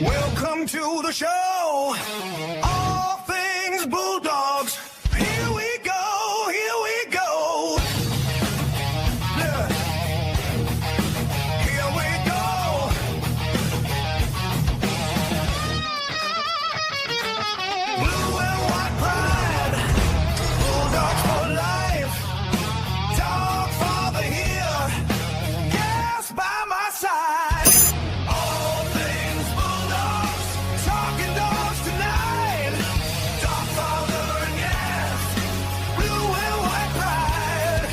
Welcome to the show. All things Bulldogs. Here we go, here we go. Yeah. Here we go. Blue and white pride. Bulldogs for life. Dogfather here. Gas by my side. Talking dogs tonight. Dogfather and Gas. Blue and white pride.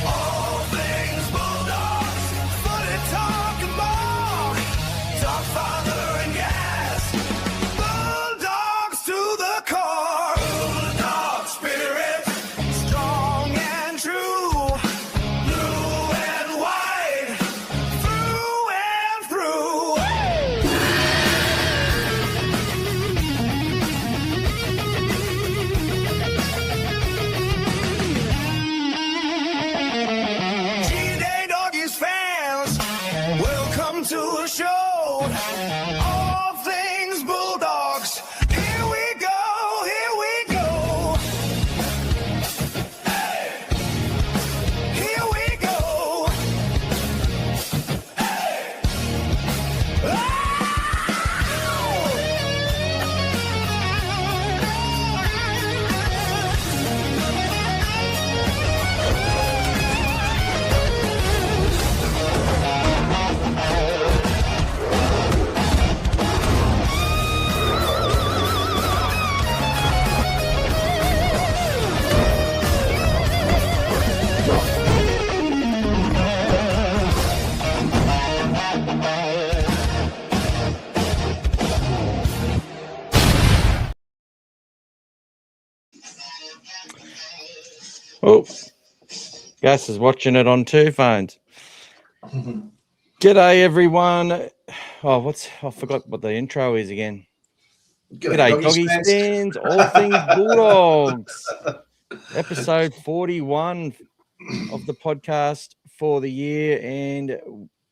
All things Bulldogs. Footy talking ball. Dogfather and Gas. Bulldogs to the core. Bulldog spirit. Strong and true. Blue and white. Through and through. G-Day Doggies fans, welcome to the show. All things Bulldogs. Here we go, here we go. Hey. Here we go. Hey. Oh, Gas is watching it on two phones. G'day, everyone. Oh, I forgot what the intro is again. G'day, Doggy Stands, all things Bulldogs. Episode 41 of the podcast for the year, and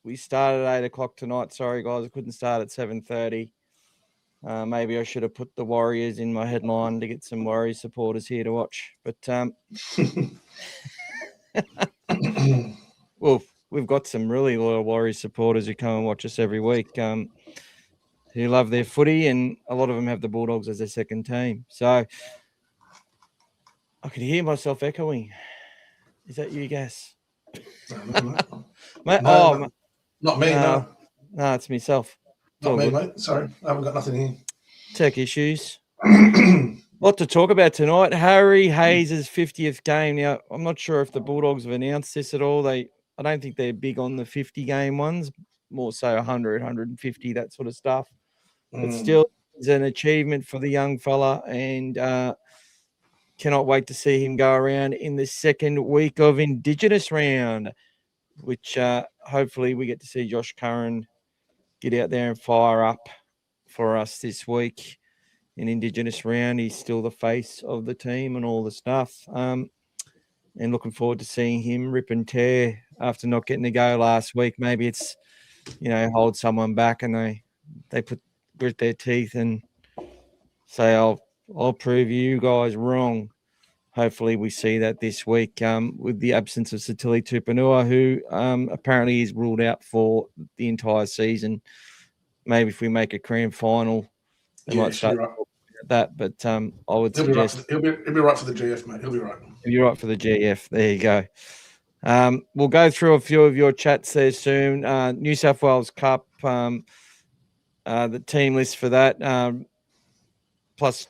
we started at 8 o'clock tonight. Sorry, guys, I couldn't start at 7:30. Maybe I should have put the Warriors in my headline to get some Warriors supporters here to watch. But, well, we've got some really loyal Warriors supporters who come and watch us every week, who love their footy, and a lot of them have the Bulldogs as their second team. So I could hear myself echoing. Is that you, Gas? Mate, no, not me, no. No, it's myself. Not me, mate. Sorry, I haven't got nothing here. Tech issues. Lot to talk about tonight. Harry Hayes' 50th game. Now, I'm not sure if the Bulldogs have announced this at all. I don't think they're big on the 50-game ones, more so 100, 150, that sort of stuff. But still, it's an achievement for the young fella, and cannot wait to see him go around in the second week of Indigenous round, which hopefully we get to see Josh Curran get out there and fire up for us this week in Indigenous round. He's still the face of the team and all the stuff. And looking forward to seeing him rip and tear after not getting to go last week. Maybe it's, hold someone back and they grit their teeth and say, I'll prove you guys wrong. Hopefully we see that this week with the absence of Satili Tupanua, who apparently is ruled out for the entire season. Maybe if we make a grand final, they might start talking about that. But I would suggest he'll be right for the GF, mate. He'll be right. He'll be right for the GF. There you go. We'll go through a few of your chats there soon. New South Wales Cup, the team list for that, plus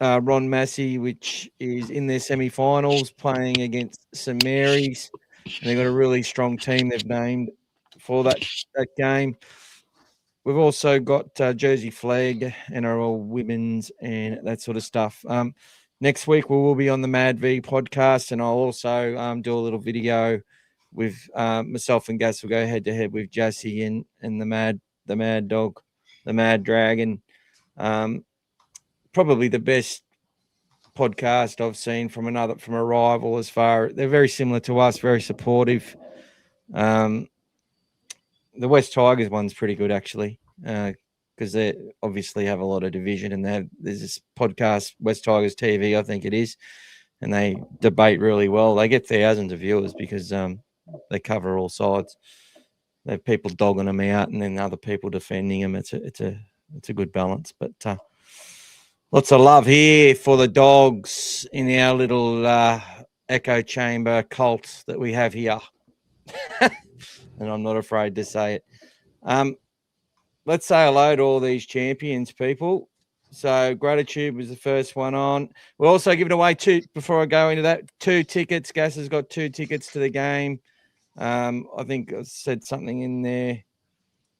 Ron Massey, which is in their semi-finals, playing against St Mary's. And they've got a really strong team they've named for that game. We've also got Jersey Flag, NRL Women's, and that sort of stuff. Next week, we will be on the Mad V podcast, and I'll also do a little video with myself and Gas will go head to head with Jassy and the Mad Dog, the Mad Dragon. Probably the best podcast I've seen from a rival. As far, they're very similar to us, very supportive. The West Tigers one's pretty good actually, because they obviously have a lot of division, and there's this podcast, West Tigers TV, I think it is, and they debate really well. They get thousands of viewers because they cover all sides. They have people dogging them out, and then other people defending them. It's a good balance, but. Lots of love here for the Dogs in our little echo chamber cult that we have here. And I'm not afraid to say it. Let's say hello to all these champions, people. So Gratitude was the first one on. We're also giving away before I go into that, 2 tickets. Gas has got 2 tickets to the game. I think I said something in there.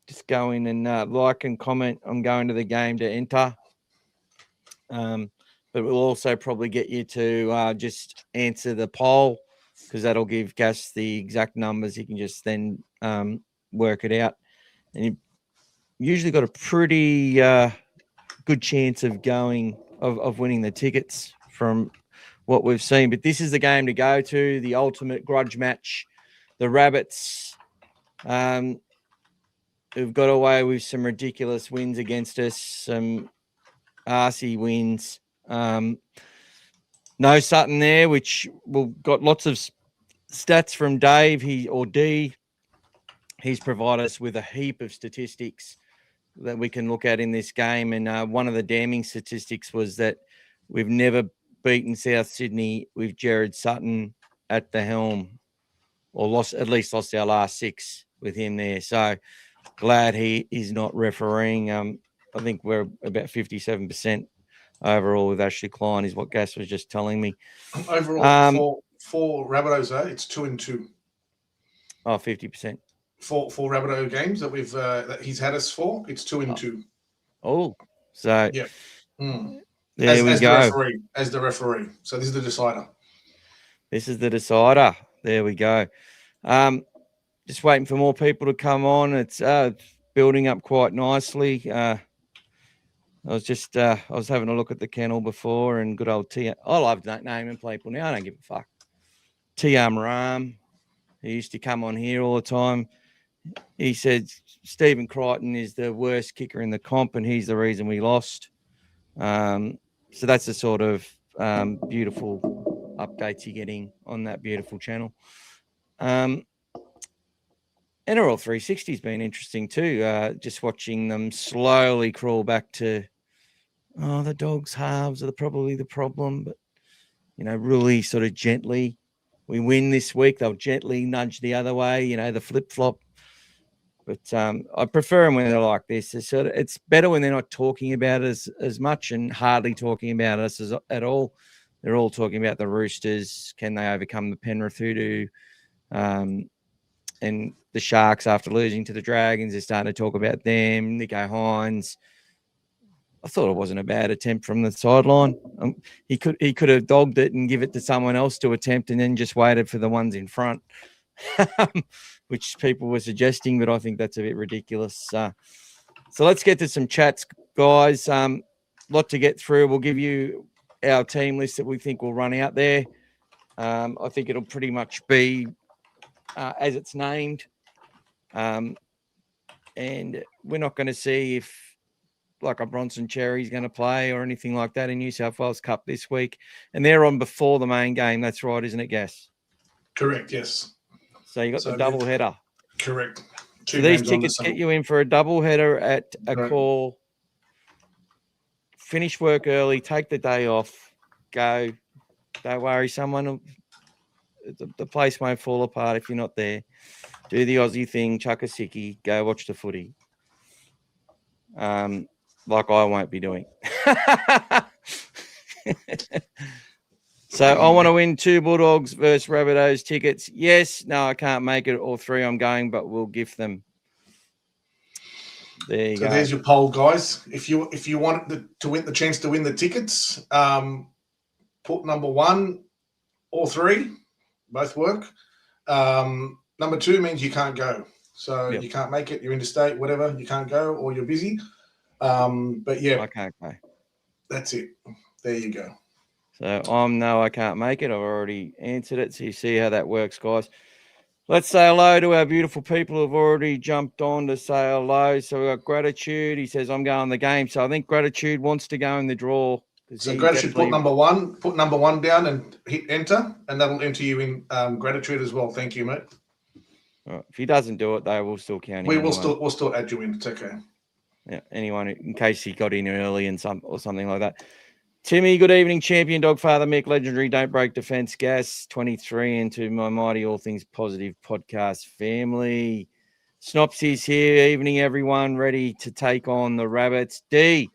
Just go in and like and comment on going to the game to enter. But we'll also probably get you to just answer the poll, because that'll give Gas the exact numbers. He can just then work it out. And you usually got a pretty good chance of winning the tickets from what we've seen. But this is the game to go to, the ultimate grudge match. The Rabbits who've got away with some ridiculous wins against us, some arsey wins. No Sutton there, which we've got lots of stats from Dave. He's provided us with a heap of statistics that we can look at in this game. And one of the damning statistics was that we've never beaten South Sydney with Jared Sutton at the helm, or lost our last 6 with him there. So glad he is not refereeing. I think we're about 57% overall with Ashley Klein, is what Gas was just telling me. Overall, for Rabbitohs, though, it's 2-2. Oh, 50%. For Rabbitoh games that we've that he's had us for, it's 2-2. Oh, so yeah. There we go. As the referee. So this is the decider. This is the decider. There we go. Just waiting for more people to come on. It's building up quite nicely. I was having a look at the kennel before, and good old T. I love naming people now. I don't give a fuck. T.R. Maram, he used to come on here all the time. He said Stephen Crichton is the worst kicker in the comp, and he's the reason we lost. So that's the sort of beautiful updates you're getting on that beautiful channel. NRL 360 has been interesting too. Just watching them slowly crawl back to, the Dogs halves are probably the problem, but really sort of gently. We win this week, they'll gently nudge the other way, the flip flop. But I prefer them when they're like this. It's better when they're not talking about us as much and hardly talking about us at all. They're all talking about the Roosters. Can they overcome the Penrith hoodoo? And the Sharks, after losing to the Dragons, they're starting to talk about them. Nico Hines. I thought it wasn't a bad attempt from the sideline. He could have dogged it and give it to someone else to attempt, and then just waited for the ones in front, which people were suggesting, but I think that's a bit ridiculous. So let's get to some chats, guys. Lot to get through. We'll give you our team list that we think will run out there. I think it'll pretty much be as it's named. And we're not going to see if like a Bronson Cherry's going to play or anything like that in New South Wales Cup this week. And they're on before the main game. That's right, isn't it, Gas? Correct, yes. So you got the double header. Correct. So these tickets get you in for a double header at Accor. Finish work early, take the day off, go. Don't worry, the place won't fall apart if you're not there. Do the Aussie thing, chuck a sickie, go watch the footy. Like I won't be doing. So I want to win 2 Bulldogs versus Rabbitohs tickets. Yes, no, I can't make it. All 3 I'm going, but we'll gift them. There you go. So there's your poll, guys. If you want to win the chance to win the tickets, put number 1 or 3, both work. Number 2 means you can't go. So Yep. you can't make it. You're interstate, whatever. You can't go, or you're busy. But yeah, I can't go. that's it. There you go. So I can't make it. I've already answered it. So you see how that works, guys. Let's say hello to our beautiful people who've already jumped on to say hello. So we've got Gratitude. He says, I'm going the game. So I think Gratitude wants to go in the draw. So Gratitude, put number one down and hit enter, and that'll enter you in Gratitude as well. Thank you, mate. Right. If he doesn't do it, though, we'll still count him. We'll still add you in. It's okay. Yeah, anyone in case he got in early and something like that. Timmy, good evening, champion Dogfather Mick, legendary Don't Break Defense Gas 23 into my mighty All Things Positive podcast family. Snopsy's here, evening everyone, ready to take on the Rabbits. D,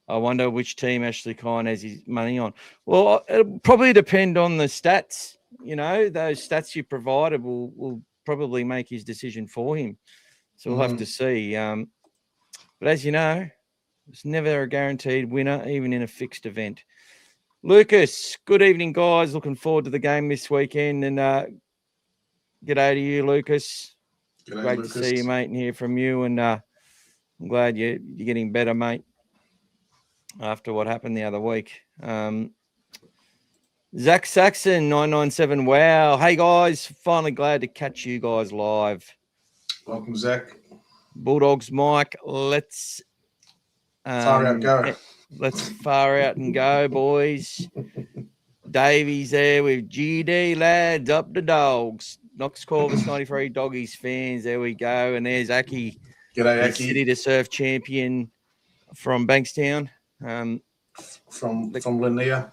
I wonder which team Ashley Kine has his money on. Well, it'll probably depend on the stats. You know, those stats you provided will probably make his decision for him. So we'll have to see. But as you know, it's never a guaranteed winner, even in a fixed event. Lucas, good evening, guys. Looking forward to the game this weekend. And g'day to you, Lucas. G'day, Great Lucas. to see you, mate, and hear from you. And I'm glad you're getting better, mate, after what happened the other week. Zach Saxon, 997. Wow. Hey, guys. Finally glad to catch you guys live. Welcome, Zach. Bulldogs, Mike. Let's Far out, go. Let's far out and go, boys. Davey's there with GD lads up the dogs. Knox Corvus 93 Doggies fans. There we go. And there's Aki, G'day, the Aki. City to Surf champion from Bankstown. From Lanier.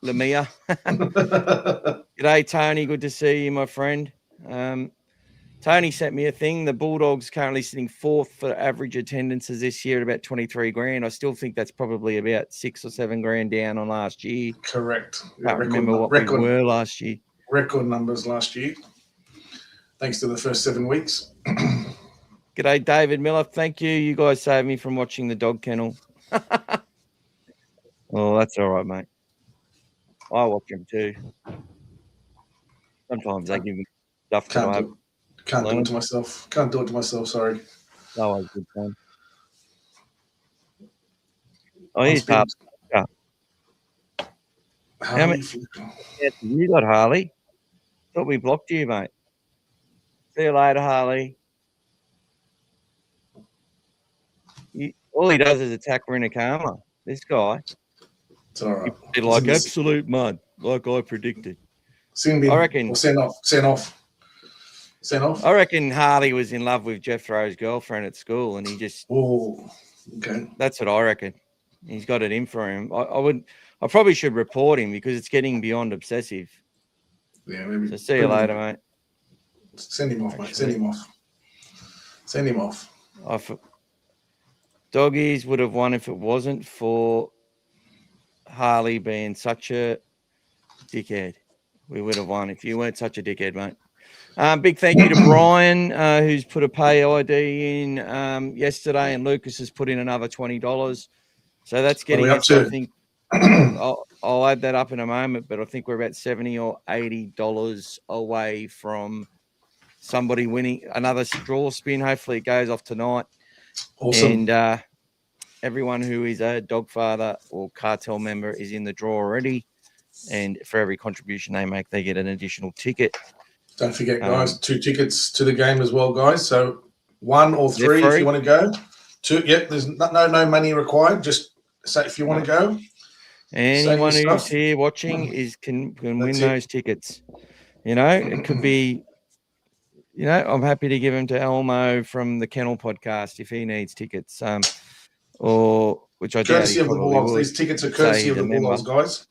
Lamia. G'day, Tony. Good to see you, my friend. Tony sent me a thing. The Bulldogs currently sitting 4th for average attendances this year at about 23 grand. I still think that's probably about 6 or 7 grand down on last year. Correct. Can't remember what we were last year. Record numbers last year. Thanks to the first 7 weeks. G'day, David Miller. Thank you. You guys saved me from watching the dog kennel. Oh, that's all right, mate. I watch him too. Sometimes they give me stuff that I have. Can't do it to myself. Can't do it to myself. Sorry. Always good fun. Oh, he's Harley. How many you got, Harley? Thought we blocked you, mate. See you later, Harley. All he does is attack Rinakama. This guy. It's all right. He's like absolute mud, like I predicted. I reckon. Send off. I reckon Harley was in love with Jethro's girlfriend at school, and he just. Oh, okay. That's what I reckon. He's got it in for him. I probably should report him because it's getting beyond obsessive. Yeah, maybe. So see you later, mate. Send him off, mate. Send him off. Doggies would have won if it wasn't for Harley being such a dickhead. We would have won if you weren't such a dickhead, mate. Big thank you to Brian, who's put a pay ID in yesterday, and Lucas has put in another $20. So that's getting us, I think, I'll add that up in a moment, but I think we're about $70 or $80 away from somebody winning another draw spin. Hopefully it goes off tonight. Awesome. And everyone who is a Dogfather or cartel member is in the draw already. And for every contribution they make, they get an additional ticket. Don't forget, guys, 2 tickets to the game as well, guys. So 1 or 3 if you want to go. 2, yep, there's no money required. Just say if you want to go. Anyone who's here watching can win those tickets. You know, it could be, you know, I'm happy to give them to Elmo from the Kennel podcast if he needs tickets. Or which I courtesy doubt of the Bulldogs. These tickets are courtesy of the Bulldogs, guys.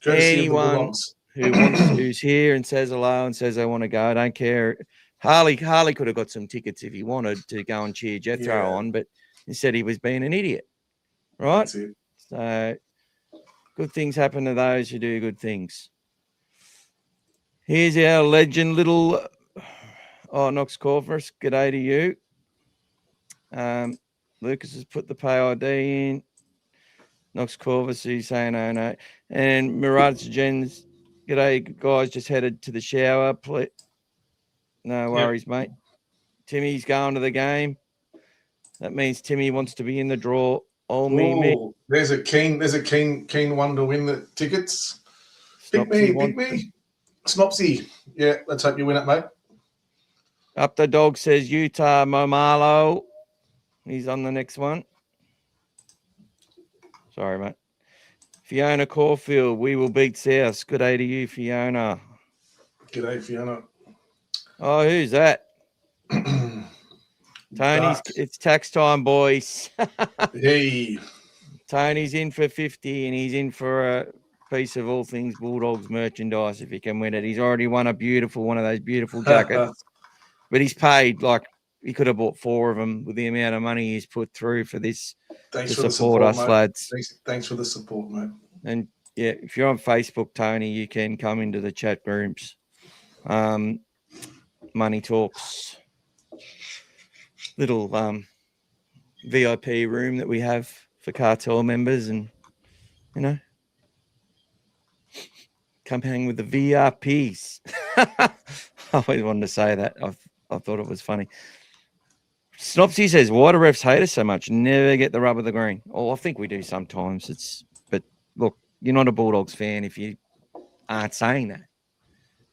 Anyone who's here and says hello and says I want to go, I don't care. Harley could have got some tickets if he wanted to go and cheer Jethro on, but instead he was being an idiot. Right? So good things happen to those who do good things. Here's our legend little Knox Corvus. G'day to you. Lucas has put the pay ID in. Knox Corvus, he's saying no. And Mirage Jens, g'day guys, just headed to the shower. No worries, mate. Timmy's going to the game. That means Timmy wants to be in the draw. Oh, me. There's a keen one to win the tickets. Pick me. Snopsy. Yeah, let's hope you win it, mate. Up the dog says Utah Momalo. He's on the next one. Sorry, mate. Fiona Caulfield, we will beat South. Good day to you, Fiona. G'day, Fiona. Oh, who's that? Tony's. It's tax time, boys. Hey. Tony's in for 50 and he's in for a piece of all things Bulldogs merchandise if he can win it. He's already won one of those beautiful jackets. But he's paid like he could have bought 4 of them with the amount of money he's put through for this. Thanks to for support the us, mate. lads. Thanks for the support, mate. And yeah, if you're on Facebook, Tony, you can come into the chat rooms. Money Talks. Little VIP room that we have for cartel members, and come hang with the VIPs. I always wanted to say that. I thought it was funny. Snopsy says, why do refs hate us so much? Never get the rub of the green. Oh, I think we do sometimes. But look, you're not a Bulldogs fan if you aren't saying that.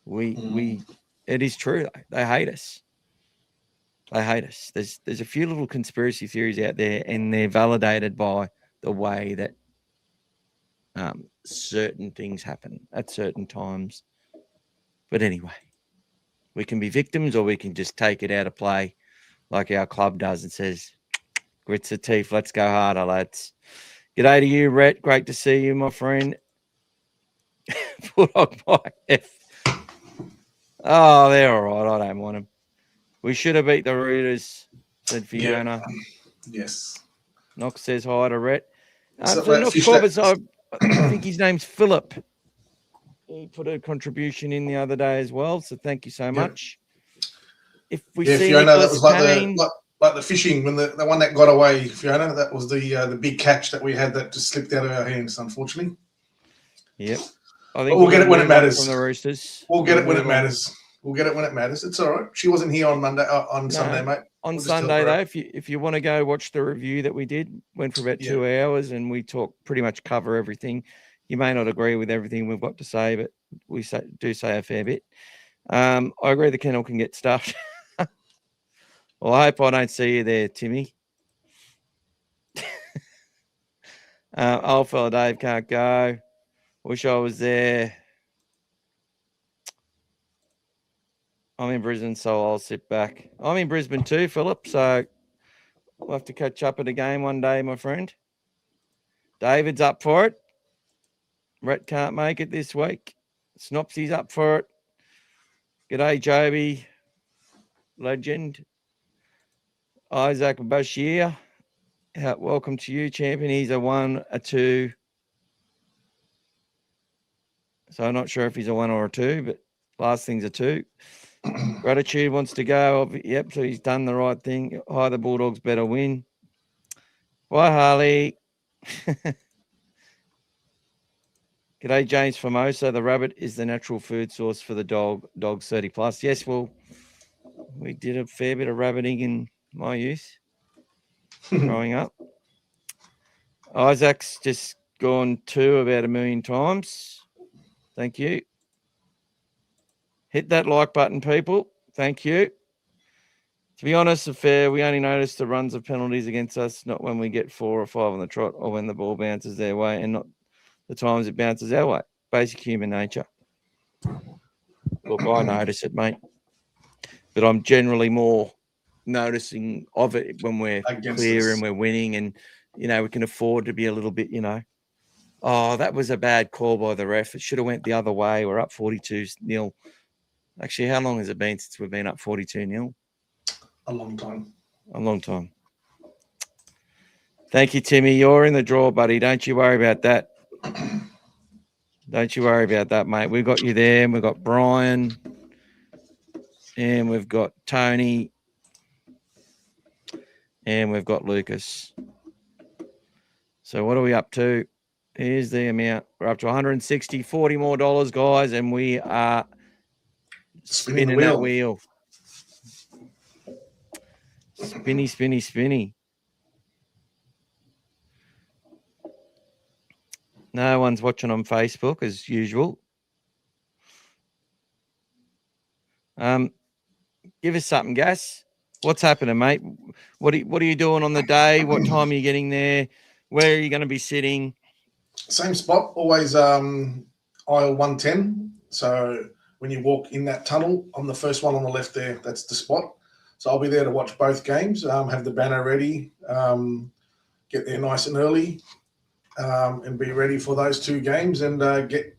It is true. They hate us. They hate us. There's a few little conspiracy theories out there, and they're validated by the way that certain things happen at certain times. But anyway, we can be victims or we can just take it out of play like our club does and says, grits the teeth, let's go harder, lads. G'day to you, Rhett. Great to see you, my friend. Bulldog by F. Oh, they're all right. I don't want them. We should have beat the Raiders, said Fiona. Yeah. Yes. Knox says hi to Rhett. So, Knox Roberts, I think his name's Philip. He put a contribution in the other day as well, so thank you so much. If we see Fiona, that was Kane, like the fishing when the one that got away, Fiona. That was the big catch that we had that just slipped out of our hands, unfortunately. Yep. I think we'll get it when it matters. From the Roosters. We'll get it when it matters. We'll get it when it matters. It's all right. She wasn't here on Monday, Sunday, mate. On Sunday, though, if you want to go watch the review that we did, went for about 2 hours, and we pretty much cover everything. You may not agree with everything we've got to say, but we do say a fair bit. I agree the kennel can get stuffed. Well, I hope I don't see you there, Timmy. Old fella Dave can't go. Wish I was there. I'm in Brisbane, so I'll sit back. I'm in Brisbane too, Philip, so we'll have to catch up at a game one day, my friend. David's up for it. Rhett can't make it this week. Snopsy's up for it. G'day, Joby. Legend. Isaac Bashir. Welcome to you, champion. He's a 1, a 2. So I'm not sure if he's a 1 or a 2, but last thing's a 2. Gratitude wants to go. Yep, so he's done the right thing. Hi, the Bulldogs better win. Bye, Harley. G'day, James Formosa. The rabbit is the natural food source for the dogs 30 plus. Yes, well, we did a fair bit of rabbiting in my youth, growing up. Isaac's just gone 2 about 1 million times. Thank you. Hit that like button, people. Thank you. To be honest, we only notice the runs of penalties against us, not when we get 4 or 5 on the trot or when the ball bounces their way, and not the times it bounces our way. Basic human nature. Look, I notice it, mate. But I'm generally more noticing of it when we're clear and we're winning, and, we can afford to be a little bit, oh, that was a bad call by the ref. It should have went the other way. We're up 42-0. Actually, how long has it been since we've been up 42-0? A long time. A long time. Thank you, Timmy. You're in the draw, buddy. Don't you worry about that. Don't you worry about that, mate. We've got you there, and we've got Brian, and we've got Tony, and we've got Lucas. So what are we up to? Here's the amount. We're up to 160, $40 more, guys, and we are spinning that wheel. Spinny, spinny, spinny. No one's watching on Facebook as usual. Give us something, Gas. What's happening, mate? What are you doing on the day? What time are you getting there? Where are you going to be sitting? Same spot, always aisle 110. So when you walk in that tunnel, I'm the first one on the left there. That's the spot. So I'll be there to watch both games, have the banner ready, get there nice and early, and be ready for those two games and get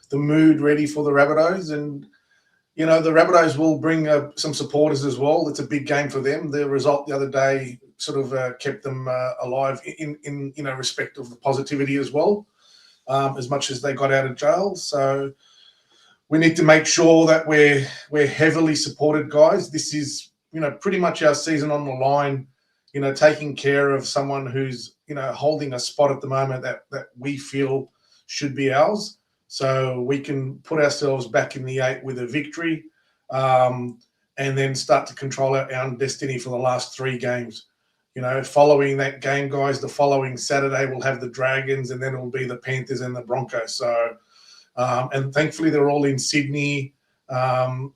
the mood ready for the Rabbitohs. And, you know, the Rabbitohs will bring some supporters as well. It's a big game for them. The result the other day sort of kept them alive in respect of the positivity as well, as much as they got out of jail. So we need to make sure that we're heavily supported, guys. This is, pretty much our season on the line, taking care of someone who's, holding a spot at the moment that we feel should be ours. So we can put ourselves back in the 8 with a victory, and then start to control our own destiny for the last 3 games. Following that game, guys, the following Saturday we'll have the Dragons, and then it will be the Panthers and the Broncos. So, and thankfully they're all in Sydney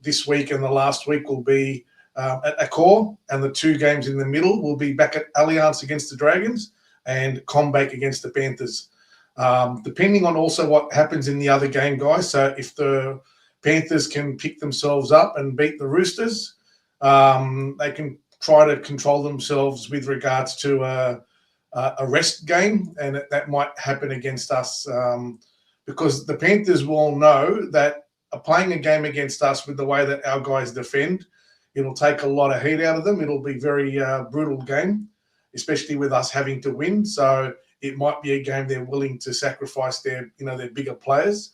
this week, and the last week will be at Accor, and the 2 games in the middle will be back at Allianz against the Dragons and Combank against the Panthers. Depending on also what happens in the other game, guys. So if the Panthers can pick themselves up and beat the Roosters, they can try to control themselves with regards to a rest game, and that might happen against us, because the Panthers will know that playing a game against us with the way that our guys defend, it'll take a lot of heat out of them. It'll be a very brutal game, especially with us having to win. So it might be a game they're willing to sacrifice their bigger players,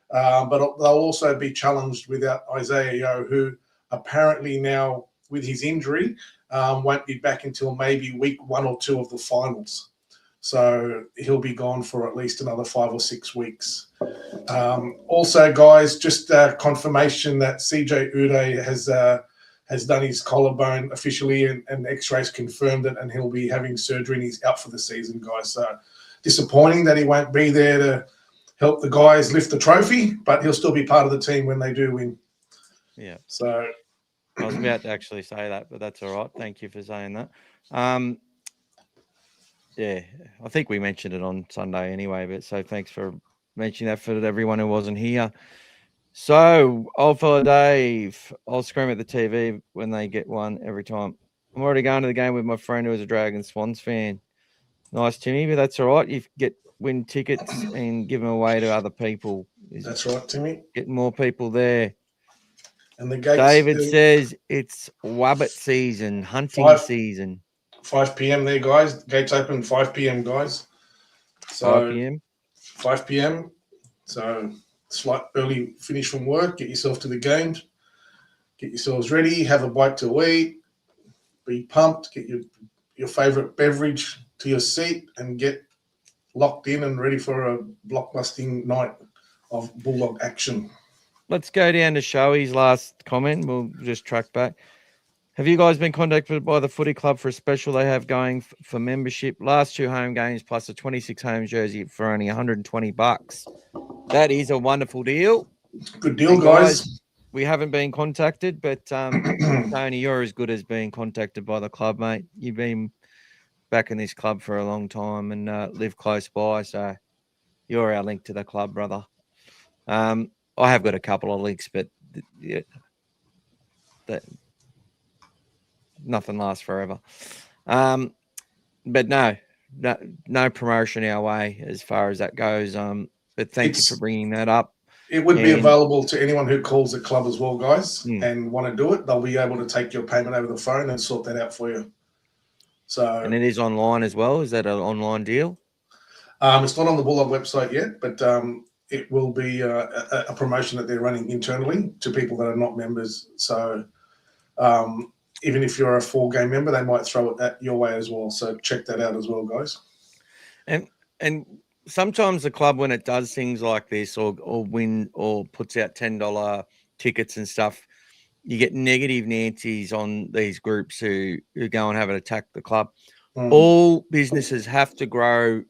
but they'll also be challenged without Isaiah Yeo, who apparently now with his injury won't be back until maybe week 1 or 2 of the finals. So he'll be gone for at least another 5 or 6 weeks. Also, guys, just confirmation that CJ Uday has done his collarbone officially, and X-rays confirmed it, and he'll be having surgery, and he's out for the season, guys. So disappointing that he won't be there to help the guys lift the trophy, but he'll still be part of the team when they do win. Yeah. So I was about to actually say that, but that's all right. Thank you for saying that. Yeah, I think we mentioned it on Sunday anyway, but so thanks for mentioning that for everyone who wasn't here. So, old fella Dave, I'll scream at the TV when they get one every time. I'm already going to the game with my friend who is a Dragon Swans fan. Nice, Timmy, but that's all right. You win tickets and give them away to other people. That's right, Timmy. Get more people there. And the gates. David says it's wabbit season, hunting season. 5 p.m. there, guys. Gates open 5 p.m., guys. So 5 p.m. 5 p.m. So slight early finish from work. Get yourself to the games. Get yourselves ready. Have a bite to eat. Be pumped. Get your favourite beverage to your seat and get locked in and ready for a blockbusting night of Bulldog action. Let's go down to Shoey's last comment. We'll just track back. Have you guys been contacted by the footy club for a special they have going for membership? Last 2 home games plus a 26 home jersey for only $120. That is a wonderful deal. Good deal, guys. We haven't been contacted, but Tony, you're as good as being contacted by the club, mate. You've been back in this club for a long time and live close by, so you're our link to the club, brother. I have got a couple of links, but nothing lasts forever. But no promotion our way as far as that goes. But thank you for bringing that up. It would be available to anyone who calls the club as well, guys, and want to do it. They'll be able to take your payment over the phone and sort that out for you. So, and it is online as well. Is that an online deal? It's not on the Bulldog website yet, but it will be a promotion that they're running internally to people that are not members. So even if you're a 4-game member, they might throw it at your way as well. So check that out as well, guys. And sometimes the club, when it does things like this or puts out $10 tickets and stuff, you get negative Nancy's on these groups who go and have an attack the club. Mm. All businesses have to grow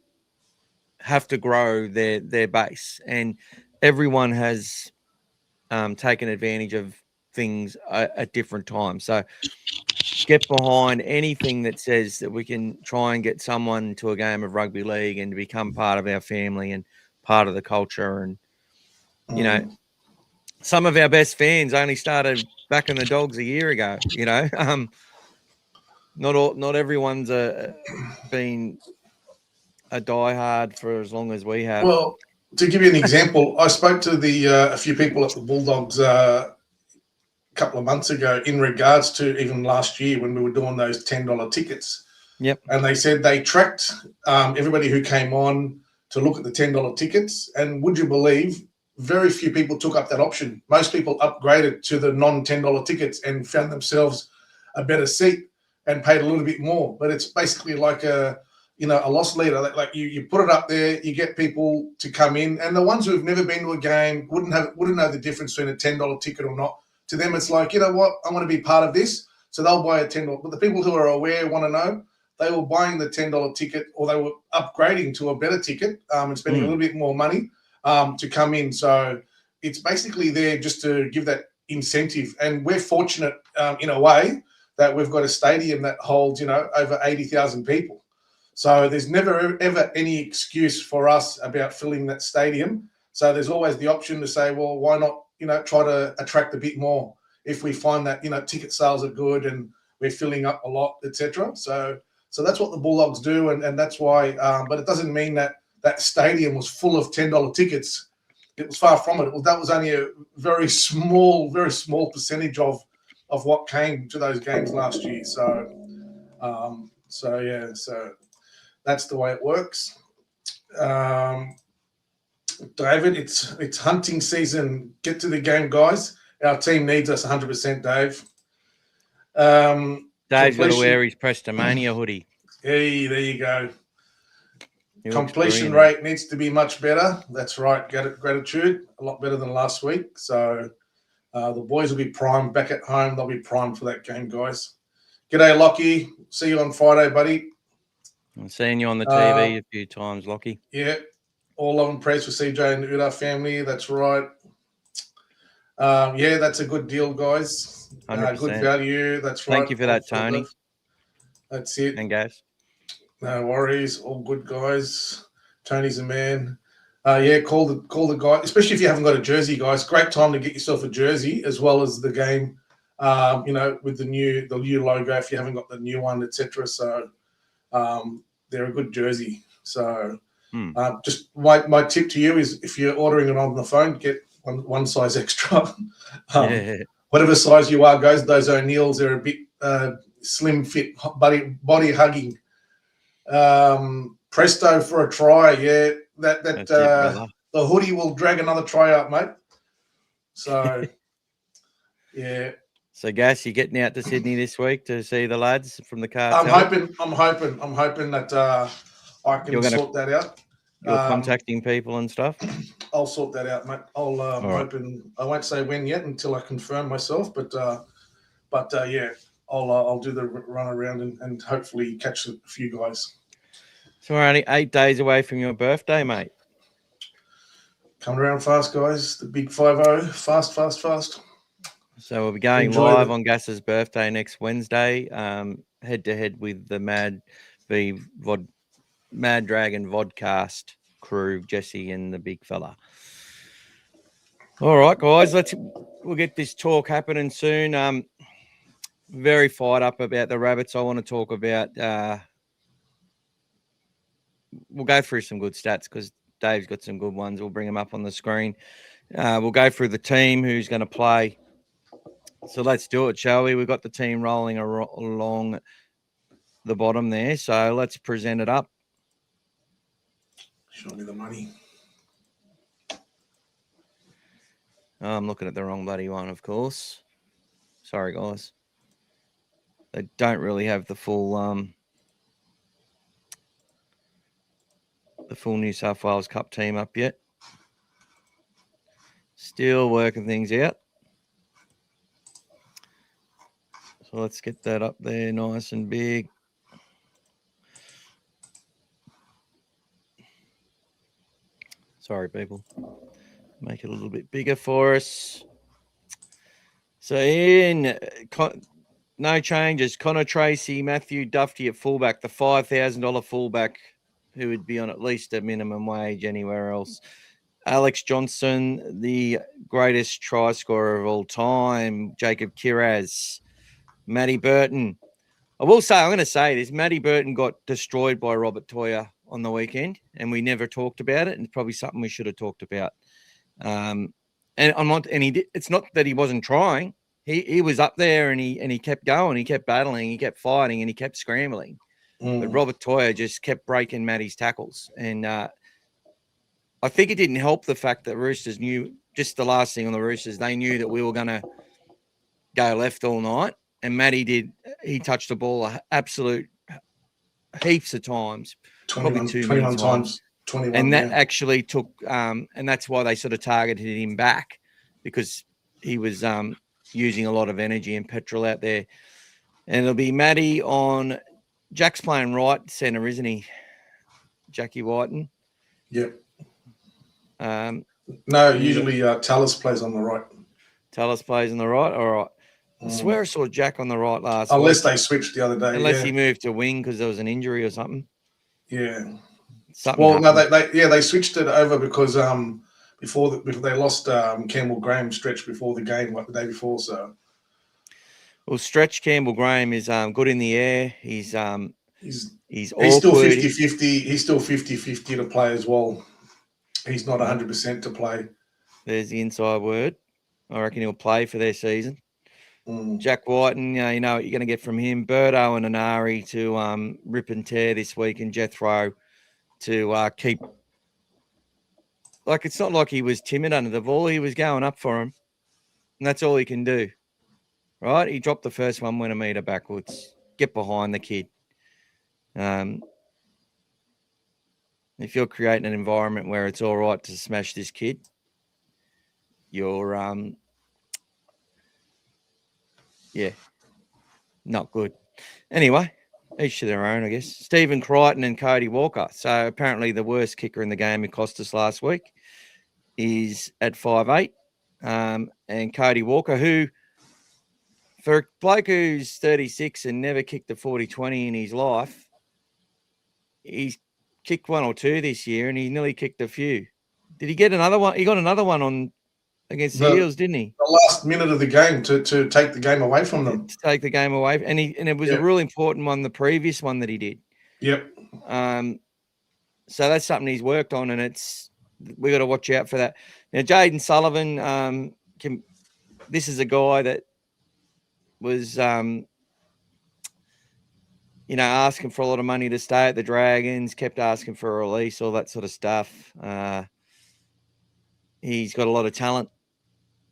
their base, and everyone has taken advantage of things at different times. So get behind anything that says that we can try and get someone to a game of rugby league and to become part of our family and part of the culture. And you know, some of our best fans only started back in the Dogs a year ago. You know, not everyone's been a diehard for as long as we have. Well, to give you an example, I spoke to a few people at the Bulldogs a couple of months ago in regards to even last year when we were doing those $10 tickets. Yep. And they said they tracked everybody who came on to look at the $10 tickets. And would you believe, very few people took up that option. Most people upgraded to the non-$10 tickets and found themselves a better seat and paid a little bit more. But it's basically like a loss leader. Like you put it up there, you get people to come in, and the ones who have never been to a game wouldn't know the difference between a $10 ticket or not. To them, it's like, you know what, I want to be part of this, so they'll buy a $10. But the people who are aware want to know, they were buying the $10 ticket, or they were upgrading to a better ticket and spending a little bit more money to come in. So it's basically there just to give that incentive. And we're fortunate in a way that we've got a stadium that holds, over 80,000 people. So there's never, ever any excuse for us about filling that stadium. So there's always the option to say, well, why not, try to attract a bit more if we find that, ticket sales are good and we're filling up a lot, etc. So that's what the Bulldogs do, and that's why. But it doesn't mean that that stadium was full of $10 tickets. It was far from it. That was only a very small percentage of what came to those games last year. So that's the way it works. David, it's hunting season. Get to the game, guys. Our team needs us 100%, Dave. Dave's got to wear his Prestamania hoodie. Hey, there you go. He Completion rate needs to be much better. That's right. Gratitude, a lot better than last week. So the boys will be primed back at home. They'll be primed for that game, guys. G'day, Lockie. See you on Friday, buddy. I'm seeing you on the TV a few times, Lockie. Yeah. All love and praise for CJ and the Uda family. That's right. Yeah, that's a good deal, guys. Good value. That's right. Thank you for that, Tony. That's it. And Gas. No worries. All good, guys. Tony's a man. Yeah, call the guy, especially if you haven't got a jersey, guys. Great time to get yourself a jersey as well as the game. With the new logo if you haven't got the new one, etc. So they're a good jersey. So just my tip to you is if you're ordering it on the phone, get one size extra. Whatever size you are, guys. Those O'Neills are a bit slim fit, body hugging. Presto for a try. Yeah, the hoodie will drag another try up, mate. So yeah. So, Gas, you getting out to Sydney this week to see the lads from the car? I'm hoping that I can sort that out. You're contacting people and stuff. I'll sort that out, mate. I'm hoping. I won't say when yet until I confirm myself, but yeah, I'll do the run around and hopefully catch a few guys. So we're only 8 days away from your birthday, mate. Coming around fast, guys. The big 50. Fast. So we'll be going live on Gas's birthday next Wednesday, head to head with the Mad Dragon Vodcast crew, Jesse and the big fella. All right, guys, we'll get this talk happening soon. Very fired up about the Rabbits. I want to talk about. We'll go through some good stats because Dave's got some good ones. We'll bring them up on the screen. We'll go through the team who's going to play. So let's do it, shall we? We've got the team rolling along the bottom there. So let's present it up. Show me the money. I'm looking at the wrong bloody one, of course. Sorry, guys. They don't really have the full New South Wales Cup team up yet. Still working things out. So let's get that up there nice and big. Sorry, people. Make it a little bit bigger for us. So in no changes. Connor Tracy, Matthew Duffy at fullback, the $5,000 fullback who would be on at least a minimum wage anywhere else. Alex Johnson, the greatest try scorer of all time. Jacob Kiraz. Matty Burton. I will say, I'm going to say this. Matty Burton got destroyed by Robert Toya on the weekend, and we never talked about it, and it's probably something we should have talked about. And I'm not, and he did, it's not that he wasn't trying. He was up there and he kept going, he kept battling, he kept fighting, and he kept scrambling. But Robert Toya just kept breaking Matty's tackles. And I think it didn't help the fact that Roosters knew, just the last thing on the Roosters, they knew that we were going to go left all night. And Matty he touched the ball absolute heaps of times. 21 times. 21, and that actually took, and that's why they sort of targeted him back, because he was using a lot of energy and petrol out there. And it'll be Matty on, Jack's playing right centre, isn't he? Jackie Whiten. Yep. No, usually Tallis plays on the right. Tallis plays on the right. All right. I swear I saw Jack on the right last Unless week. they switched the other day. Unless he moved to wing because there was an injury or something. Yeah. Something happened. They switched it over because before they lost Campbell Graham Stretch before the game, like the day before. So, well, Stretch Campbell Graham is good in the air. He's still 50-50. He's still 50-50 to play as well. He's not 100% to play. There's the inside word. I reckon he'll play for their season. Jack Whiten, you know what you're going to get from him. Birdo and Anari to rip and tear this week, and Jethro to keep. Like, it's not like he was timid under the ball. He was going up for him, and that's all he can do. Right? He dropped the first one, went a metre backwards. Get behind the kid. If you're creating an environment where it's all right to smash this kid, you're not good. Anyway, each to their own, I guess. Stephen Crichton and Cody Walker. So apparently the worst kicker in the game who cost us last week is at 5'8". And Cody Walker, who, for a bloke who's 36 and never kicked a 40-20 in his life, he's kicked one or two this year and he nearly kicked a few. Did he get another one? He got another one on against the Eels, didn't he? The last minute of the game to take the game away from them. To take the game away. And it was a real important one, the previous one that he did. Yep. So that's something he's worked on, and we got to watch out for that. Now, Jaden Sullivan, this is a guy that was, asking for a lot of money to stay at the Dragons, kept asking for a release, all that sort of stuff. He's got a lot of talent,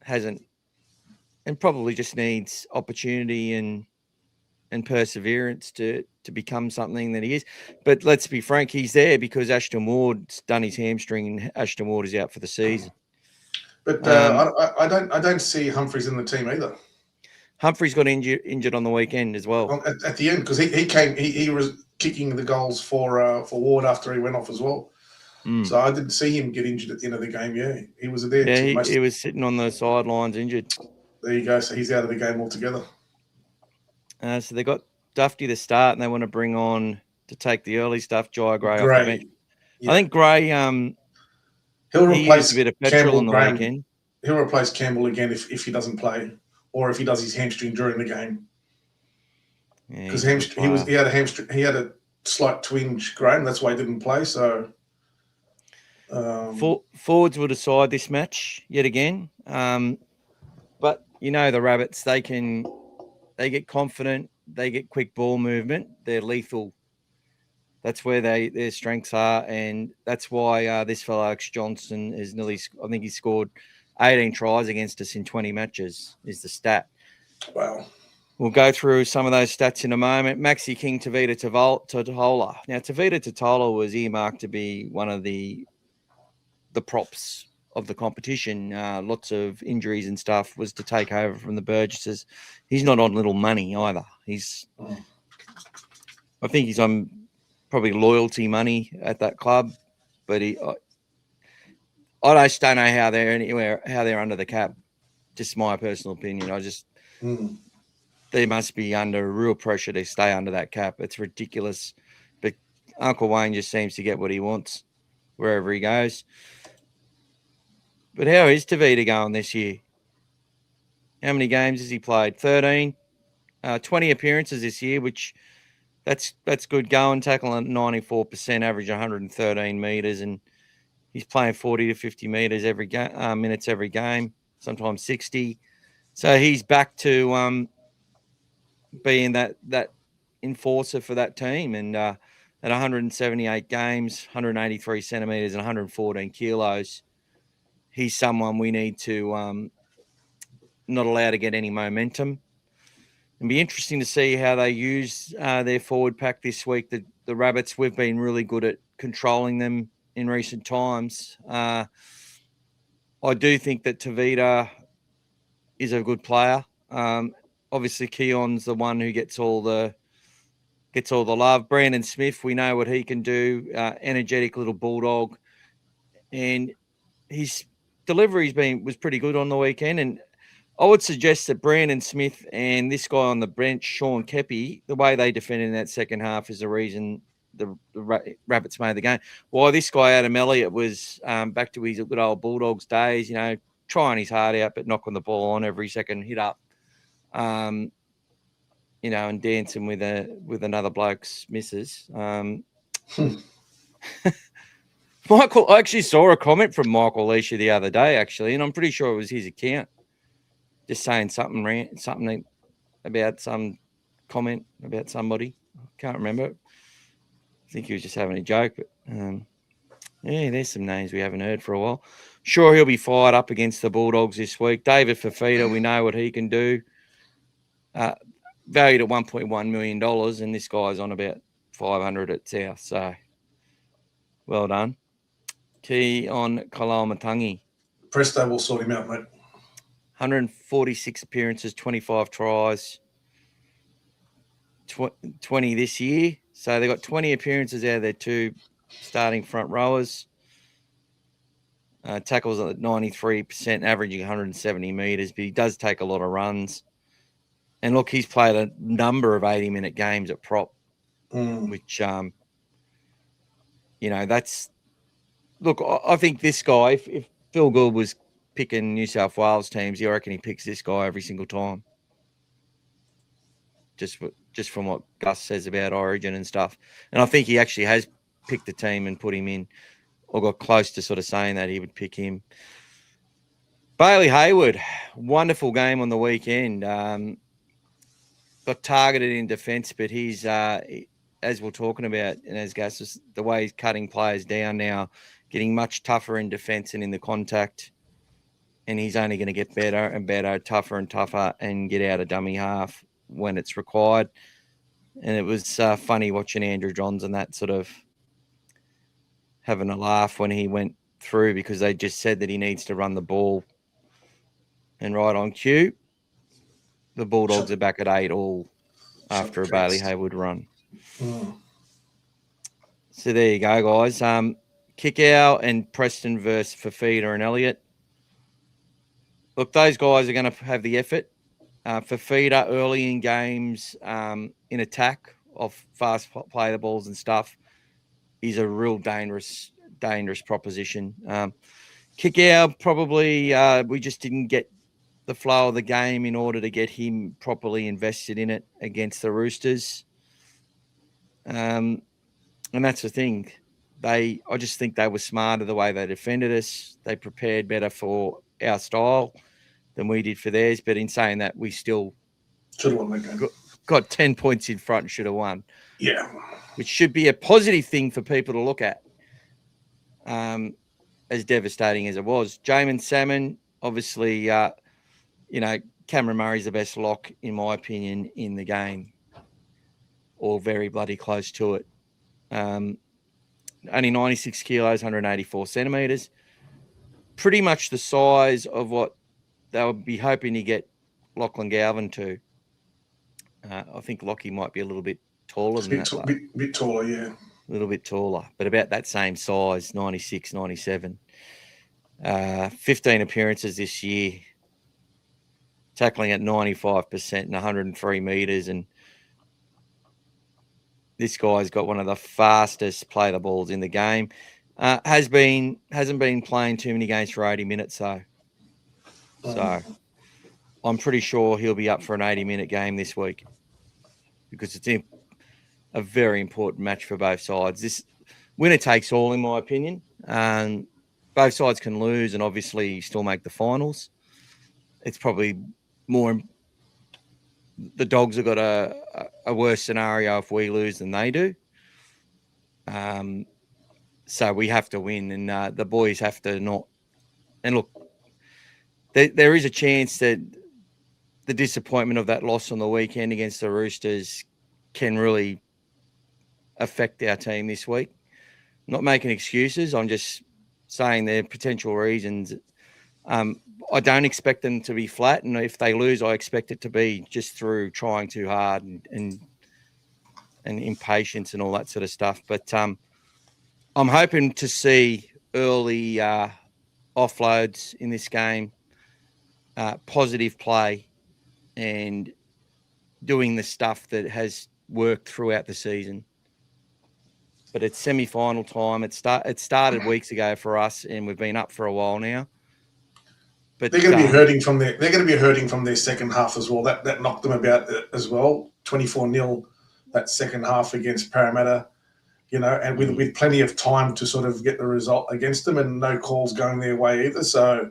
and probably just needs opportunity and perseverance to become something that he is. But let's be frank, he's there because Ashton Ward's done his hamstring and Ashton Ward is out for the season. But I don't see Humphreys in the team either. Humphreys got injured on the weekend as well. At the end, because he was kicking the goals for Ward after he went off as well. So I didn't see him get injured at the end of the game. Yeah, he was there. Yeah, he was sitting on the sidelines injured. There you go. So he's out of the game altogether. So they got Dufty to start, and they want to bring on to take the early stuff. Jai Gray off the bench. Yeah. I think Gray. He'll replace a bit of petrol on the weekend. He'll replace Campbell again if he doesn't play, or if he does his hamstring during the game. Because he had a hamstring. He had a slight twinge, Graham. That's why he didn't play. So. Forwards will decide this match yet again. But the Rabbits, they get confident, they get quick ball movement, they're lethal. That's where their strengths are, and that's why this fellow Alex Johnson is I think he scored 18 tries against us in 20 matches is the stat. Wow. We'll go through some of those stats in a moment. Maxi King, Tavita Totola. Now, Tavita Totola was earmarked to be one of the props of the competition, lots of injuries and stuff, was to take over from the Burgesses. He's not on little money either. I think he's on probably loyalty money at that club, but I just don't know how they're under the cap. Just my personal opinion. They must be under real pressure to stay under that cap. It's ridiculous. But Uncle Wayne just seems to get what he wants wherever he goes. But how is Tavita going this year? How many games has he played? 13. 20 appearances this year, which that's good going. Tackling at 94%, average 113 metres, and he's playing 40 to 50 metres every minutes every game, sometimes 60. So he's back to being that enforcer for that team. And at 178 games, 183 centimetres and 114 kilos, he's someone we need to not allow to get any momentum. It'll be interesting to see how they use their forward pack this week. The Rabbits, we've been really good at controlling them in recent times. I do think that Tavita is a good player. Obviously, Keon's the one who gets all the love. Brandon Smith, we know what he can do. Energetic little bulldog, and his delivery was pretty good on the weekend. And I would suggest that Brandon Smith and this guy on the bench, Sean Kepi, the way they defended in that second half is the reason the Rabbits made the game. Why this guy, Adam Elliott, was back to his good old Bulldogs days, trying his heart out, but knocking the ball on every second hit up, and dancing with another bloke's missus. Michael, I actually saw a comment from Michael Leisha the other day, actually, and I'm pretty sure it was his account. Just saying something about some comment about somebody. I can't remember. I think he was just having a joke. But there's some names we haven't heard for a while. Sure, he'll be fired up against the Bulldogs this week. David Fafita, we know what he can do. Valued at $1.1 million, and this guy's on about 500 at South. So, well done. Key on Kalamatangi. Presto will sort him out, mate. 146 appearances, 25 tries, 20 this year. So they got 20 appearances out of their two starting front rowers. Tackles at 93%, averaging 170 metres, but he does take a lot of runs. And look, he's played a number of 80-minute games at prop, which, that's... Look, I think this guy, if Phil Gould was picking New South Wales teams, I reckon he picks this guy every single time. Just from what Gus says about Origin and stuff. And I think he actually has picked the team and put him in, or got close to sort of saying that he would pick him. Bailey Hayward, wonderful game on the weekend. Got targeted in defence, but he's, as we're talking about, and as Gus was, the way he's cutting players down now, getting much tougher in defence and in the contact. And he's only going to get better and better, tougher and tougher, and get out of dummy half when it's required. And it was funny watching Andrew Johns and that sort of having a laugh when he went through, because they just said that he needs to run the ball. And right on cue, the Bulldogs are back at 8 all after a Bailey Hayward run. So there you go, guys. Kickout and Preston versus Fafita and Elliott. Look, those guys are going to have the effort. Fafita early in games in attack off fast play the balls and stuff is a real dangerous proposition. Kick out, probably we just didn't get the flow of the game in order to get him properly invested in it against the Roosters. And that's the thing. I just think they were smarter the way they defended us. They prepared better for our style than we did for theirs. But in saying that, we still should have won that game. Got 10 points in front and should have won. Yeah. Which should be a positive thing for people to look at, as devastating as it was. Jamin Salmon, obviously, Cameron Murray's the best lock, in my opinion, in the game, or very bloody close to it. Only 96 kilos, 184 centimetres. pretty much the size of what they would be hoping to get Lachlan Galvin to. I think Lockie might be a little bit taller than that. Bit taller, yeah. A little bit taller, but about that same size, 96, 97. 15 appearances this year, tackling at 95% and 103 metres. And this guy's got one of the fastest play the balls in the game. Hasn't been playing too many games for 80 minutes, though. So I'm pretty sure he'll be up for an 80-minute game this week because it's a very important match for both sides. This winner takes all, in my opinion. Both sides can lose and obviously still make the finals. It's probably more the Dogs have got a worse scenario if we lose than they do. So we have to win, and the boys have to not. And look, there is a chance that the disappointment of that loss on the weekend against the Roosters can really affect our team this week. I'm not making excuses. I'm just saying there are potential reasons. I don't expect them to be flat, and if they lose, I expect it to be just through trying too hard and impatience and all that sort of stuff. But I'm hoping to see early offloads in this game, positive play, and doing the stuff that has worked throughout the season. But it's semi-final time. It started weeks ago for us, and we've been up for a while now. But they're going to be hurting from their. They're going to be hurting from their second half as well. That knocked them about as well. 24-0 that second half against Parramatta, and with plenty of time to sort of get the result against them, and no calls going their way either. So,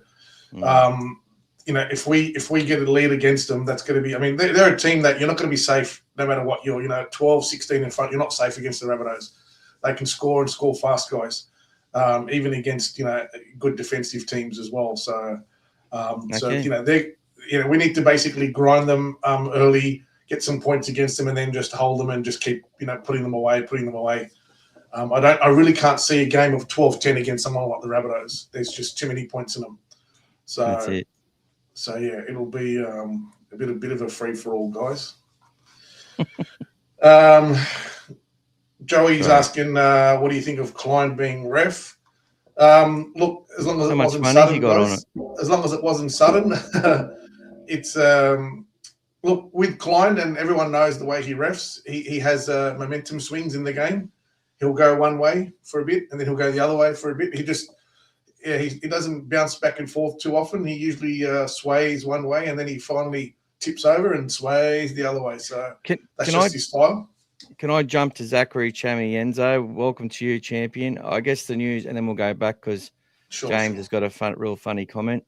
if we get a lead against them, that's going to be. I mean, they're a team that you're not going to be safe no matter what. You're 12, 16 in front. You're not safe against the Rabbitohs. They can score and score fast, guys. Even against good defensive teams as well. So. We need to basically grind them early, get some points against them, and then just hold them and just keep, putting them away. I really can't see a game of 12-10 against someone like the Rabbitohs. There's just too many points in them. So that's it. So yeah, it'll be a bit of a free for all, guys. Joey's asking, what do you think of Klein being ref? Look, as long as it wasn't sudden, guys, as long as it wasn't sudden, it's look with Klein, and everyone knows the way he refs. He has momentum swings in the game. He'll go one way for a bit, and then he'll go the other way for a bit. He doesn't bounce back and forth too often. He usually sways one way, and then he finally tips over and sways the other way. So that's just his style. Can I jump to Zachary Chamienzo? Welcome to you, champion. I guess the news, and then we'll go back because James has got a real funny comment.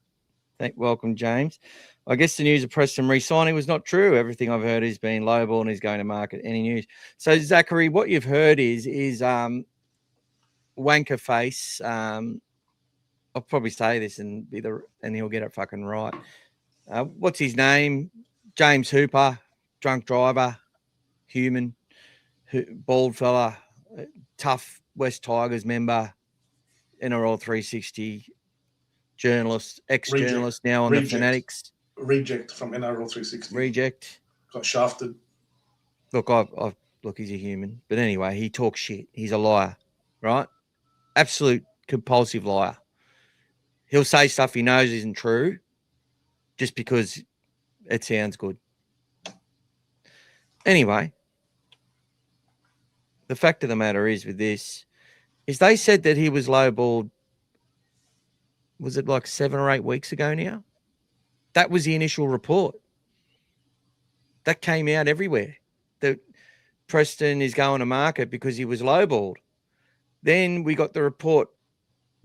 Welcome, James. I guess the news of Preston re-signing was not true. Everything I've heard is being lowball and he's going to market. Any news? So, Zachary, what you've heard is wanker face. I'll probably say this and he'll get it fucking right. What's his name? James Hooper, drunk driver, human. Bald fella, tough West Tigers member, NRL 360 journalist, ex-journalist now on the Fanatics. Reject from NRL 360. Reject. Got shafted. Look, look, he's a human. But anyway, he talks shit. He's a liar, right? Absolute compulsive liar. He'll say stuff he knows isn't true just because it sounds good. Anyway, the fact of the matter is with this is they said that he was lowballed, was it like 7 or 8 weeks ago now? That was the initial report. That came out everywhere. That Preston is going to market because he was lowballed. Then we got the report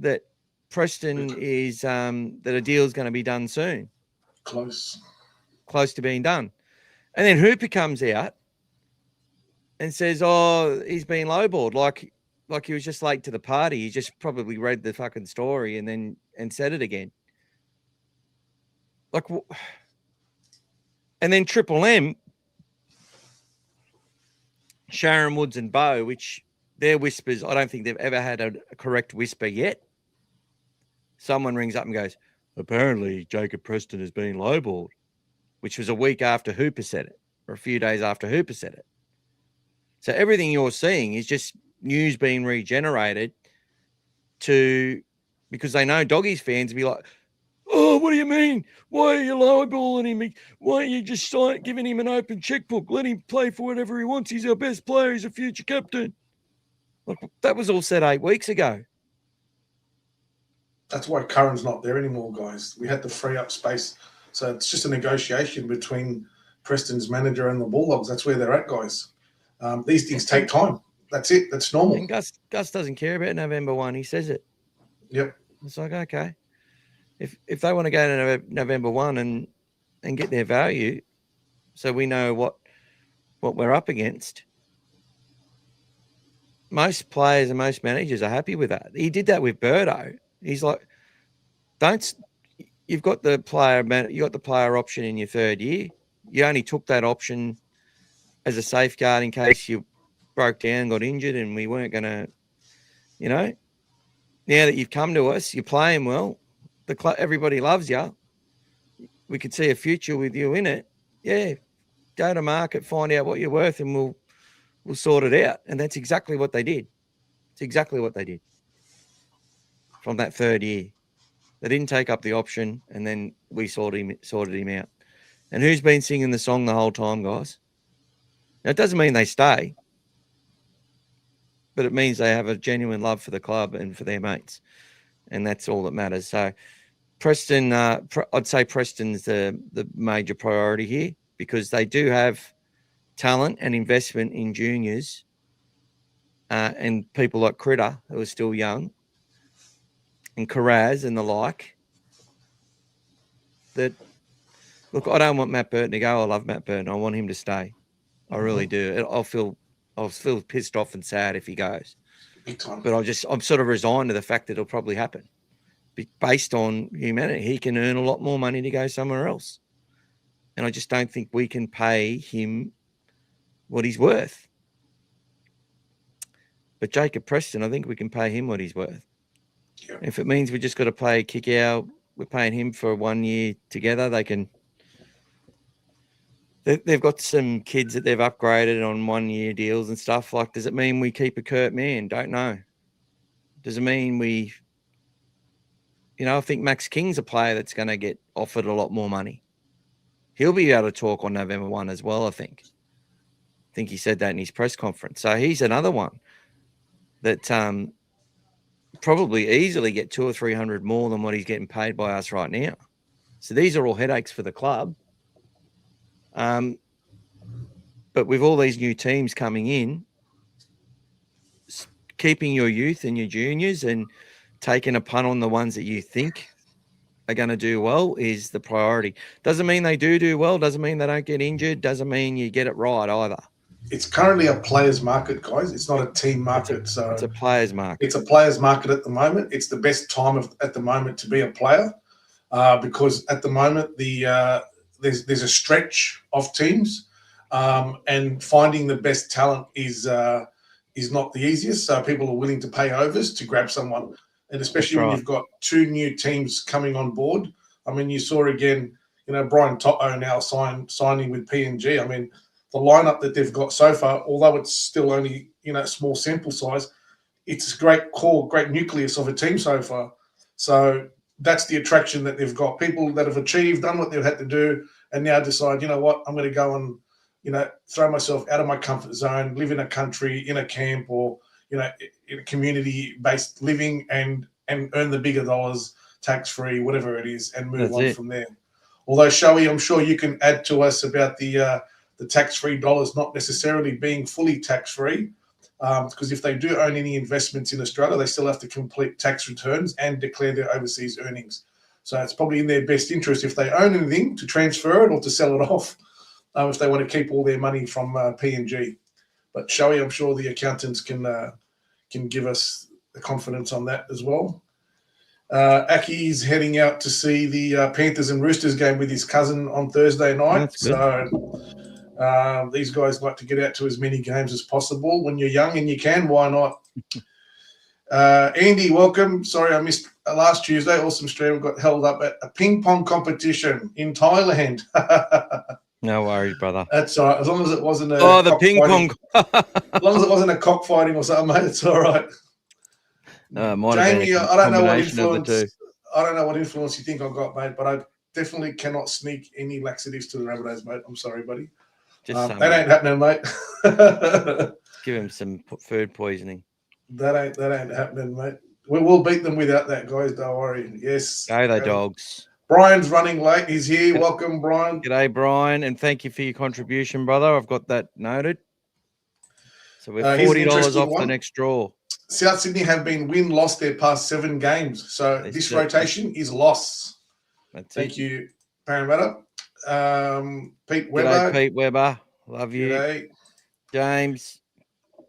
that Preston is that a deal is going to be done soon. Close to being done. And then Hooper comes out and says, oh, he's been lowballed. Like he was just late to the party. He just probably read the fucking story and said it again. And then Triple M, Sharon Woods and Bo, which their whispers, I don't think they've ever had a correct whisper yet. someone rings up and goes, apparently Jacob Preston has been lowballed, which was a week after Hooper said it, or a few days after Hooper said it. So everything you're seeing is just news being regenerated because they know Doggies fans will be like, oh, what do you mean? Why are you lowballing him? Why are you just giving him an open checkbook? Let him play for whatever he wants. He's our best player. He's a future captain. Look, that was all said 8 weeks ago. That's why Curran's not there anymore, guys. We had to free up space. So it's just a negotiation between Preston's manager and the Bulldogs. That's where they're at, guys. These things take time. That's it. That's normal. And Gus doesn't care about November 1. He says it. Yep. It's like, okay. If they want to go to November 1 and get their value, so we know what we're up against, most players and most managers are happy with that. He did that with Birdo. He's like, you've got the player option in your 3rd year. You only took that option as a safeguard in case you broke down, got injured, and we weren't going to, now that you've come to us, you're playing well. Everybody loves you. We could see a future with you in it. Yeah, go to market, find out what you're worth, and we'll sort it out. And that's exactly what they did. It's exactly what they did from that 3rd year. They didn't take up the option, and then we sorted him out. And who's been singing the song the whole time, guys? Now, it doesn't mean they stay, but it means they have a genuine love for the club and for their mates, and that's all that matters. So Preston, I'd say Preston's the major priority here because they do have talent and investment in juniors and people like Critter, who are still young, and Carraz and the like. That, look, I don't want Matt Burton to go. I love Matt Burton. I want him to stay. I really do. I'll feel pissed off and sad if he goes. Big time. But I'm sort of resigned to the fact that it'll probably happen. Based on humanity, he can earn a lot more money to go somewhere else. And I just don't think we can pay him what he's worth. But Jacob Preston, I think we can pay him what he's worth. Yeah. If it means we just got to play kick out, we're paying him for 1 year together, they've got some kids that they've upgraded on 1 year deals and stuff. Like, does it mean we keep a Kurt Mann? Don't know. Does it mean I think Max King's a player that's going to get offered a lot more money. He'll be able to talk on November 1 as well, I think. I think he said that in his press conference. So he's another one that probably easily get 200 or 300 more than what he's getting paid by us right now. So these are all headaches for the club. But with all these new teams coming in, keeping your youth and your juniors and taking a punt on the ones that you think are going to do well is the priority. Doesn't mean they do well. Doesn't mean they don't get injured. Doesn't mean you get it right either. It's currently a player's market, guys. It's not a team market. It's a player's market. It's a player's market at the moment. It's the best time at the moment to be a player because at the moment there's a stretch of teams and finding the best talent is not the easiest. So people are willing to pay overs to grab someone. And especially when you've got 2 new teams coming on board. I mean, you saw again, Brian Toto now signing with PNG. I mean, the lineup that they've got so far, although it's still only, small sample size, it's a great core, great nucleus of a team so far. So that's the attraction that they've got. People that have achieved, done what they've had to do, and now decide, you know what, I'm going to go and, throw myself out of my comfort zone, live in a country, in a camp, or, in a community-based living and earn the bigger dollars, tax-free, whatever it is, and move on from there. Although, Shoei, I'm sure you can add to us about the tax-free dollars not necessarily being fully tax-free, because if they do own any investments in Australia, they still have to complete tax returns and declare their overseas earnings. So it's probably in their best interest if they own anything to transfer it or to sell it off if they want to keep all their money from PNG. But Shoei, I'm sure the accountants can give us the confidence on that as well. Aki's heading out to see the Panthers and Roosters game with his cousin on Thursday night. So these guys like to get out to as many games as possible. When you're young and you can, why not? Andy, welcome. Sorry, I missed last Tuesday. Awesome stream. Got held up at a ping pong competition in Thailand. No worries, brother. That's all right. As long as it wasn't a The ping pong. As long as it wasn't a cockfighting or something, mate, it's all right. Might have been Jamie, a I don't know what combination of the two. influence. I don't know what influence you think I've got, mate, but I definitely cannot sneak any laxatives to the Rabbitohs, mate. I'm sorry, buddy. Just that ain't happening, mate. give him some food poisoning. That ain't happening, mate. We will beat them without that, guys. Don't worry. Yes. Go the Dogs. Brian's running late. He's here. Welcome, Brian. G'day, Brian, and thank you for your contribution, brother. I've got that noted. So we're $40 off the next draw. South Sydney have been win-loss their past 7 games. So this rotation is loss. Thank you, Parramatta. Pete Weber. G'day, Pete Weber. Love you. G'day. James.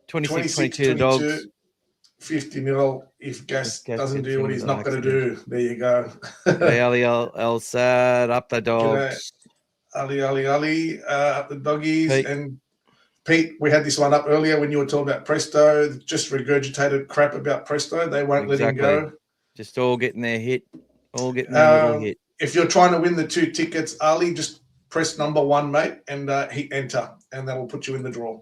26-22 Dogs. 50-0 if Gas doesn't do what he's not going to do. There you go. Hey, Ali El Sad, up the Dogs. Ali, up the Doggies. Pete. And Pete, we had this one up earlier when you were talking about Presto. Just regurgitated crap about Presto. They won't let him go. Just all getting their hit. All getting their little hit. If you're trying to win the 2 tickets, Ali, just press number 1, mate, and hit enter, and that will put you in the draw.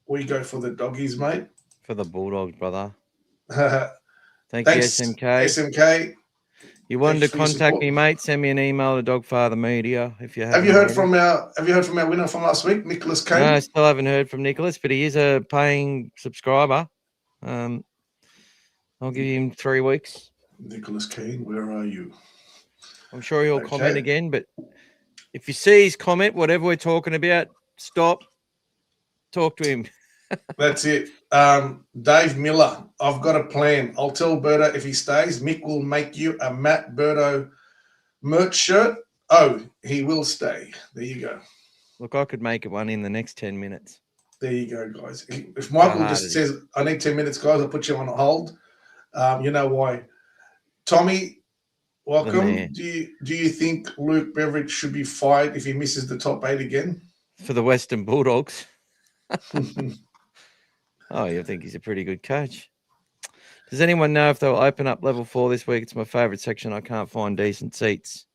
We go for the Doggies, mate. For the Bulldogs, brother. Thanks, you, SMK. SMK. You wanted to contact me, mate? Send me an email to Dogfather Media if you have you heard from our winner from last week, Nicholas Kane? No, I still haven't heard from Nicholas, but he is a paying subscriber. I'll give him 3 weeks. Nicholas Kane, where are you? I'm sure he'll comment again, but if you see his comment, whatever we're talking about, stop. Talk to him. That's it. Dave Miller, I've got a plan. I'll tell Berto if he stays, Mick will make you a Matt Berto merch shirt. Oh, he will stay. There you go. Look, I could make it one in the next 10 minutes. There you go, guys. If Michael just says, I need 10 minutes, guys, I'll put you on hold. You know why. Tommy, welcome. Do you think Luke Beveridge should be fired if he misses the top 8 again? For the Western Bulldogs? Oh, you think he's a pretty good coach? Does anyone know if they'll open up level 4 this week? It's my favourite section. I can't find decent seats.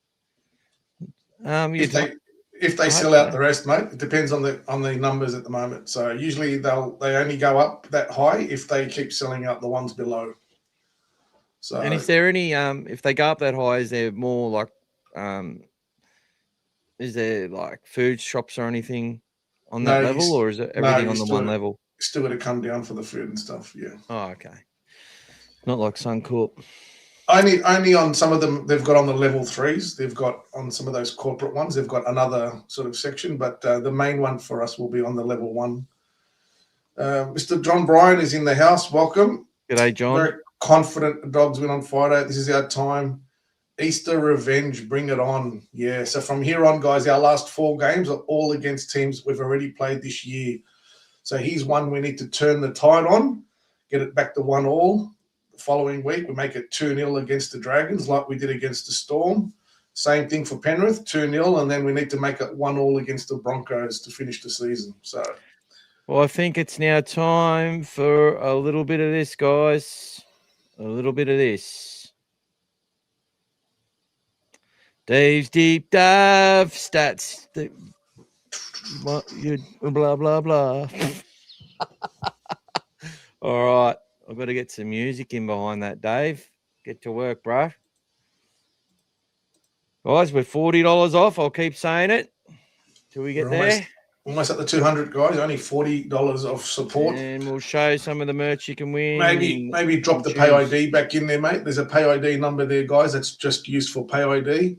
If they sell out the rest, mate, it depends on the numbers at the moment. So usually they only go up that high if they keep selling out the ones below. So, and is there any if they go up that high, is there more like is there like food shops or anything on that level, or is it everything on the one level? Still got to come down for the food and stuff. Yeah. Oh, okay. Not like Suncorp. Only on some of them they've got on the level 3s. They've got on some of those corporate ones. They've got another sort of section, but the main one for us will be on the level 1. Mr. John Bryan is in the house. Welcome. G'day, John. Very confident the Dogs win on Friday. This is our time. Easter revenge, bring it on. Yeah. So from here on, guys, our last 4 games are all against teams we've already played this year. So here's one we need to turn the tide on, get it back to 1-1. The following week, we make it 2-0 against the Dragons like we did against the Storm. Same thing for Penrith, 2-0, and then we need to make it 1-1 against the Broncos to finish the season. So, well, I think it's now time for a little bit of this, guys. A little bit of this. Dave's Deep Dive Stats. Blah, blah, blah. All right. I've got to get some music in behind that, Dave. Get to work, bro. Guys, we're $40 off. I'll keep saying it till we get there. Almost at the 200, guys. Only $40 of support. And we'll show some of the merch you can win. Maybe drop the pay ID back in there, mate. There's a pay ID number there, guys. That's just used for pay ID.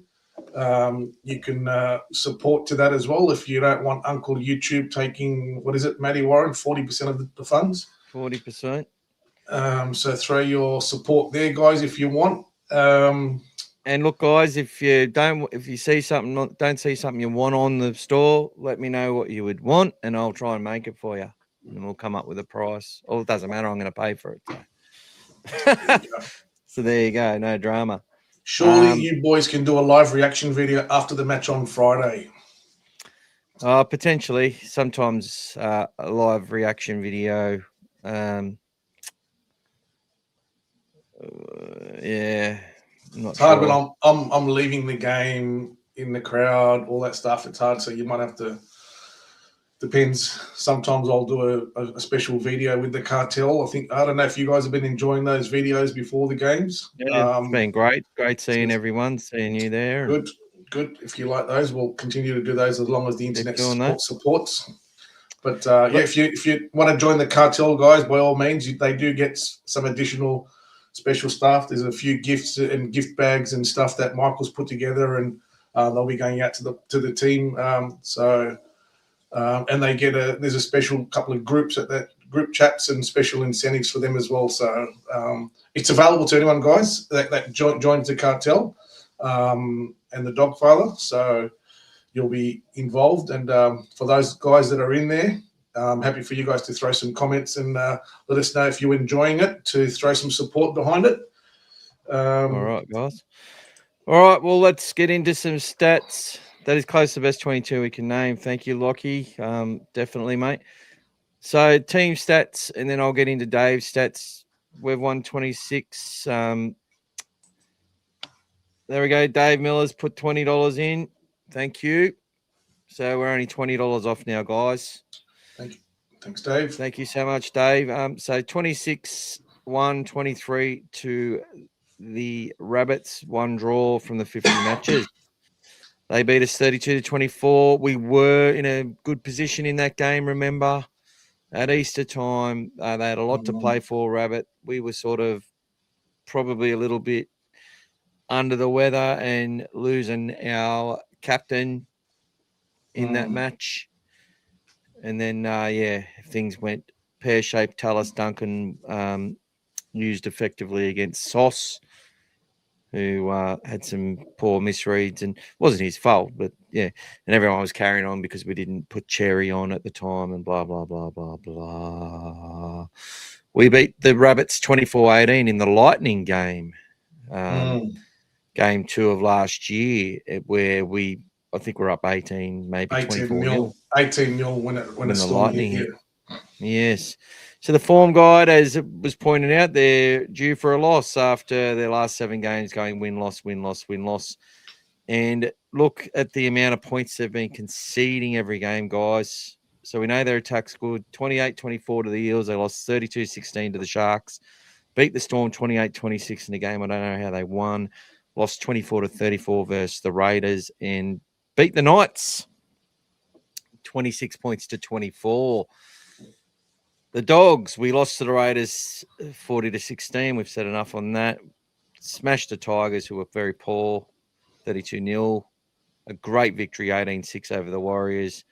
You can support to that as well if you don't want Uncle YouTube taking, Matty Warren, 40% of the funds. 40%. So throw your support there, guys, if you want. And look, guys, if you see something, don't see something you want on the store, let me know what you would want, and I'll try and make it for you, and we'll come up with a price. Oh, it doesn't matter. I'm going to pay for it. So there you go. No drama. Surely you boys can do a live reaction video after the match on Friday. Potentially. Sometimes a live reaction video Yeah, not It's hard sure. when I'm leaving the game in the crowd, all that stuff. It's hard, so you might have to. Depends. Sometimes I'll do a special video with the cartel. I don't know if you guys have been enjoying those videos before the games. Yeah, it's been great. Great seeing everyone, seeing you there. Good. If you like those, we'll continue to do those as long as the internet supports. But if you want to join the cartel, guys, by all means, they do get some additional special stuff. There's a few gifts and gift bags and stuff that Michael's put together, and they'll be going out to the team. And they get there's a special couple of groups at that group chats and special incentives for them as well. So it's available to anyone, guys, that joins the cartel and the Dogfather. So you'll be involved. And for those guys that are in there, I'm happy for you guys to throw some comments and let us know if you're enjoying it, to throw some support behind it. All right, guys. All right, well, let's get into some stats. That is close to the best 22 we can name. Thank you, Lockie. Definitely, mate. So team stats, and then I'll get into Dave's stats. We've won 26. There we go. Dave Miller's put $20 in. Thank you. So we're only $20 off now, guys. Thank you. Thanks, Dave. Thank you so much, Dave. So 26-1-23 to the Rabbits, one draw from the 50 matches. They beat us 32-24. We were in a good position in that game, remember? At Easter time, they had a lot to play for, Rabbit. We were sort of probably a little bit under the weather and losing our captain in that match. And then, things went pear-shaped. Tallis Duncan used effectively against Sauce, who had some poor misreads, and it wasn't his fault, but yeah. And everyone was carrying on because we didn't put Cherry on at the time and blah, blah, blah, blah, blah. We beat the Rabbits 24-18 in the Lightning game, game 2 of last year, where I think we're up 18, maybe 24-0. 18-0 when the Lightning hit. Yes. So the form guide, as it was pointed out, they're due for a loss after their last 7 games going win-loss, win-loss, win-loss. And look at the amount of points they've been conceding every game, guys. So we know their attack's good. 28-24 to the Eels. They lost 32-16 to the Sharks. Beat the Storm 28-26 in the game. I don't know how they won. Lost 24-34 versus the Raiders and beat the Knights 26 points to 24. The Dogs, we lost to the Raiders 40-16. We've said enough on that. Smashed the Tigers, who were very poor, 32-0. A great victory, 18-6 over the Warriors.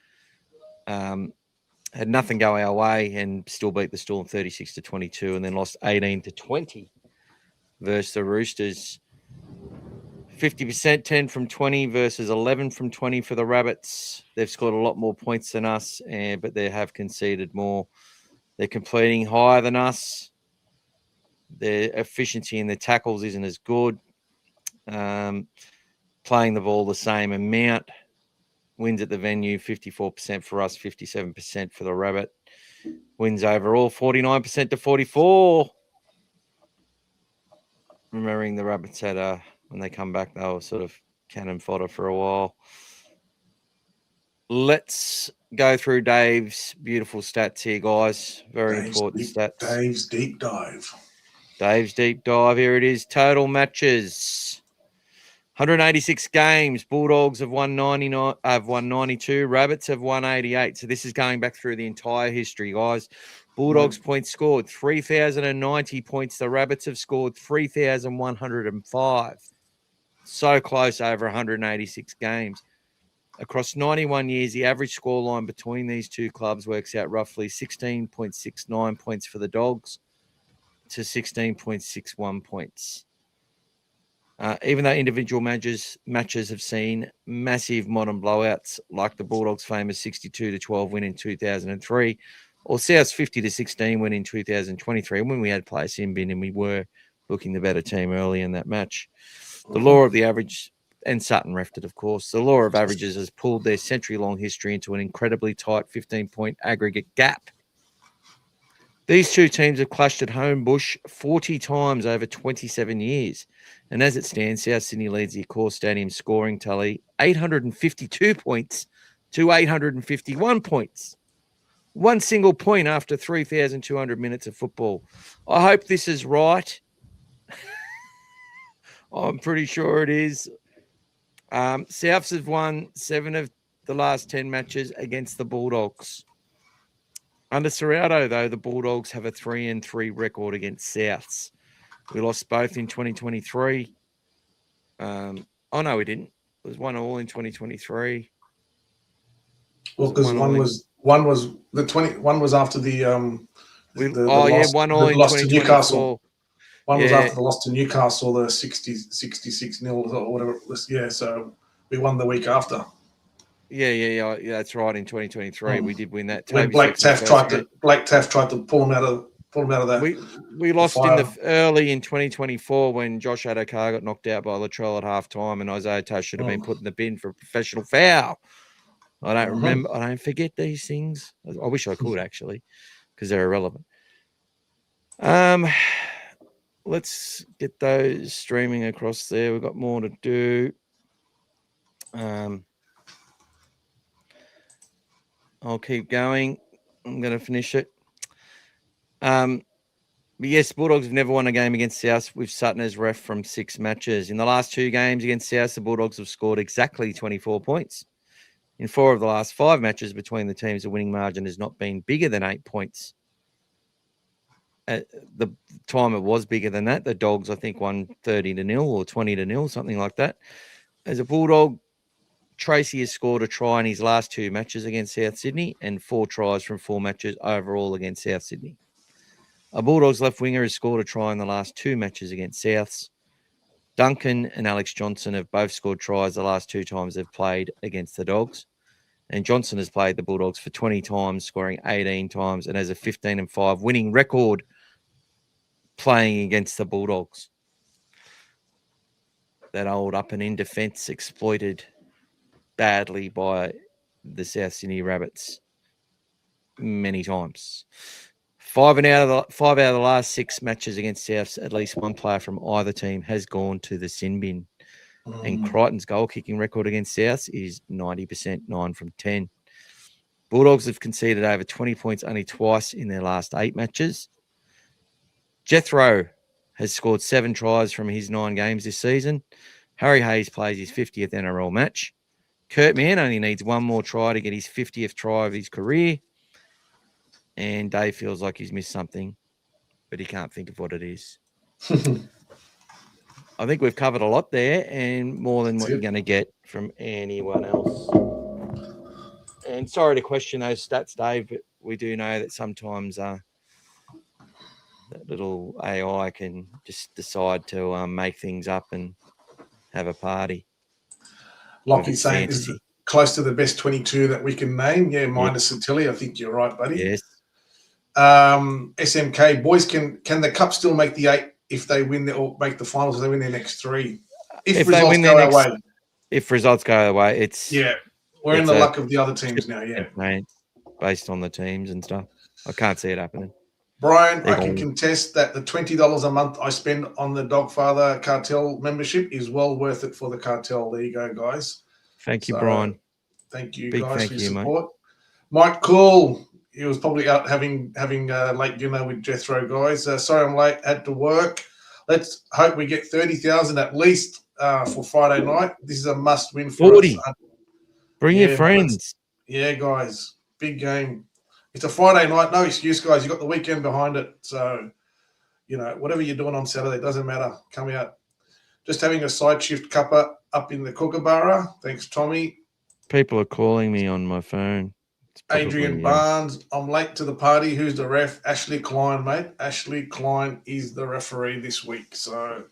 Had nothing go our way and still beat the Storm 36-22, and then lost 18-20 versus the Roosters. 50%, 10 from 20 versus 11 from 20 for the Rabbits. They've scored a lot more points than us, but they have conceded more. They're completing higher than us. Their efficiency in their tackles isn't as good. Playing the ball the same amount. Wins at the venue, 54% for us, 57% for the Rabbit. Wins overall, 49% to 44. Remembering the Rabbits had when they come back, they were sort of cannon fodder for a while. Let's go through Dave's beautiful stats here, guys. Very important stats. Dave's deep dive. Dave's deep dive. Here it is. Total matches. 186 games. Bulldogs have won 99. Have won 92. Rabbits have won 88. So this is going back through the entire history, guys. Bulldogs points scored 3,090 points. The Rabbits have scored 3,105. So close, over 186 games. Across 91 years, the average scoreline between these two clubs works out roughly 16.69 points for the Dogs to 16.61 points. Even though individual matches have seen massive modern blowouts, like the Bulldogs' famous 62-12 win in 2003, or South's 50-16 win in 2023, when we had players in bin and we were looking the better team early in that match. The law of the average, and Sutton refed it, of course, the law of averages has pulled their century-long history into an incredibly tight 15-point aggregate gap. These two teams have clashed at home bush 40 times over 27 years. And as it stands, South Sydney leads the Accor Stadium scoring tally 852 points to 851 points. One single point after 3,200 minutes of football. I hope this is right. I'm pretty sure it is. Souths have won 7 of the last 10 matches against the Bulldogs. Under Serrato, though, the Bulldogs have a 3-3 record against Souths. We lost both in 2023. Oh, no, we didn't. It was 1-1 in 2023. Well, because one was after the loss, 1-1 in loss to Newcastle. 2024. One was after the loss to Newcastle, the 66-0 or whatever it was. Yeah, so we won the week after. Yeah, that's right. In 2023, we did win that. When Blake Taft tried to pull him out of that. We lost early in 2024 when Josh Adokar got knocked out by Latrell at halftime, and Isaiah Tosh should have been put in the bin for a professional foul. I don't remember. I don't forget these things. I wish I could actually, because they're irrelevant. Let's get those streaming across there. We've got more to do. I'll keep going. I'm going to finish it. But yes, Bulldogs have never won a game against South with Sutton as ref from 6 matches. In the last 2 games against South, the Bulldogs have scored exactly 24 points. In 4 of the last 5 matches between the teams, the winning margin has not been bigger than 8 points. At the time it was bigger than that. The Dogs, I think, won 30-0 or 20-0, something like that. As a Bulldog, Tracy has scored a try in his last 2 matches against South Sydney and 4 tries from 4 matches overall against South Sydney. A Bulldogs left winger has scored a try in the last 2 matches against Souths. Duncan and Alex Johnson have both scored tries the last 2 times they've played against the Dogs. And Johnson has played the Bulldogs for 20 times, scoring 18 times, and has a 15-5 winning record playing against the Bulldogs. That old up and in defence exploited badly by the South Sydney Rabbits many times. 5 out of the last 6 matches against Souths, at least one player from either team has gone to the sin bin. And Crichton's goal kicking record against Souths is 90%, 9 from 10. Bulldogs have conceded over 20 points only twice in their last 8 matches. Jethro has scored 7 tries from his 9 games this season. Harry Hayes plays his 50th NRL match. Kurt Mann only needs 1 more try to get his 50th try of his career. And Dave feels like he's missed something, but he can't think of what it is. I think we've covered a lot there and more than what you're going to get from anyone else. And sorry to question those stats, Dave, but we do know that sometimes that little AI can just decide to make things up and have a party. Like he's saying, this is close to the best 22 that we can name. Yeah, minus Santilli. I think you're right, buddy. Yes. SMK, boys, can the Cup still make the 8 if they win or make the finals if they win their next 3? If results go our way. If results go our way, we're in the luck of the other teams now, based on the teams and stuff. I can't see it happening. Brian, I can contest that the $20 a month I spend on the Dogfather cartel membership is well worth it for the cartel. There you go, guys. Thank you, Brian. Thank you, guys, for your support. Mike Cool, he was probably out having late dinner with Jethro, guys. Sorry I'm late, had to work. Let's hope we get 30,000 at least for Friday night. This is a must-win for 40. us. Bring your friends. Yeah, guys, big game. It's a Friday night, no excuse, guys. You got the weekend behind it, so whatever you're doing on Saturday doesn't matter. Come out. Just having a side shift cuppa up in the Kookaburra. Thanks, Tommy. People are calling me on my phone. Adrian Barnes, I'm late to the party. Who's the ref? Ashley Klein, mate. Ashley Klein is the referee this week. So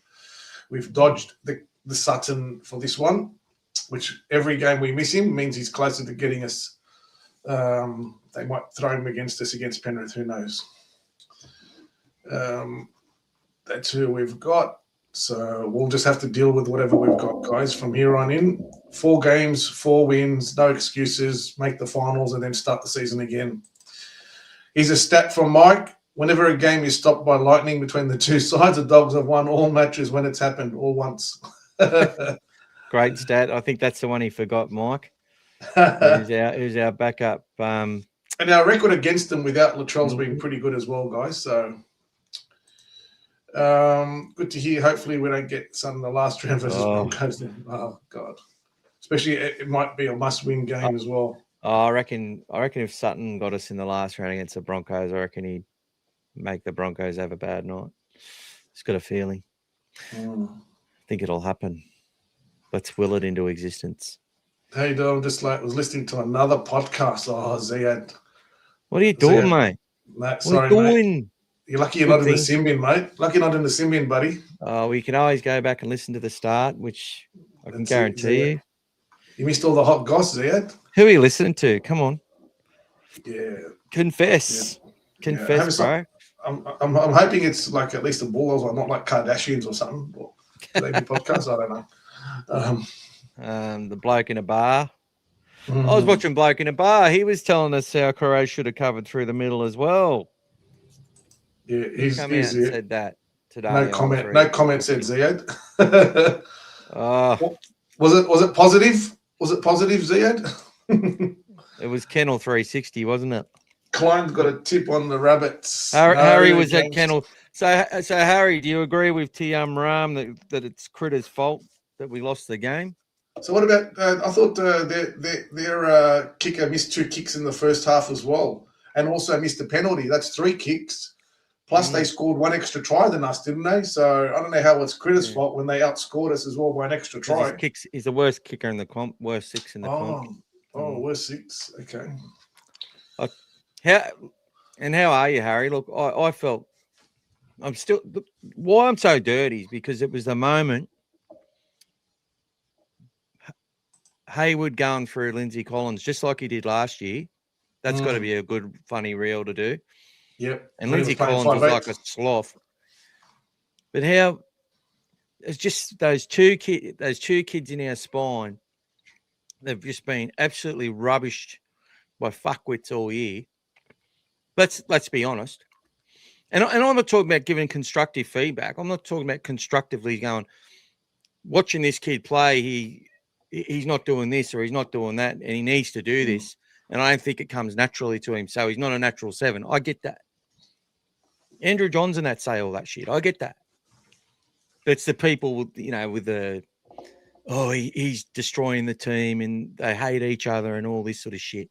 we've dodged the Sutton for this one, which every game we miss him means he's closer to getting us. They might throw him against us against Penrith. Who knows? That's who we've got. So we'll just have to deal with whatever we've got, guys, from here on in. 4 games, 4 wins, no excuses, make the finals, and then start the season again. Here's a stat from Mike. Whenever a game is stopped by lightning between the two sides, the Dogs have won all matches when it's happened, all once. Great stat. I think that's the one he forgot, Mike. Who's our backup? And our record against them without Latrell's been pretty good as well, guys. So good to hear. Hopefully we don't get some in the last round versus Broncos then. Oh, God. Especially it might be a must-win game as well. I reckon if Sutton got us in the last round against the Broncos, I reckon he'd make the Broncos have a bad night. Just got a feeling. I think it'll happen. Let's will it into existence. Hey, Dom, just was listening to another podcast. Oh, Ziad. What are you doing, mate? Mate, What are you doing? Mate. You're lucky you're not in the sim bin, mate. Lucky you're not in the sim bin, buddy. Oh, you can always go back and listen to the start, which I can guarantee you. You missed all the hot goss, Ziad. Who are you listening to? Come on. Yeah. Confess. Yeah. Confess, bro. I'm hoping it's like at least the Bulldogs are not like Kardashians or something. Or maybe podcasts, I don't know. The bloke in a bar. I was watching Bloke in a Bar. He was telling us how Crowe should have covered through the middle as well. Yeah, he's come out and said that today. No comment. No comment said Ziad. Was it positive? Was it positive, Ziad? It was Kennel 360, wasn't it? Klein's got a tip on the Rabbits. Harry was at Kennel. So Harry, do you agree with Ram that it's Critter's fault that we lost the game? So what about? I thought their kicker missed 2 kicks in the first half as well, and also missed a penalty. That's 3 kicks. Plus they scored 1 extra try than us, didn't they? So I don't know how it's Critter's fault when they outscored us as well by an extra try. He's the worst kicker in the comp, worst 6 in the comp. Worst 6. Okay. How are you, Harry? Look, I felt why I'm so dirty is because it was the moment Hayward going through Lindsay Collins just like he did last year. That's got to be a good, funny reel to do. Yep. And Lindsay Collins was like a sloth. But how it's just those two kids in our spine, they've just been absolutely rubbished by fuckwits all year. Let's be honest. And I'm not talking about giving constructive feedback. I'm not talking about constructively going, watching this kid play, he's not doing this or he's not doing that, and he needs to do this. And I don't think it comes naturally to him. So he's not a natural 7. I get that. Andrew Johns and that say all that shit. I get that. But it's the people, with the, he's destroying the team and they hate each other and all this sort of shit.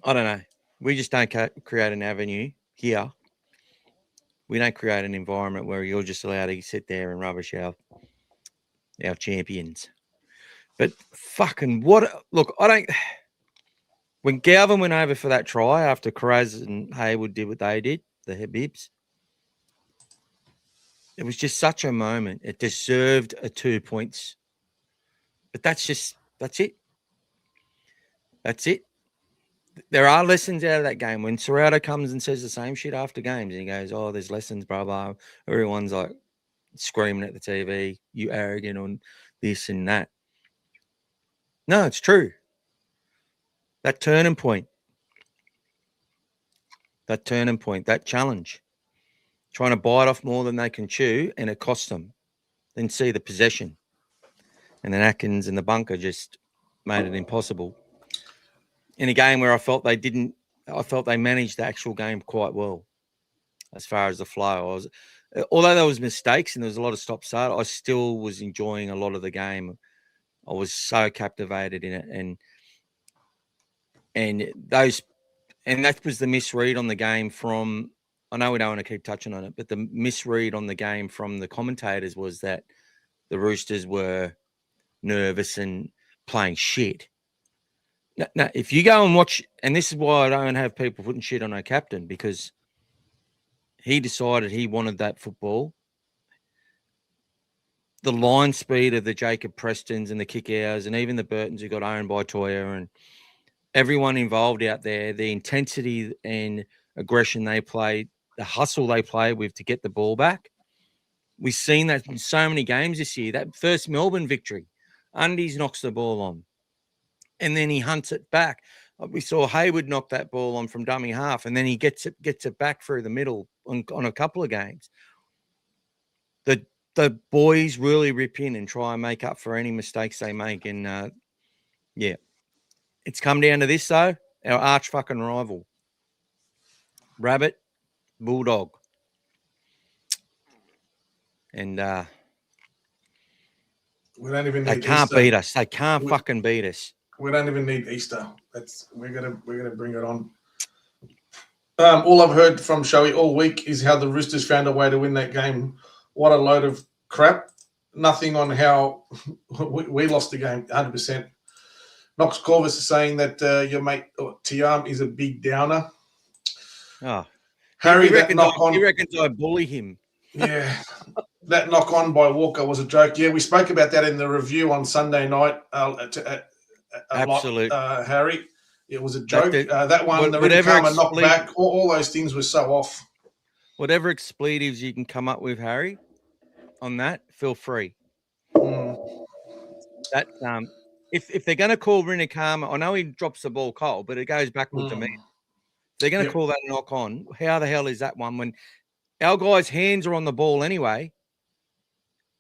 I don't know. We just don't create an avenue here. We don't create an environment where you're just allowed to sit there and rubbish our champions. But fucking when Galvin went over for that try after Carraz and Hayward did what they did, the Habibs, it was just such a moment. It deserved a 2 points. But that's it. That's it. There are lessons out of that game. When Serrato comes and says the same shit after games and he goes, oh, there's lessons, blah, blah. Everyone's like screaming at the TV, you arrogant on this and that. No, it's true. That turning point, that challenge, trying to bite off more than they can chew, and it cost them. Then see the possession. And then Atkins and the bunker just made it impossible. In a game where I felt they managed the actual game quite well as far as the flow. Although there was mistakes and there was a lot of stop-start, I still was enjoying a lot of the game. I was so captivated in it. And that was the misread on the game from, I know we don't want to keep touching on it, but the misread on the game from the commentators was that the Roosters were nervous and playing shit. No, if you go and watch, and this is why I don't have people putting shit on our captain, because he decided he wanted that football. The line speed of the Jacob Prestons and the kick hours and even the Burtons who got owned by Toya and everyone involved out there, the intensity and aggression they played, the hustle they played with to get the ball back. We've seen that in so many games this year. That first Melbourne victory, Undies knocks the ball on and then he hunts it back. We saw Hayward knock that ball on from dummy half, and then he gets it back through the middle on a couple of games. The boys really rip in and try and make up for any mistakes they make. And yeah, it's come down to this though. Our arch fucking rival, Rabbit, Bulldog, and we don't even they need can't Easter. beat us. They can't fucking beat us. We don't even need Easter. We're gonna bring it on. All I've heard from Showy all week is how the Roosters found a way to win that game. What a load of crap. Nothing on how we lost the game, 100%. Knox Corvus is saying that your mate Tiam is a big downer. Oh, Harry, he that knock on. He reckons I bully him. Yeah, that knock on by Walker was a joke. Yeah, we spoke about that in the review on Sunday night. Absolutely, Harry. It was a joke. That, that one, the Rinakama knock back, all those things were so off. Whatever expletives you can come up with, Harry, on that, feel free. That if they're going to call Rinakama, I know he drops the ball cold, but it goes backward to me. If they're going to call that a knock on, how the hell is that one when our guys' hands are on the ball anyway?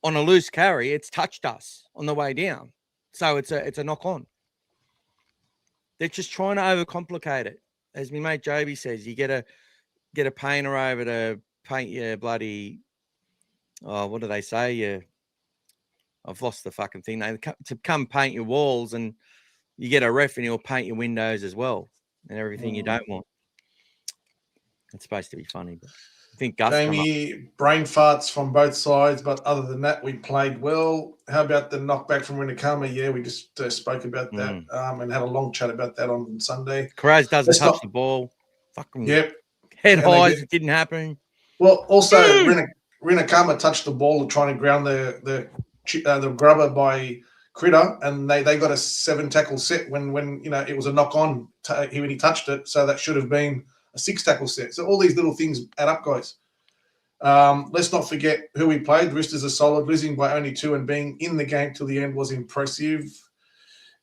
On a loose carry, it's touched us on the way down, so it's a knock on. They're just trying to overcomplicate it. As my mate Joby says, you get a painter over to paint your bloody, what do they say? I've lost the fucking thing. To come paint your walls, and you get a ref and he'll paint your windows as well and everything you don't want. It's supposed to be funny, but I think Gus Jamie, brain farts from both sides, but other than that, we played well. How about the knockback from Rinakama? Yeah, we just spoke about that and had a long chat about that on Sunday. Carraz doesn't touch the ball. Fucking head highs. It didn't happen. Well, also Rinakama touched the ball trying to ground the grubber by Critter, and they got a 7 tackle set when it was a knock on when he touched it, so that should have been a 6 tackle set. So all these little things add up, guys. Let's not forget who we played. The Roosters are solid. Losing by only 2 and being in the game till the end was impressive.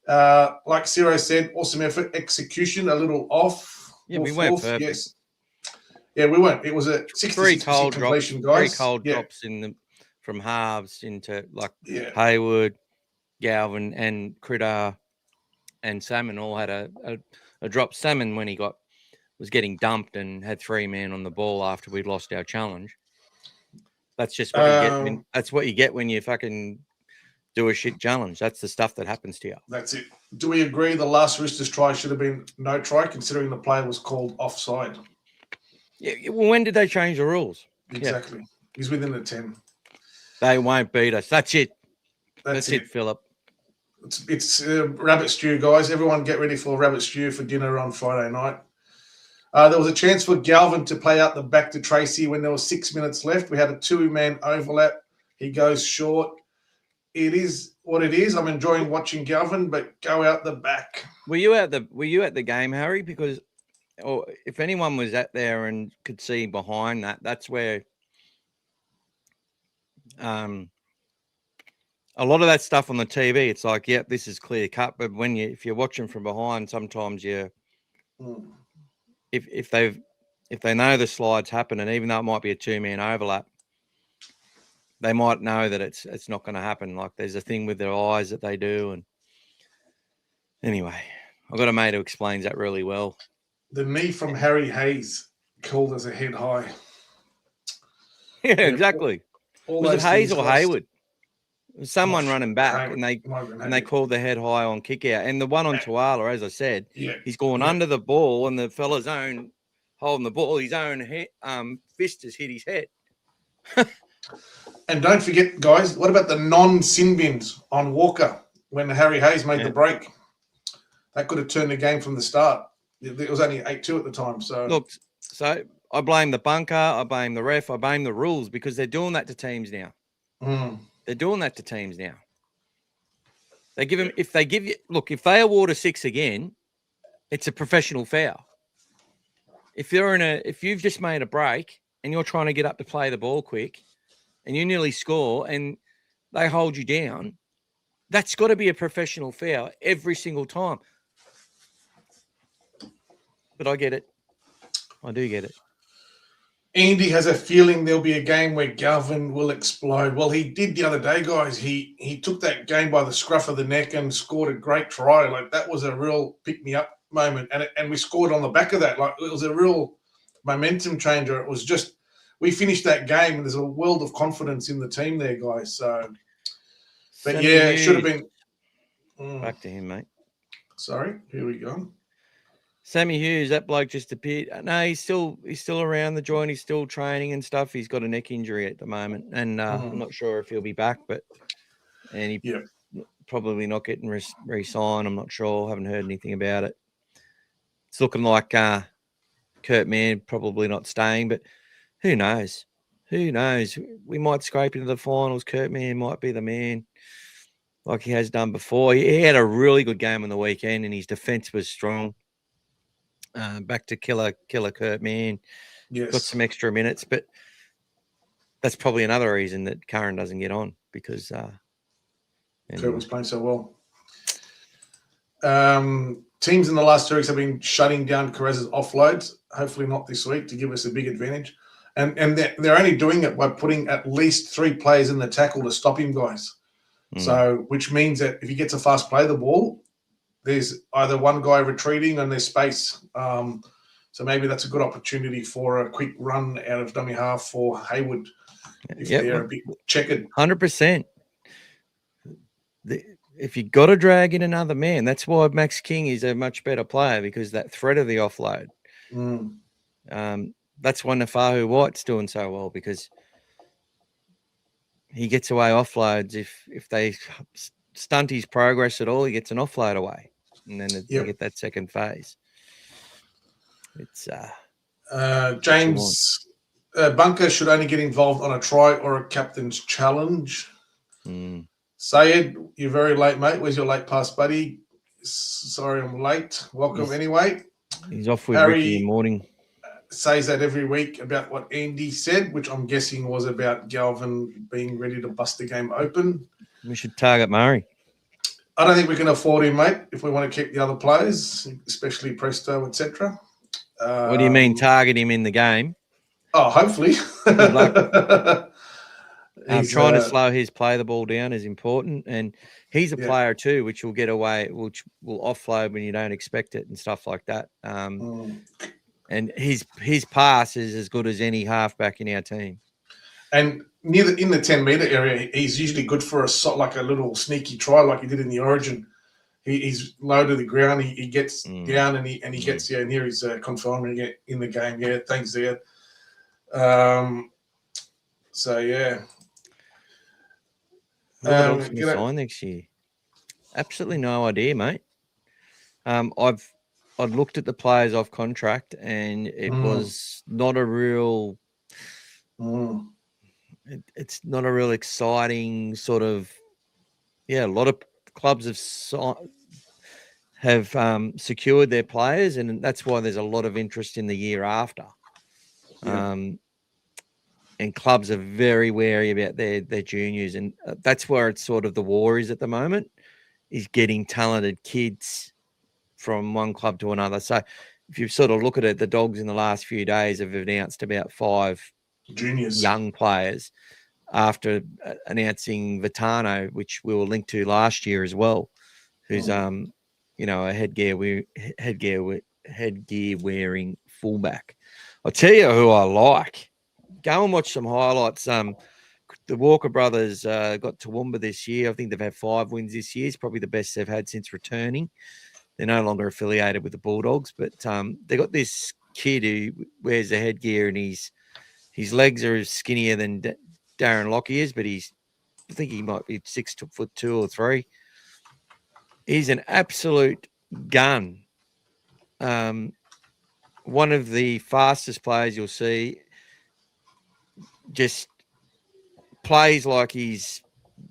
Like Ciro said, awesome effort. Execution a little off. Yeah, we weren't perfect. Yes. Yeah, we weren't. It was a 66% completion, guys. 3 cold drops from halves into Hayward, Galvin, and Critter, and Salmon all had a drop. Salmon, when he was getting dumped and had 3 men on the ball after we'd lost our challenge. That's just what you get. That's what you get when you fucking do a shit challenge. That's the stuff that happens to you. That's it. Do we agree the last Roosters try should have been no try, considering the play was called offside? Yeah. Well, when did they change the rules? Exactly. Yeah. He's within the 10. They won't beat us. That's it. That's it, Philip. It's rabbit stew, guys. Everyone get ready for rabbit stew for dinner on Friday night. There was a chance for Galvin to play out the back to Tracy when there was 6 minutes left. We had a 2-man overlap. He goes short. It is what it is. I'm enjoying watching Galvin, but go out the back. Were you at the game, Harry? Because if anyone was at there and could see behind that's where a lot of that stuff on the TV, it's like, yep, this is clear cut. But if you're watching from behind, sometimes if they know the slides happen, and even though it might be a 2-man overlap, they might know that it's not going to happen. Like there's a thing with their eyes that they do. And anyway, I've got a mate who explains that really well. The knee from Harry Hayes called as a head high. Yeah, exactly. Was it Hayes or Hayward? Someone running back, and they called the head high on kick out. And the one on Tuala, as I said, he's gone under the ball, and the fella's holding the ball, his own fist has hit his head. And don't forget, guys, what about the non-sin bins on Walker when Harry Hayes made the break? That could have turned the game from the start. It was only 8-2 at the time. So look, I blame the bunker, I blame the ref, I blame the rules, because they're doing that to teams now. They're doing that to teams now. They give them, if they award a 6 again, it's a professional foul. If you've just made a break and you're trying to get up to play the ball quick and you nearly score and they hold you down, that's got to be a professional foul every single time. but I get it. I do get it. Andy has a feeling there'll be a game where Galvin will explode. Well, he did the other day, guys. He took that game by the scruff of the neck and scored a great try. Like, that was a real pick-me-up moment. And we scored on the back of that. Like, it was a real momentum changer. It was just, we finished that game and there's a world of confidence in the team there, guys. So, but Sammy yeah, it should have Hughes. been. Back to him, mate. Sorry, here we go. Sammy Hughes, that bloke just appeared. No, he's still around the joint. He's still training and stuff. He's got a neck injury at the moment, and I'm not sure if he'll be back. And he probably not getting re-signed. I'm not sure. Haven't heard anything about it. It's looking like Kurt Mann probably not staying, but who knows? Who knows? We might scrape into the finals. Kurt Mann might be the man, like he has done before. He had a really good game on the weekend, and his defense was strong. Back to killer Kurt Mann. Yes. Got some extra minutes, but that's probably another reason that Curran doesn't get on, because Kurt was playing so well. Teams in the last 2 weeks have been shutting down Carez's offloads. Hopefully not this week, to give us a big advantage. And they're only doing it by putting at least 3 players in the tackle to stop him, guys. So, which means that if he gets a fast play the ball, there's either one guy retreating and there's space. So maybe that's a good opportunity for a quick run out of dummy half for Hayward if they're a bit checkered. 100%. If you got to drag in another man, that's why Max King is a much better player, because that threat of the offload. That's why Nafahu White's doing so well, because he gets away offloads. If they stunt his progress at all, he gets an offload away, and then they get that second phase. It's James Bunker should only get involved on a try or a captain's challenge. Sayed, you're very late, mate. Where's your late pass, buddy? Sorry, I'm late. Welcome anyway. He's off with Harry Ricky in the morning. Says that every week about what Andy said, which I'm guessing was about Galvin being ready to bust the game open. We should target Murray. I don't think we can afford him, mate, if we want to keep the other players, especially Presto, etc. What do you mean target him in the game? Oh, hopefully. Good luck. Trying to slow his play the ball down is important, and he's a player too, which will get away, which will offload when you don't expect it and stuff like that. And his pass is as good as any halfback in our team. And in the 10-meter area, he's usually good for like a little sneaky try, like he did in the Origin. He's low to the ground. He gets down and he gets and here he's confirming it in the game. Yeah, thanks, there. So yeah. Sign next year. Absolutely no idea, mate. I'd looked at the players off contract, and it was not a real. It's not a real exciting sort of. Yeah, a lot of clubs have secured their players, and that's why there's a lot of interest in the year after. And clubs are very wary about their juniors, and that's where it's sort of the war is at the moment, is getting talented kids from one club to another. So if you sort of look at it, the Dogs in the last few days have announced about 5 juniors, young players, after announcing Vitano, which we were linked to last year as well, who's a headgear wearing fullback. I'll tell you who I like. Go and watch some highlights. The Walker brothers got Toowoomba this year. I think they've had 5 wins this year. It's probably the best they've had since returning. They're no longer affiliated with the Bulldogs, but they got this kid who wears the headgear, and his legs are skinnier than Darren Lockie is, but I think he might be 6'2" or 3. He's an absolute gun. One of the fastest players you'll see. Just plays like he's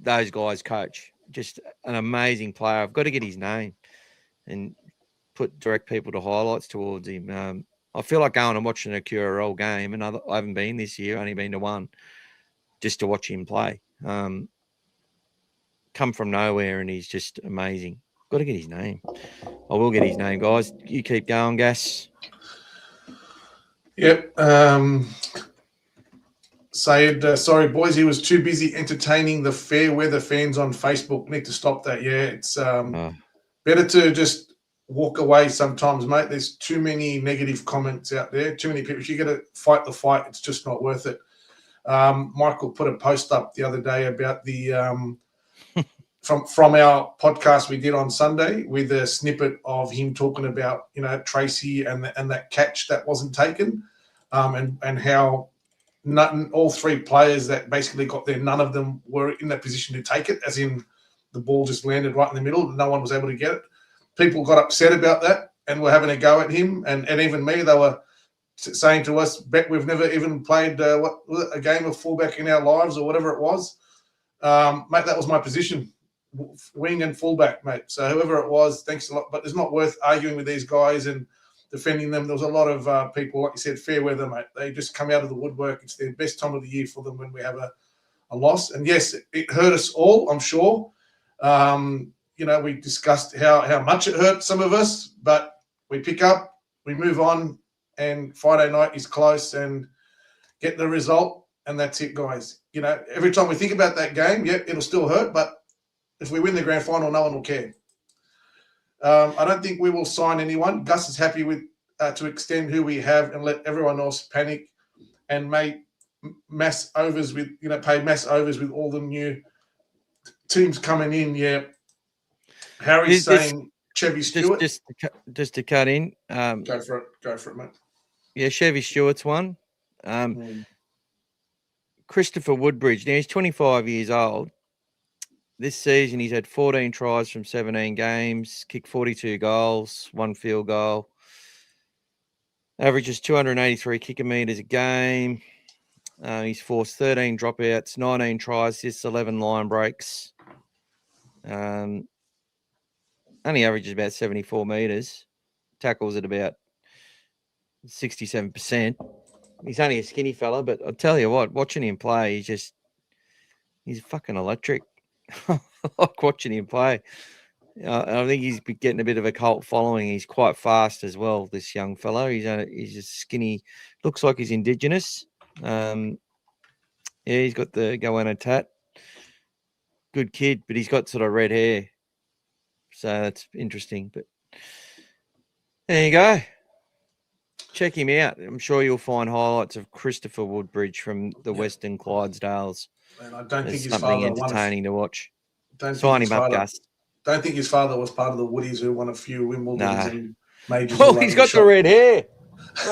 those guys' coach. Just an amazing player. I've got to get his name and direct people to highlights towards him. I feel like going and watching a QRL game, and I haven't been this year, only been to one, just to watch him play. Come from nowhere, and he's just amazing. Got to get his name. I will get his name, guys. You keep going, Gas. Yep. Sayed, sorry, boys, he was too busy entertaining the fair weather fans on Facebook. Need to stop that. Yeah, it's better to just walk away sometimes, mate. There's too many negative comments out there. Too many people. If you got to fight the fight, it's just not worth it. Michael put a post up the other day about the from our podcast we did on Sunday with a snippet of him talking about Tracy and that catch that wasn't taken, and how all three players that basically got there, none of them were in that position to take it, as in the ball just landed right in the middle. No one was able to get it. People got upset about that and were having a go at him. And even me, they were saying to us, bet we've never even played a game of fullback in our lives or whatever it was. Mate, that was my position, wing and fullback, mate. So whoever it was, thanks a lot. But it's not worth arguing with these guys and defending them. There was a lot of people, like you said, fair weather, mate. They just come out of the woodwork. It's their best time of the year for them when we have a loss. And yes, it hurt us all, I'm sure. We discussed how much it hurt some of us, but we pick up, we move on, and Friday night is close and get the result, and that's it, guys. Every time we think about that game, it'll still hurt, but if we win the grand final, no one will care. I don't think we will sign anyone. Gus is happy with to extend who we have and let everyone else panic and make mass overs with pay mass overs with all the new teams coming in. Yeah, Harry's saying Chevy Stewart. Just to cut in. Go for it, mate. Yeah, Chevy Stewart's one. Christopher Woodbridge. Now he's 25 years old. This season, he's had 14 tries from 17 games, kicked 42 goals, 1 field goal. Averages 283 kicker meters a game. He's forced 13 dropouts, 19 tries, assists, 11 line breaks. Only averages about 74 meters. Tackles at about 67%. He's only a skinny fella, but I'll tell you what, watching him play, he's fucking electric. I like watching him play. I think he's getting a bit of a cult following. He's quite fast as well, this young fellow. He's just skinny. Looks like he's Indigenous. He's got the goanna tat. Good kid, but he's got sort of red hair. So that's interesting. But there you go. Check him out. I'm sure you'll find highlights of Christopher Woodbridge from the Western Clydesdales. And I don't think his something father entertaining to watch. Don't Sign him up, Gus. Don't think his father was part of the Woodies who won a few Wimbledons and majors. Well, he's got the red hair.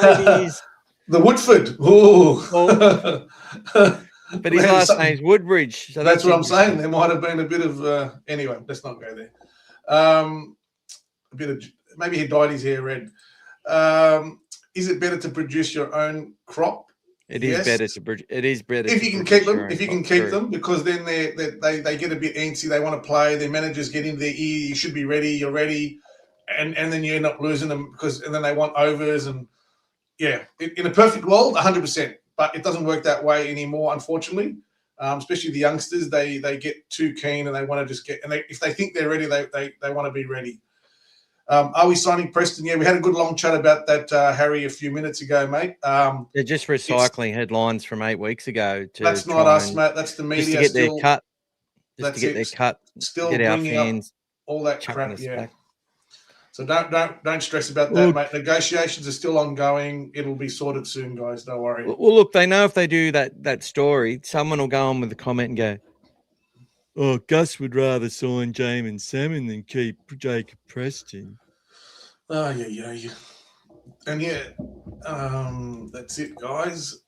Maybe he's the Woodford. Ooh. But his last name's Woodbridge. So that's what I'm saying. There might have been a bit of anyway. Let's not go there. A bit of maybe he dyed his hair red. Is it better to produce your own crop? It is better to produce. It is better if you can keep them. If you can keep them, because then they get a bit antsy. They want to play. Their managers get into their ear. You should be ready. You're ready, and then you end up losing them and then they want overs and in a perfect world, 100%. But it doesn't work that way anymore, unfortunately. Especially the youngsters, they get too keen and they want to just get. And if they think they're ready, they want to be ready. Are we signing Preston? Yeah, we had a good long chat about that, Harry, a few minutes ago, mate. They're just recycling headlines from 8 weeks ago. That's not us, mate. That's the media. Just to get their cut. Just to get their cut. Still get our bringing fans up all that crap. Yeah. Back. So don't stress about that, mate. Negotiations are still ongoing. It'll be sorted soon, guys. Don't worry. Well, look, they know if they do that story, someone will go on with a comment and go, "Oh, Gus would rather sign Jamin Salmon than keep Jacob Preston." Oh, yeah. And that's it, guys.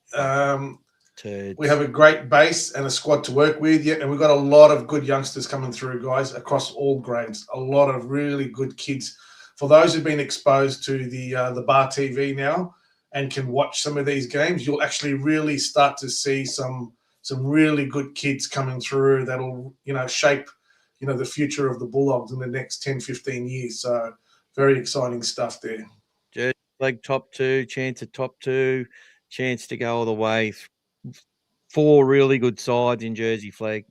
We have a great base and a squad to work with, and we've got a lot of good youngsters coming through, guys, across all grades. A lot of really good kids. For those who've been exposed to the Bar TV now and can watch some of these games, you'll actually really start to see some really good kids coming through that'll shape the future of the Bulldogs in the next 10, 15 years. So very exciting stuff there. Jersey Flag top 2, chance of top 2, chance to go all the way. 4 really good sides in Jersey Flag.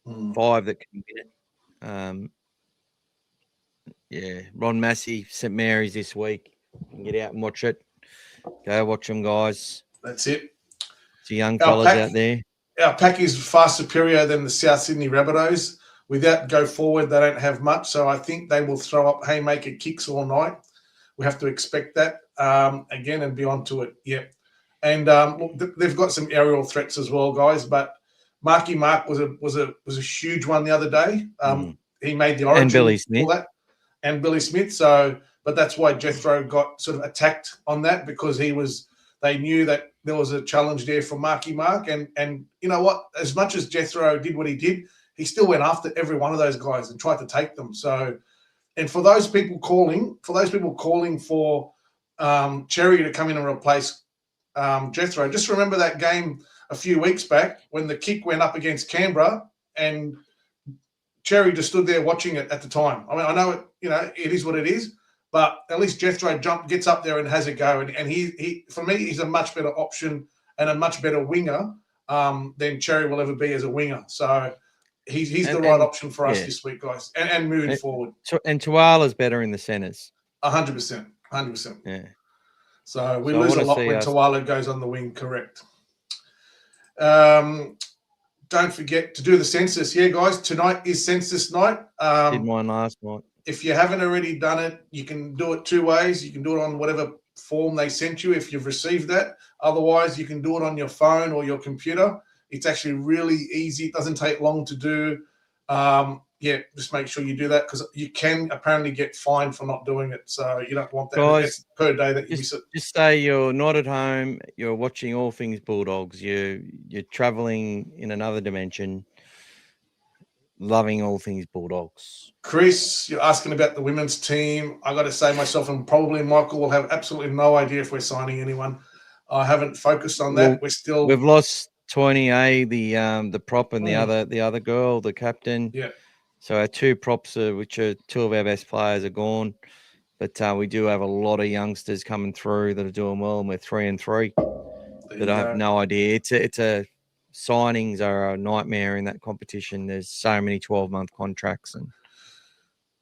5 that can win it. Ron Massey, St Mary's this week. You can get out and watch it. Go watch them, guys. That's it. It's the young Our fellas pack- out there. Our pack is far superior than the South Sydney Rabbitohs. Without go forward, they don't have much. So I think they will throw up haymaker kicks all night. We have to expect that again and be on to it. Yeah. And look, they've got some aerial threats as well, guys. But Marky Mark was a huge one the other day. He made the origin. And Billy Smith. All that. And Billy Smith. So, but that's why Jethro got sort of attacked on that, because they knew that there was a challenge there for Marky Mark. And you know what? As much as Jethro did what he did, he still went after every one of those guys and tried to take them. So, and for those people calling for Cherry to come in and replace Jethro, just remember that game a few weeks back when the kick went up against Canberra and Cherry just stood there watching it at the time. I mean, I know it is what it is, but at least Jethro gets up there and has a go. And he for me, he's a much better option and a much better winger than Cherry will ever be as a winger. So he's the right option for us this week, guys, and moving forward. And Tuala's better in the centres. 100%. 100%. Yeah. So we lose a lot when Tuala goes on the wing, correct. Don't forget to do the census. Yeah, guys, tonight is census night. Did mine last night. If you haven't already done it, you can do it two ways. You can do it on whatever form they sent you if you've received that. Otherwise, you can do it on your phone or your computer. It's actually really easy. It doesn't take long to do. Just make sure you do that, because you can apparently get fined for not doing it. So you don't want that. Guys, per day that you miss it. Just say you're not at home. You're watching all things Bulldogs. You're traveling in another dimension, loving all things Bulldogs. Chris, you're asking about the women's team. I got to say myself, and probably Michael will have absolutely no idea if we're signing anyone. I haven't focused on that. We've lost 20A, the prop, and the other girl, the captain. Yeah. So our two props, which are two of our best players, are gone. But we do have a lot of youngsters coming through that are doing well, and we're 3-3. But I have no idea. It's a signings are a nightmare in that competition. There's so many 12-month contracts and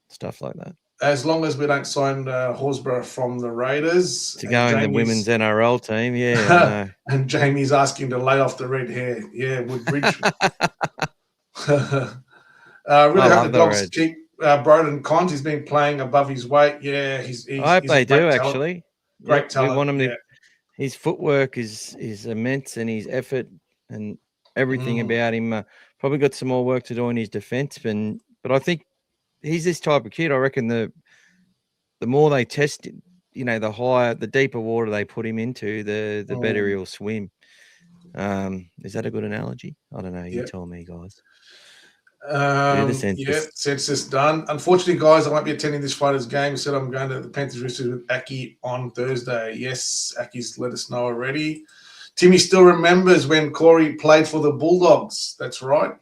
stuff like that. As long as we don't sign Horsburgh from the Raiders to go in the women's NRL team, yeah. And Jamie's asking to lay off the red hair. Yeah, Woodbridge. Really hope the Dogs keep Broden Cons. He's been playing above his weight. Yeah, I hope they do, actually. Great talent. We want him to. His footwork is immense, and his effort and everything about him. Probably got some more work to do in his defence, but I think he's this type of kid. I reckon the more they test it, the deeper water they put him into, the better he'll swim. Is that a good analogy? I don't know. You tell me, guys. Census done. Unfortunately, guys, I won't be attending this Friday's game. Said I'm going to the Panthers Roosters with Aki on Thursday. Yes, Aki's let us know already. Timmy still remembers when Corey played for the Bulldogs. That's right.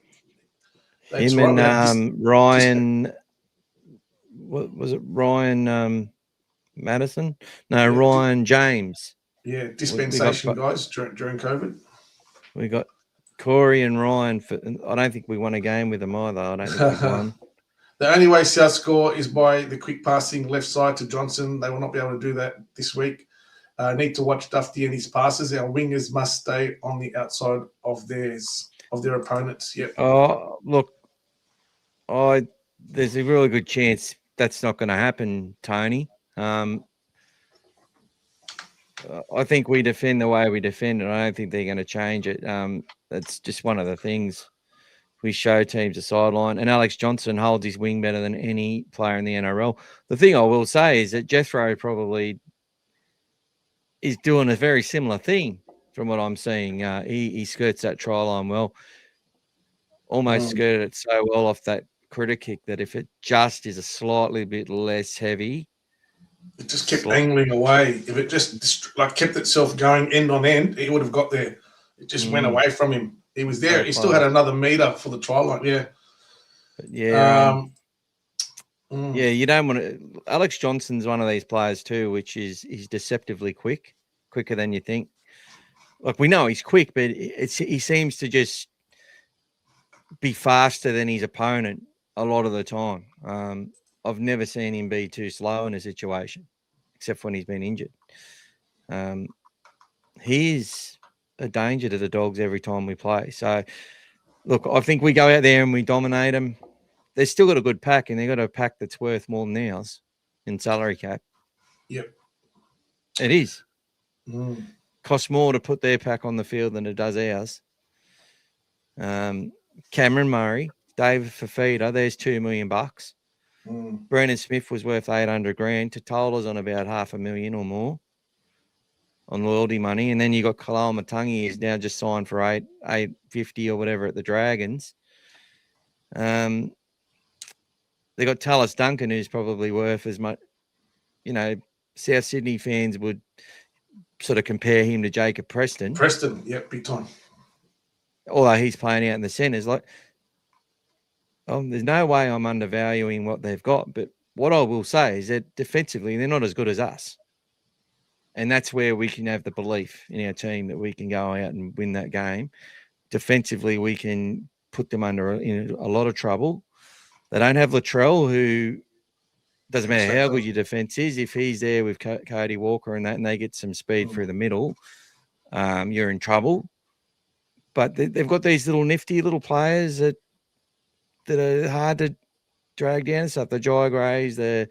Him and Ryan. What was it? Ryan Madison? No, Ryan James. Yeah, dispensation guys during COVID. We got Corey and Ryan. I don't think we won a game with them either. I don't think we won. The only way South score is by the quick passing left side to Johnson. They will not be able to do that this week. Need to watch Dufty and his passes. Our wingers must stay on the outside of their opponents. Yep. Oh, look, there's a really good chance that's not going to happen, Tony. I think we defend the way we defend, and I don't think they're going to change it. That's just one of the things we show teams a sideline. And Alex Johnson holds his wing better than any player in the NRL. The thing I will say is that Jethro probably is doing a very similar thing from what I'm seeing. He skirts that try line well. Almost skirted it so well off that critter kick that if it just is a slightly bit less heavy, it just kept angling away. If it just kept itself going end on end, it would have got there. It just went away from him. He was there. He still had another meter for the try line. Yeah. Yeah. Yeah, you don't want to. Alex Johnson's one of these players too, which is he's deceptively quicker than you think. Like, we know he's quick, but he seems to just be faster than his opponent a lot of the time. I've never seen him be too slow in a situation, except when he's been injured. He's a danger to the Dogs every time we play. So, look, I think we go out there and we dominate them. They've still got a good pack, and they've got a pack that's worth more than ours in salary cap. Yep. It is. Mm. Costs more to put their pack on the field than it does ours. Cameron Murray, David Fafita, there's $2 million. Brennan Smith was worth 800 grand. Totola's on about $500,000 or more on loyalty money, and then you got Kalal Matangi is now just signed for 850 or whatever at the Dragons. They got Tallis Duncan, who's probably worth as much. You know, South Sydney fans would sort of compare him to Jacob Preston. Preston, yeah, big time. Although he's playing out in the centres, like, there's no way I'm undervaluing what they've got. But what I will say is that defensively, they're not as good as us. And that's where we can have the belief in our team that we can go out and win that game. Defensively, we can put them under in a lot of trouble. They don't have Latrell, who doesn't matter how good your defense is. If he's there with Cody Walker and that, and they get some speed through the middle, you're in trouble. But they've got these little nifty little players that are hard to drag down and stuff. The Jai Greys, and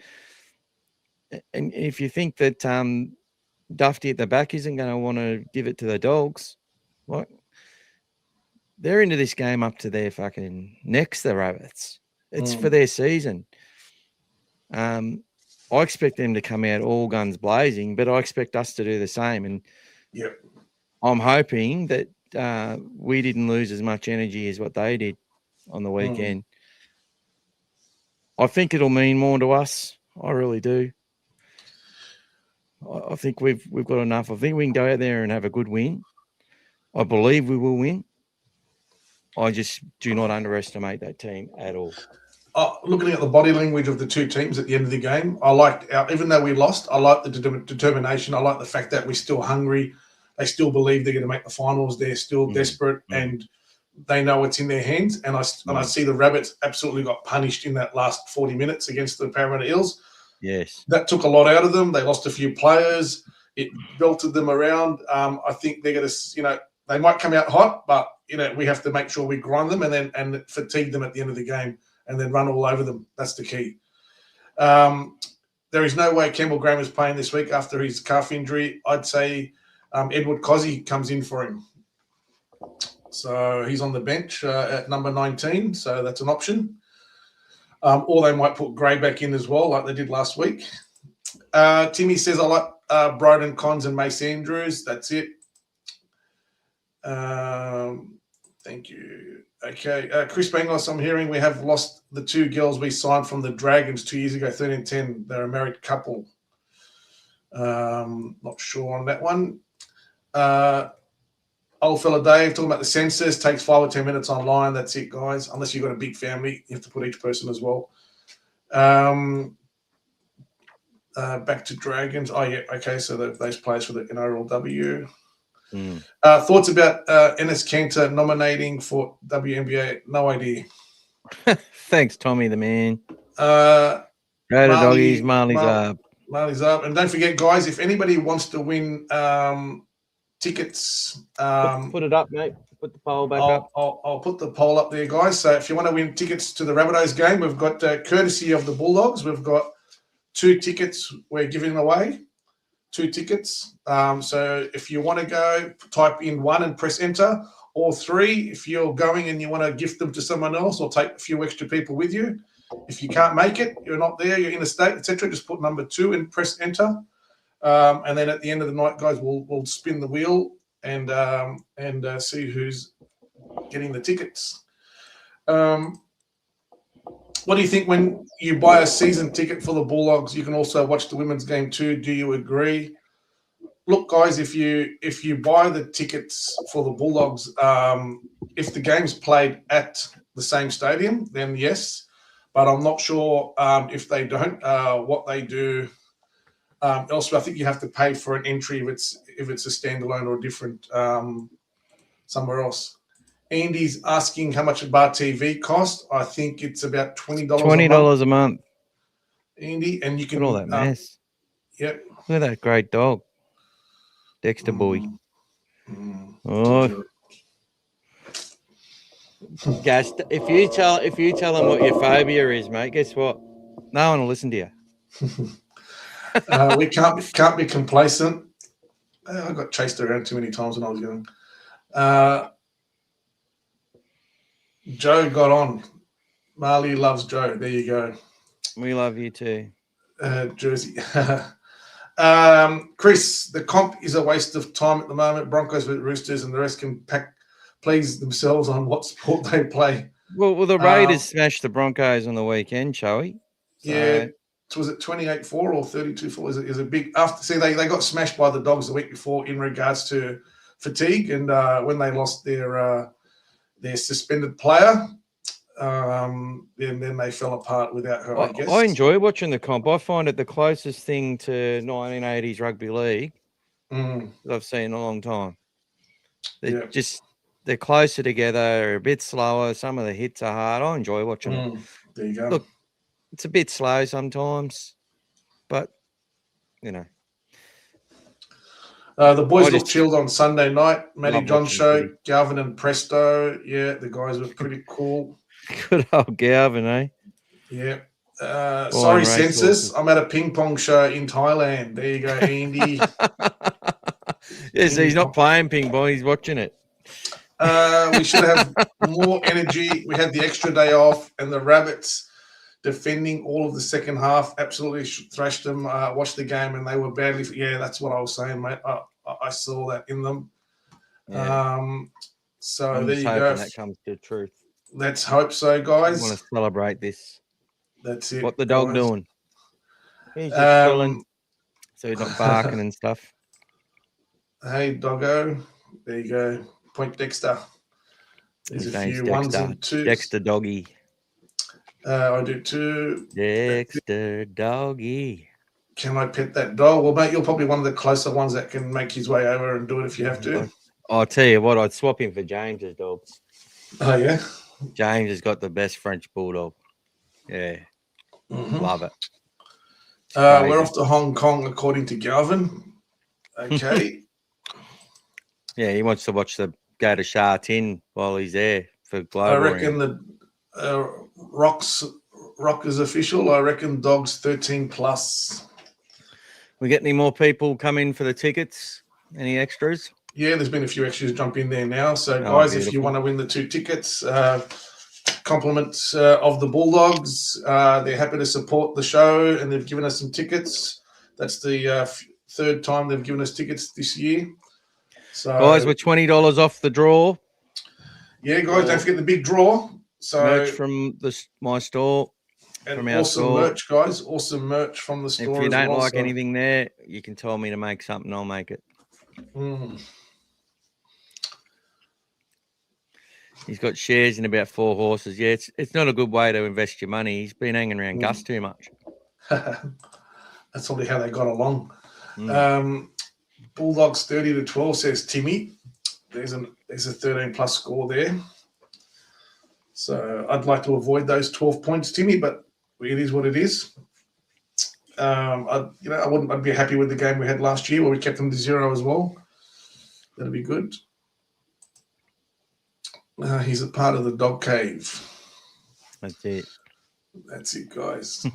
if you think that Dufty at the back isn't going to want to give it to the Dogs, like, they're into this game up to their fucking necks, the Rabbits. It's for their season. I expect them to come out all guns blazing, but I expect us to do the same. And I'm hoping that we didn't lose as much energy as what they did on the weekend. I think it'll mean more to us. I really do. I think we've got enough. I think we can go out there and have a good win. I believe we will win. I just do not underestimate that team at all. Looking at the body language of the two teams at the end of the game, I liked, even though we lost, I like the determination. I like the fact that we're still hungry. They still believe they're going to make the finals. They're still desperate, and they know it's in their hands. And I see the Rabbits absolutely got punished in that last 40 minutes against the Parramatta Eels. Yes. That took a lot out of them. They lost a few players. It belted them around. I think they're going to, they might come out hot, but, we have to make sure we grind them and fatigue them at the end of the game and then run all over them. That's the key. There is no way Campbell Graham is playing this week after his calf injury. I'd say Edward Cozzy comes in for him. So he's on the bench at number 19, so that's an option. Or they might put Gray back in as well, like they did last week. Timmy says, I like Bryden Cons and Mace Andrews. That's it. Thank you. Okay. Chris Bangos, I'm hearing we have lost the two girls we signed from the Dragons 2 years ago, 13-10. They're a married couple. Not sure on that one. Old fella Dave talking about the census, takes 5 or 10 minutes online. That's it, guys. Unless you've got a big family, you have to put each person as well. Back to Dragons. Oh, yeah. Okay. So those players for the NRLW. Thoughts about Enes Kanter nominating for WNBA? No idea. Thanks, Tommy the man. Go to Doggies. Marley's up. Marley's up. And don't forget, guys, if anybody wants to win tickets, put it up, mate. Put the poll back up. I'll put the poll up there, guys. So if you want to win tickets to the Rabbitohs game, we've got courtesy of the Bulldogs. We've got 2 tickets we're giving away. 2 tickets. So if you want to go, type in 1 and press enter, or 3 if you're going and you want to gift them to someone else or take a few extra people with you. If you can't make it, you're not there, you're in a state, etc., just put number 2 and press enter. And then at the end of the night, guys, we'll spin the wheel and see who's getting the tickets. What do you think when you buy a season ticket for the Bulldogs? You can also watch the women's game too. Do you agree? Look, guys, if you buy the tickets for the Bulldogs, if the game's played at the same stadium, then yes. But I'm not sure if they don't, what they do. Also, I think you have to pay for an entry if it's a standalone or a different somewhere else. Andy's asking how much a bar TV cost. I think it's about $20. $20 a month. Andy, and you can all that mess. Yep. Look at that great dog. Dexter boy. Mm. Oh, Gas. If you tell them what your phobia is, mate, guess what? No one will listen to you. We can't be complacent. I got chased around too many times when I was young. Joe got on. Marley loves Joe. There you go. We love you too. Jersey. Chris, the comp is a waste of time at the moment. Broncos with Roosters and the rest can please themselves on what sport they play. Well, the Raiders smashed the Broncos on the weekend, shall we? So, yeah. Was it 28-4 or 32-4? Is a big after. See, they got smashed by the Dogs the week before in regards to fatigue, and when they lost their suspended player, then they fell apart without her. I guess I enjoy watching the comp. I find it the closest thing to 1980s rugby league that I've seen in a long time. They're closer together, they're a bit slower. Some of the hits are hard. I enjoy watching it. There you go. Look, it's a bit slow sometimes, but you know. The boys look chilled on Sunday night. Matty John show, footy. Galvin and Presto. Yeah, the guys were pretty cool. Good old Galvin, eh? Yeah. Sorry, Census. I'm at a ping pong show in Thailand. There you go, Andy. Yes, he's not playing ping pong. He's watching it. We should have more energy. We had the extra day off, and the Rabbits defending all of the second half absolutely thrashed them. Watched the game, and they were badly. Yeah, that's what I was saying, mate. I saw that in them. Yeah. So I'm there you hoping go. That comes to truth. Let's hope so, guys. I want to celebrate this. That's it. What the dog guys. doing? He's just chilling, so he's not barking and stuff. Hey, doggo. There you go. Point Dexter. There's His a name's few ones and twos. Dexter doggy. I do too. Dexter doggy. Can I pet that dog? Well, mate, you're probably one of the closer ones that can make his way over and do it if you have to. I'll tell you what, I'd swap him for James's dog. Oh, yeah? James has got the best French bulldog. Yeah. Love it. We're off to Hong Kong, according to Galvin. Okay. Yeah, he wants to go to Sha Tin while he's there for global. I reckon the Rock is official. I reckon Dogs 13 plus. We get any more people come in for the tickets? Any extras? Yeah, there's been a few extras jump in there now. So, guys, beautiful. if you want to win the 2 tickets, compliments of the Bulldogs. They're happy to support the show, and they've given us some tickets. That's the third time they've given us tickets this year. So, guys, we're $20 off the draw. Yeah, guys, don't forget the big draw. So merch from my store. And from our awesome store. merch, guys. Awesome merch from the store. If you don't like so. anything there, you can tell me to make something. I'll make it. He's got shares in about 4 horses. Yeah, it's not a good way to invest your money. He's been hanging around Gus too much. That's probably how they got along. Bulldogs 30-12 says Timmy. There's a 13 plus score there. So I'd like to avoid those 12 points, Timmy, but it is what it is. I'd be happy with the game we had last year where we kept them to 0 as well. That'd be good. He's a part of the dog cave. That's it. That's it, guys.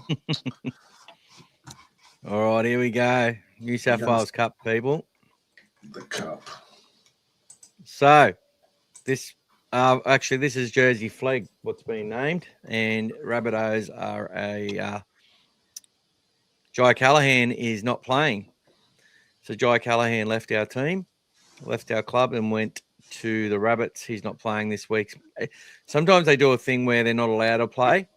All right, here we go. New South Wales Cup, people. The Cup. So, this is Jersey Flag, what's been named, and Rabbitohs are Jai Callaghan is not playing. So Jai Callaghan left our team, left our club, and went to the Rabbits. He's not playing this week. Sometimes they do a thing where they're not allowed to play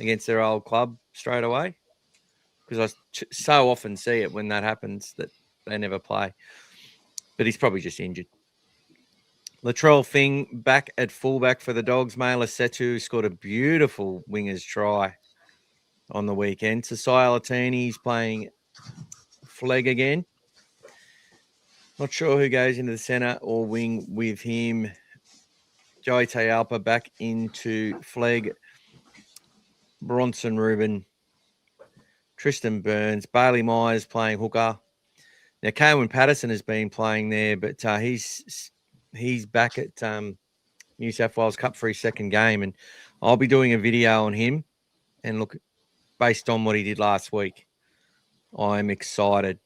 against their old club straight away, because I so often see it when that happens that they never play. But he's probably just injured. Latrell Thing back at fullback for the Dogs. Mela Setu scored a beautiful winger's try on the weekend. Sasai Latini's playing flag again. Not sure who goes into the centre or wing with him. Joey Tealpa back into flag. Bronson Rubin. Tristan Burns. Bailey Myers playing hooker. Now, Kaywin Patterson has been playing there, but he's back at New South Wales Cup for his second game, and I'll be doing a video on him. And look, based on what he did last week, I'm excited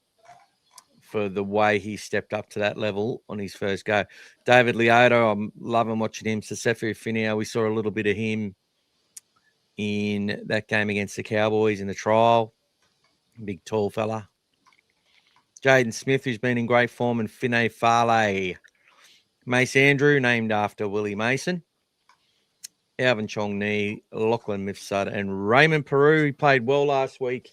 for the way he stepped up to that level on his first go. David Leoto, I'm loving watching him. Sefo Finio, we saw a little bit of him in that game against the Cowboys in the trial. Big, tall fella. Jaden Smith, who's been in great form, and Finay Farley. Mace Andrew, named after Willie Mason. Alvin Chong Ni, Lachlan Mifsud, and Raymond Peru. He played well last week.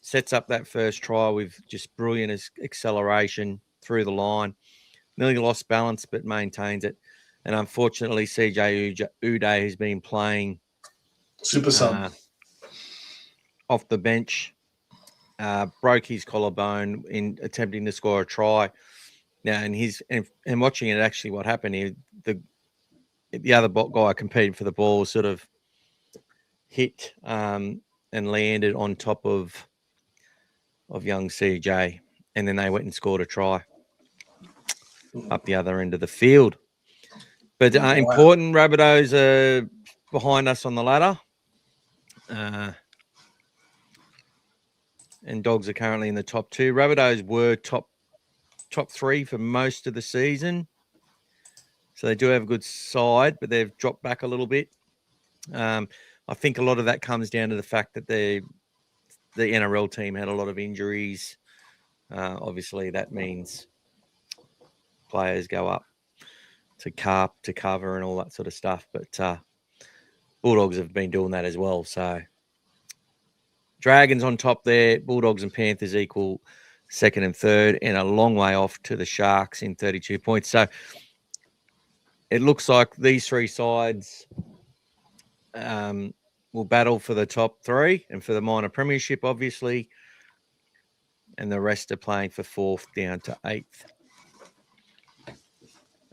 Sets up that first try with just brilliant acceleration through the line. Nearly lost balance, but maintains it. And unfortunately, CJ Uday, who's been playing Super sub. Off the bench, broke his collarbone in attempting to score a try. Now, and watching it, actually, what happened here, the other guy competing for the ball sort of hit and landed on top of young CJ, and then they went and scored a try up the other end of the field. But important, Rabbitohs are behind us on the ladder. And Dogs are currently in the top 2. Rabbitohs were top 3 for most of the season. So they do have a good side, but they've dropped back a little bit. I think a lot of that comes down to the fact that the NRL team had a lot of injuries. Obviously, that means players go up to cover and all that sort of stuff. But Bulldogs have been doing that as well. So Dragons on top there. Bulldogs and Panthers equal second and third, and a long way off to the Sharks in 32 points. So it looks like these 3 sides will battle for the top 3 and for the minor premiership, obviously. And the rest are playing for 4th down to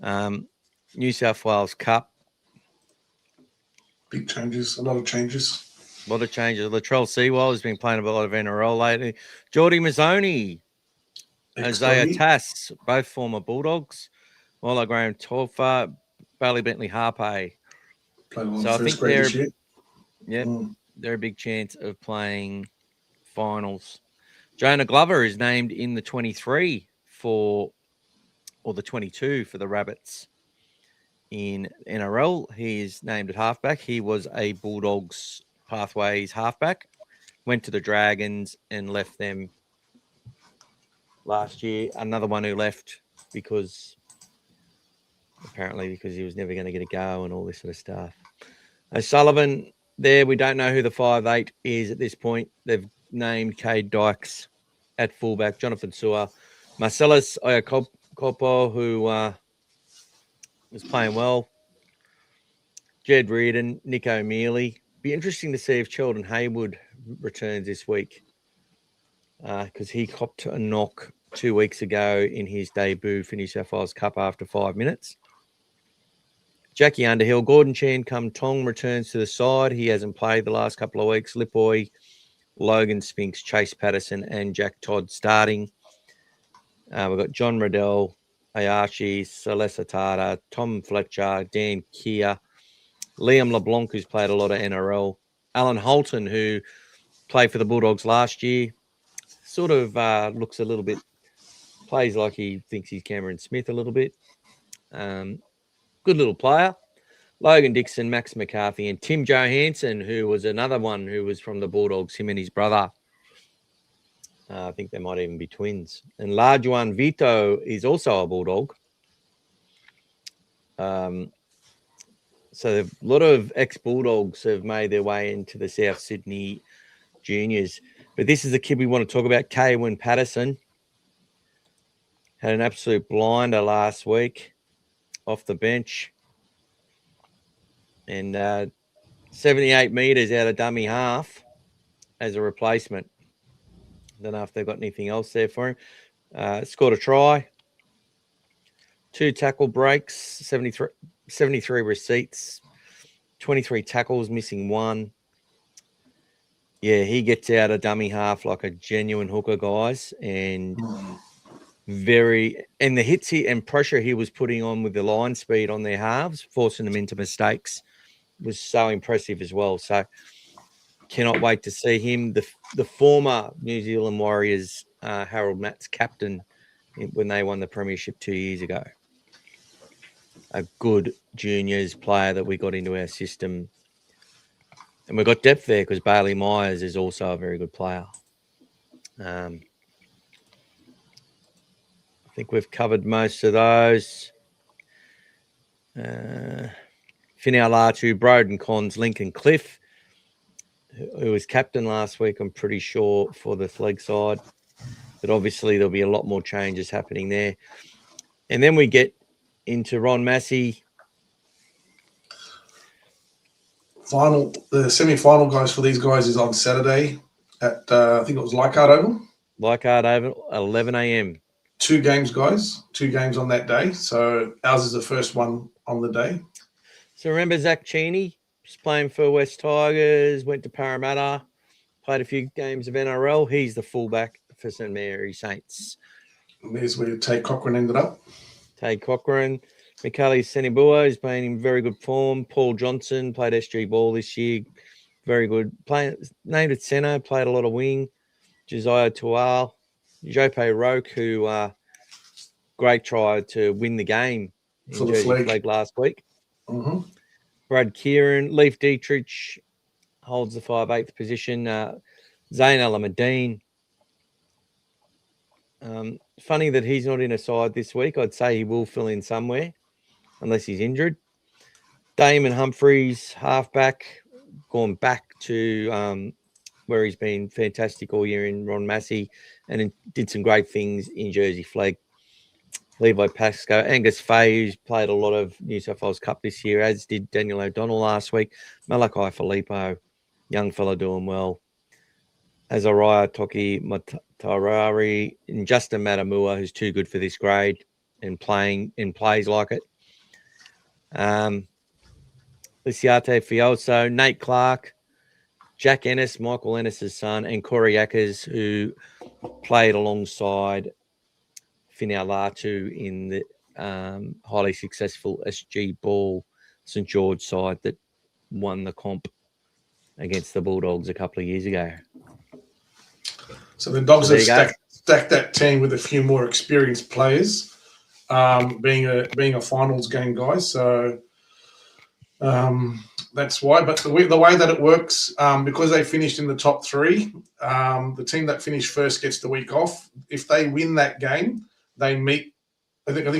8th. New South Wales Cup. Big changes, a lot of changes. A lot of changes. Latrell Sewell has been playing a lot of NRL lately. Geordie Mazzoni, Isaiah Tass, both former Bulldogs. Milo Graham Tolfa, Bailey Bentley Harpe. So I think they're a big chance of playing finals. Jonah Glover is named in the 23 or the 22 for the Rabbits in NRL. He is named at halfback. He was a Bulldogs pathways halfback, went to the Dragons and left them last year. Another one who left because he was never going to get a go and all this sort of stuff. O'Sullivan there, we don't know who the 5'8" is at this point. They've named Cade Dykes at fullback, Jonathan Sewer, Marcellus Iacopo, who was playing well, Jed Reardon, Nico Mealy. Be interesting to see if Sheldon Haywood returns this week because he copped a knock 2 weeks ago in his debut for New South Wales Cup after 5 minutes. Jackie Underhill, Gordon Chan Kum Tong returns to the side. He hasn't played the last couple of weeks. Lipoi, Logan Spinks, Chase Patterson, and Jack Todd starting. We've got John Riddell, Ayashi, Celeste Tata, Tom Fletcher, Dan Keir, Liam LeBlanc, who's played a lot of NRL, Alan Holton, who played for the Bulldogs last year, sort of looks a little bit, plays like he thinks he's Cameron Smith a little bit. Good little player. Logan Dixon, Max McCarthy, and Tim Johansson, who was another one who was from the Bulldogs, him and his brother. I think they might even be twins. And Lajuan Vito is also a Bulldog. So a lot of ex-Bulldogs have made their way into the South Sydney juniors. But this is the kid we want to talk about, Kaywin Patterson. Had an absolute blinder last week off the bench. And 78 metres out of dummy half as a replacement. Don't know if they've got anything else there for him. Scored a try. 2 tackle breaks, 73 receipts, 23 tackles, missing 1. Yeah, he gets out of dummy half like a genuine hooker, guys. And and the hits and pressure he was putting on with the line speed on their halves, forcing them into mistakes, was so impressive as well. So cannot wait to see him. The former New Zealand Warriors Harold Matt's captain when they won the premiership 2 years ago. A good juniors player that we got into our system. And we've got depth there because Bailey Myers is also a very good player. I think we've covered most of those. Finau Latu, Broden Cons, Lincoln Cliff, who was captain last week, I'm pretty sure, for the flag side. But obviously there'll be a lot more changes happening there. And then we get into Ron Massey. The semi-final, guys, for these guys is on Saturday at, I think it was Leichhardt Oval. Leichhardt Oval, 11 a.m. 2 games, guys. 2 games on that day. So ours is the first one on the day. So remember Zach Cheney was playing for West Tigers, went to Parramatta, played a few games of NRL. He's the fullback for St Mary Saints. And there's where Tate Cochrane ended up. Tate Cochrane. Mikali Senibua is playing in very good form. Paul Johnson played SG ball this year. Very good. Named at centre, played a lot of wing. Josiah Tual. Jope Roke, who great try to win the game For in the Jersey flag. last week. Mm-hmm. Brad Kieran. Leif Dietrich holds the 5/8 position. Zayn Alamadine. Funny that he's not in a side this week. I'd say he will fill in somewhere unless he's injured. Damon Humphreys, halfback, gone back to where he's been fantastic all year in Ron Massey and did some great things in Jersey flag. Levi Pascoe, Angus Fay, who's played a lot of New South Wales Cup this year, as did Daniel O'Donnell last week. Malachi Filippo, young fella doing well. Azariah Toki Matarari, and Justin Matamua, who's too good for this grade and plays like it. Lisiate Fioso, Nate Clark, Jack Ennis, Michael Ennis's son, and Corey Ackers, who played alongside Finau Latu in the highly successful SG Ball St George side that won the comp against the Bulldogs a couple of years ago. So the Dogs have there you stacked that team with a few more experienced players, being a finals game, guys. So that's why. But the way that it works, because they finished in the top 3, the team that finished first gets the week off. If they win that game, they meet. I think they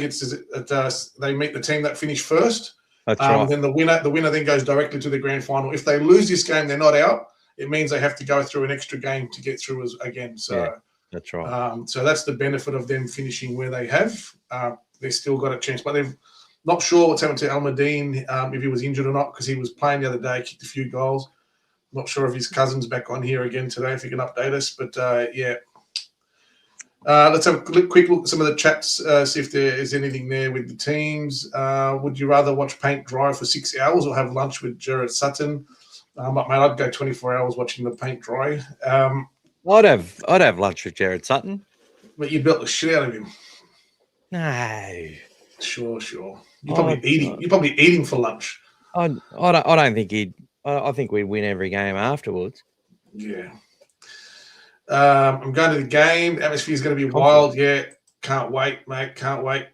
meet the team that finished first. That's right. Then the winner then goes directly to the grand final. If they lose this game, they're not out. It means they have to go through an extra game to get through again. So yeah, that's right. So that's the benefit of them finishing where they have. They've still got a chance, but they've not sure what's happened to Almadine, if he was injured or not, because he was playing the other day, kicked a few goals. Not sure if his cousin's back on here again today, if he can update us. But yeah. Let's have a quick look at some of the chats, see if there is anything there with the teams. Would you rather watch paint dry for 6 hours or have lunch with Jared Sutton? But mate, I'd go 24 hours watching the paint dry. I'd have lunch with Jared Sutton. But you built the shit out of him. No. Sure. You're probably eating for lunch. I don't think he'd. I think we'd win every game afterwards. Yeah. I'm going to the game. The atmosphere is going to be wild. Yeah. Can't wait, mate. Can't wait.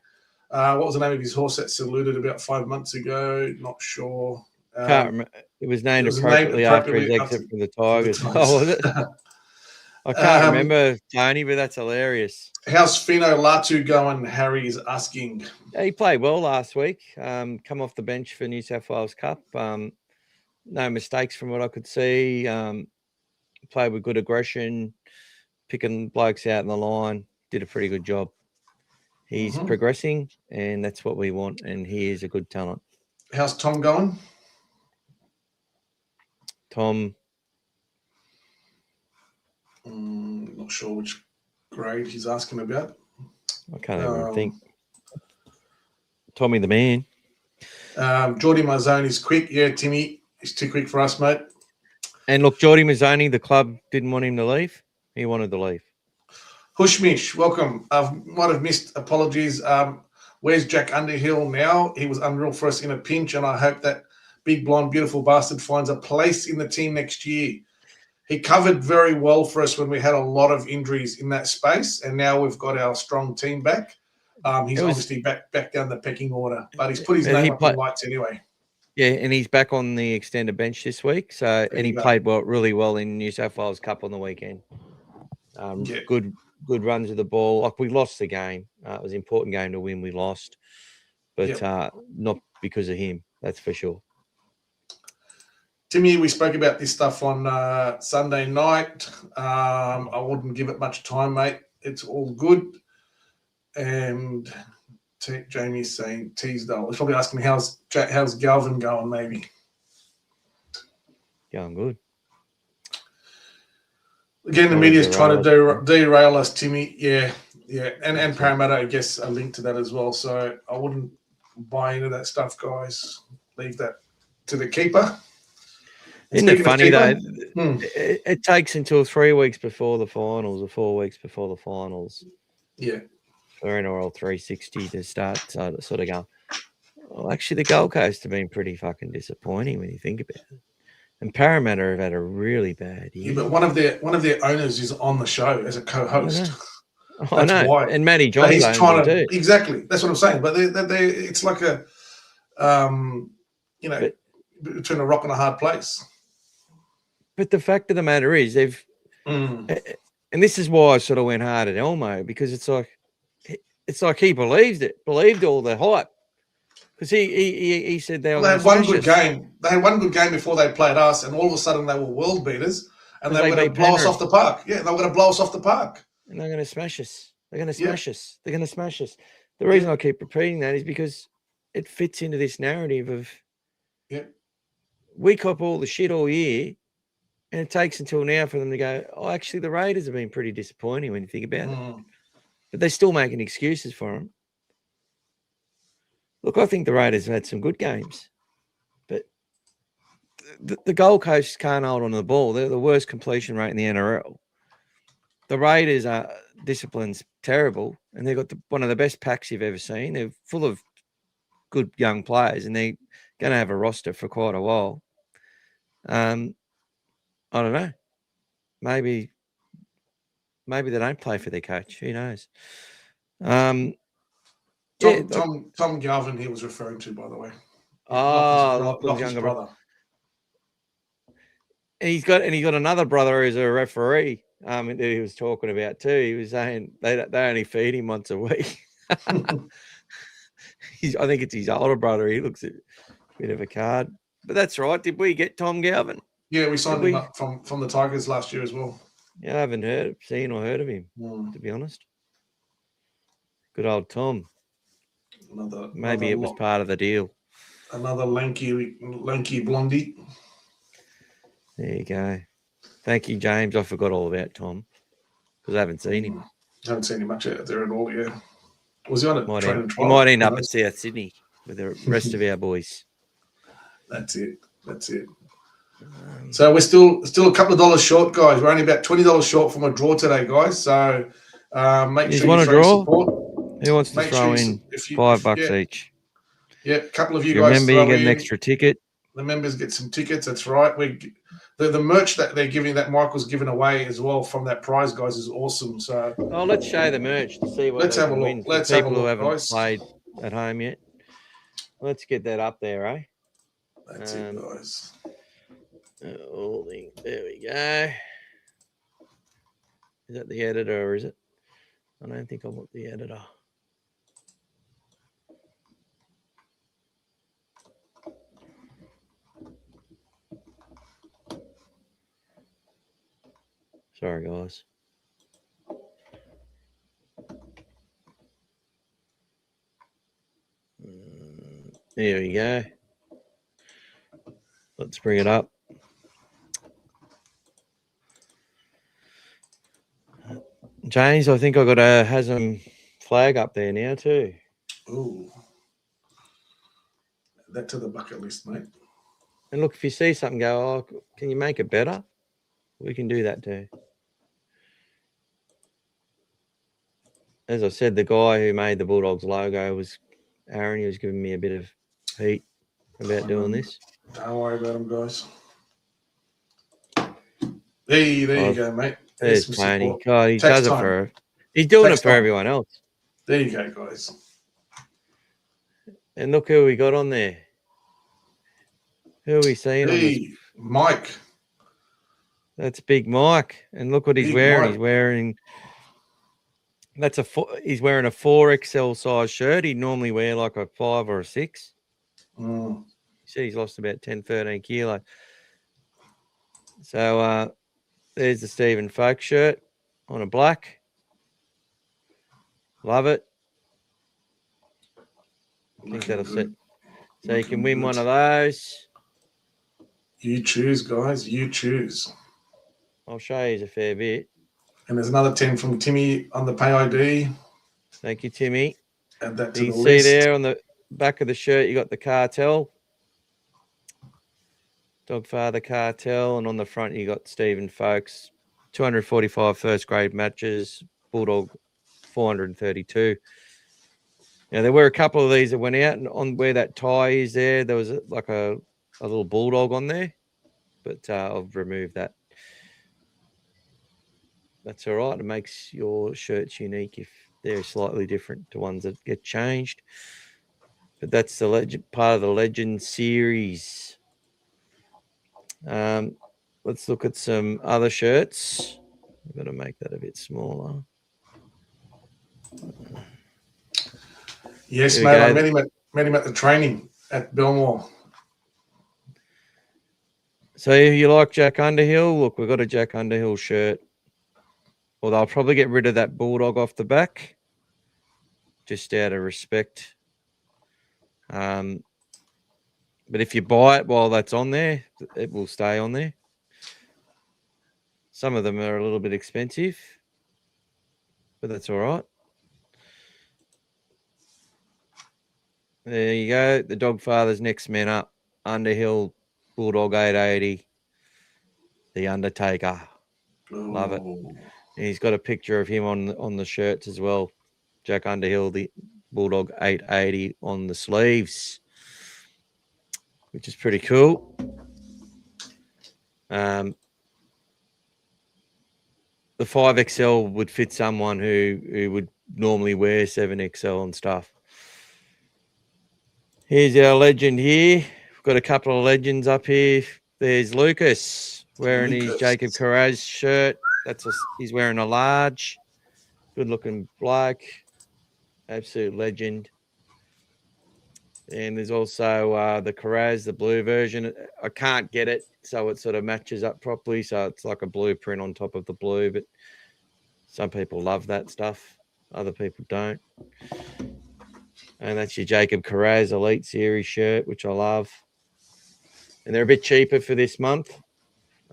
What was the name of his horse that saluted about 5 months ago? Not sure. Can't remember. It was named appropriately after his exit from the Tigers. Oh, was it? I can't remember, Tony, but that's hilarious. How's Finau Latu going? Harry's asking. Yeah, he played well last week. Come off the bench for New South Wales Cup. No mistakes from what I could see. Played with good aggression, picking blokes out in the line. Did a pretty good job. He's progressing, and that's what we want, and he is a good talent. How's Tom going? Tom. Not sure which grade he's asking about. I can't even think. Tommy the man. Geordie Mazzone is quick. Yeah, Timmy, he's too quick for us, mate. And look, Geordie Mazzone, the club didn't want him to leave. He wanted to leave. Hushmish, welcome. I might have missed. Apologies. Where's Jack Underhill now? He was unreal for us in a pinch, and I hope that big blonde, beautiful bastard finds a place in the team next year. He covered very well for us when we had a lot of injuries in that space, and now we've got our strong team back. He's obviously back down the pecking order, but he's put his name up in lights anyway. Yeah, and he's back on the extended bench this week. So, and he played really well in New South Wales Cup on the weekend. Good runs with the ball. Like, we lost the game. It was an important game to win. We lost, but not because of him. That's for sure. Timmy, we spoke about this stuff on Sunday night. I wouldn't give it much time, mate. It's all good. And Jamie's saying Teasdale. He's probably asking how's Galvin going, maybe. Going good. Again, the media's trying to derail us, Timmy. Yeah. And Parramatta, I guess, are linked to that as well. So I wouldn't buy into that stuff, guys. Leave that to the keeper. Isn't it funny, though? It takes until 3 weeks before the finals or 4 weeks before the finals. Yeah. For NRL 360 to start sort of going, well, actually, the Gold Coast have been pretty fucking disappointing when you think about it. And Parramatta have had a really bad year. Yeah, but one of their owners is on the show as a co-host. I know. Why. And Matty John he's trying to do. Exactly. That's what I'm saying. But they it's like a, between a rock and a hard place. But the fact of the matter is, they've, and this is why I sort of went hard at Elmo, because it's like he believed all the hype, because he said they had one good game. They had one good game before they played us, and all of a sudden they were world beaters, and they were going to blow us off the park. Yeah, they were going to blow us off the park, and they're going to smash us. They're going to smash us. They're going to smash us. The reason I keep repeating that is because it fits into this narrative of we cop all the shit all year. And it takes until now for them to go, oh, actually, the Raiders have been pretty disappointing when you think about it. But they're still making excuses for them. Look, I think the Raiders have had some good games. But the Gold Coast can't hold on to the ball. They're the worst completion rate in the NRL. The Raiders' discipline's terrible, and they've got one of the best packs you've ever seen. They're full of good young players, and they're going to have a roster for quite a while. I don't know. Maybe they don't play for their coach. Who knows? Tom Galvin he was referring to, by the way. Lachlan's younger brother. And he's got another brother who's a referee. That he was talking about too. He was saying they only feed him once a week. I think it's his older brother. He looks a bit of a card, but that's right. Did we get Tom Galvin? Yeah, we signed him up from the Tigers last year as well. Yeah, I haven't seen or heard of him, to be honest. Good old Tom. Maybe it was part of the deal. Another lanky blondie. There you go. Thank you, James. I forgot all about Tom because I haven't seen him. Haven't seen him much out there at all, yeah. Was he on it? He might end up at South Sydney with the rest of our boys. That's it. So we're still a couple of dollars short, guys. We're only about $20 short from a draw today, guys. So make sure you throw support. Who wants to throw in $5 each? Yeah, a couple of you guys. Remember, you get an extra ticket. The members get some tickets. That's right. The merch that they're giving, that Michael's giving away as well from that prize, guys, is awesome. So let's show the merch to see what. Let's have a look. People who haven't played at home yet. Let's get that up there, eh? That's it, guys. There we go. Is that the editor or is it? I don't think I want the editor. Sorry, guys. There we go. Let's bring it up. James, I think I got a Haslam flag up there now too. Ooh. Add that to the bucket list, mate. And look, if you see something go, oh, can you make it better? We can do that too. as I said, the guy who made the Bulldogs logo was Aaron. He was giving me a bit of heat about doing this. Don't worry about them, guys. There you go, mate. There's some Tony. support. God, he Text does it time. for. He's doing Text it for time. everyone else. There you go, guys. And look who we got on there. Who are we seeing on this? Hey, Mike. That's Big Mike. And look what he's Big wearing. Mike. He's wearing. He's wearing a 4XL size shirt. He'd normally wear like a 5 or a 6. Mm. You see, he's lost about 10, 13 kilo. So there's the Stephen Folk shirt on a black. Love it. I think that'll sit. So you can win one of those. You choose, guys. You choose. I'll show you a fair bit. And there's another 10 from Timmy on the pay ID. Thank you, Timmy. Add that to You the can see list. there on the back of the shirt, you got the cartel. Dogfather cartel. And on the front, you got Stephen Folks. 245 first grade matches. Bulldog 432. Now, there were a couple of these that went out, and on where that tie is there was like a little bulldog on there. But I've removed that. That's all right. It makes your shirts unique if they're slightly different to ones that get changed. But that's the legend part of the Legend series. Let's look at some other shirts. I've got to make that a bit smaller. Yes, Here we mate. I go. met him at the training at Belmore. So if you like Jack Underhill, look, we've got a Jack Underhill shirt. Well, they'll probably get rid of that bulldog off the back, just out of respect. But if you buy it while that's on there, it will stay on there. Some of them are a little bit expensive, but that's all right. There you go. The Dogfather's next man up. Underhill, Bulldog 880. The Undertaker. Love it. Ooh. And he's got a picture of him on the shirts as well. Jack Underhill, the Bulldog 880 on the sleeves, which is pretty cool. The 5XL would fit someone who would normally wear 7XL and stuff. Here's our legend here. We've got a couple of legends up here. There's Lucas wearing his Jacob Carraz shirt. He's wearing a large. Good-looking bloke. Absolute legend. And there's also the Carraz, the blue version. I can't get it, so it sort of matches up properly. So it's like a blueprint on top of the blue, but some people love that stuff. Other people don't. And that's your Jacob Carraz Elite Series shirt, which I love. And they're a bit cheaper for this month.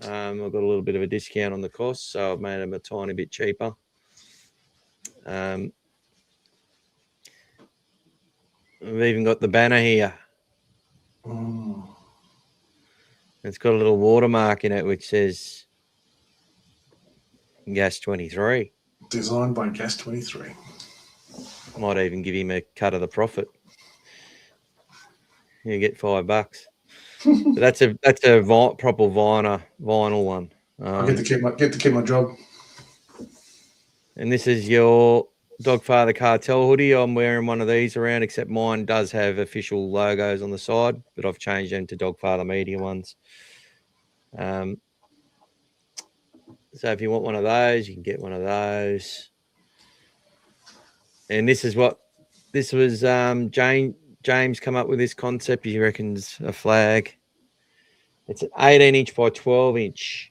I've got a little bit of a discount on the cost, so I've made them a tiny bit cheaper. We've even got the banner here. It's got a little watermark in it which says Gas 23. Designed by Gas 23. Might even give him a cut of the profit. You get $5. But that's a proper vinyl one. I get to keep my job. And this is your Dogfather cartel hoodie. I'm wearing one of these around, except mine does have official logos on the side, but I've changed them to Dogfather Media ones. So if you want one of those, you can get one of those. And this was James come up with this concept. He reckons a flag. It's an 18-inch by 12-inch.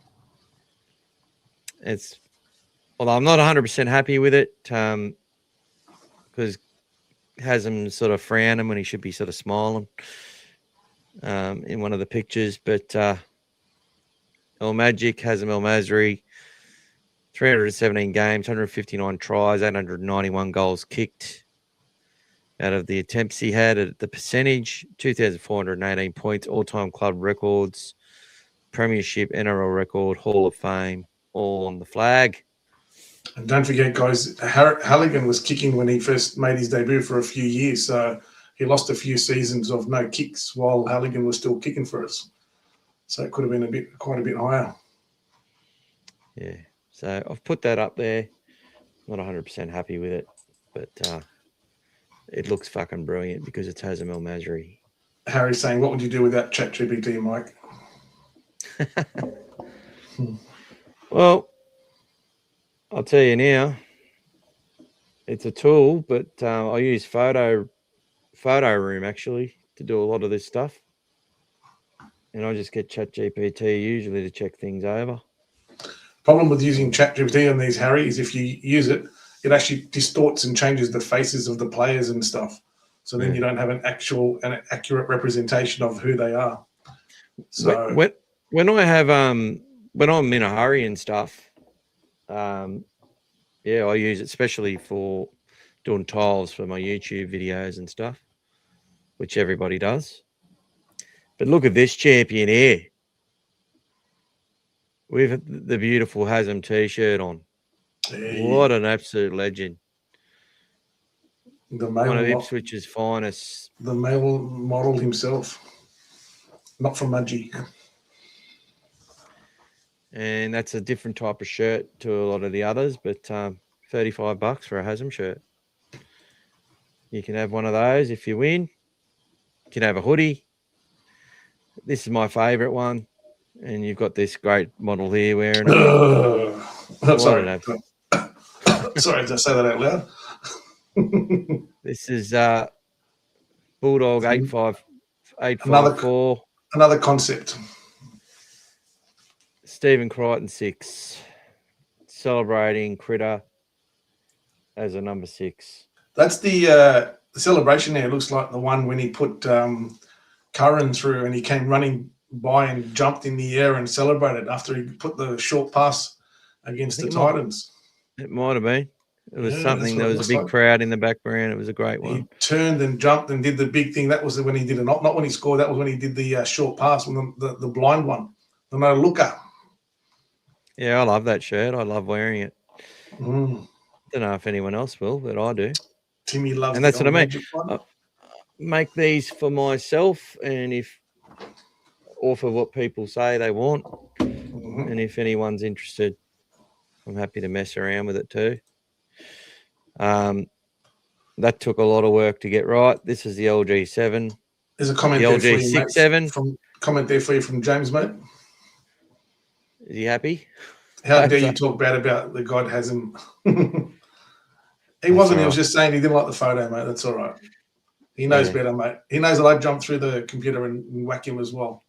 Although I'm not 100% happy with it, because has him sort of frowning when he should be sort of smiling in one of the pictures. But El Magic, Hazem El Masri, 317 games, 159 tries, 891 goals kicked out of the attempts he had. At the percentage, 2,418 points, all-time club records, Premiership, NRL record, Hall of Fame, all on the flag. And don't forget, guys, Halligan was kicking when he first made his debut for a few years. So he lost a few seasons of no kicks while Halligan was still kicking for us. So it could have been quite a bit higher. Yeah. So I've put that up there. Not 100% happy with it, but it looks fucking brilliant because it's Hazem El Masri. Harry's saying, what would you do without ChatGPT, Mike? Well, I'll tell you now, it's a tool, but I use Photo Room actually to do a lot of this stuff. And I just get ChatGPT usually to check things over. Problem with using ChatGPT on these, Harry, is if you use it, it actually distorts and changes the faces of the players and stuff. So then you don't have an accurate representation of who they are. So when I have when I'm in a hurry and stuff, I use it especially for doing tiles for my YouTube videos and stuff, which everybody does. But look at this champion here with the beautiful Hazem t-shirt on. What an absolute legend. One of Ipswich's finest. The male model himself. Not from Mudgee. And that's a different type of shirt to a lot of the others, but $35 for a Hazem shirt. You can have one of those if you win. You can have a hoodie. This is my favourite one. And you've got this great model here wearing it. Sorry. Sorry, did I say that out loud? This is Bulldog 854. Another concept. Stephen Crichton 6. Celebrating Critter as a number 6. That's the celebration there. It looks like the one when he put Curran through and he came running by and jumped in the air and celebrated after he put the short pass against the Titans. It might have been. It was something. There was a big crowd in the background. It was a great one. He turned and jumped and did the big thing. That was when he did it. Not when he scored. That was when he did the short pass, when the blind one, the no looker. Yeah, I love that shirt. I love wearing it. Don't know if anyone else will, but I do. Timmy loves, and that's what I mean. I make these for myself, and for what people say they want, and if anyone's interested, I'm happy to mess around with it too. That took a lot of work to get right. This is the LG7. There's a comment the there LG for you, 6.7. Comment there for you from James, mate. Is he happy? How dare you talk bad about the God Hazem? He wasn't. Right. He was just saying he didn't like the photo, mate. That's all right. He knows better, mate. He knows that I jumped through the computer and whack him as well.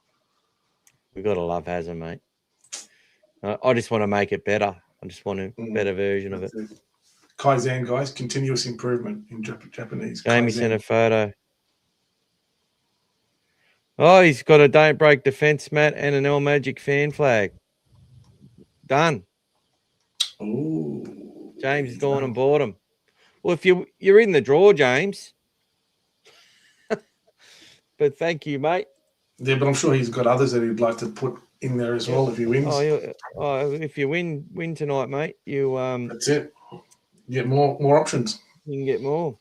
We've got to love Hazem, mate. I just want to make it better. I just want a better version of it. Kaizen, guys. Continuous improvement in Japanese. Jamie sent a photo. Oh, he's got a Don't Break defense mat and an El Magic fan flag. Done. Ooh. James has gone and bought them. Well, if you're in the draw, James. But thank you, mate. Yeah, but I'm sure he's got others that he'd like to put in there as well if he wins. If you win tonight, mate, you that's it. You get more options. You can get more.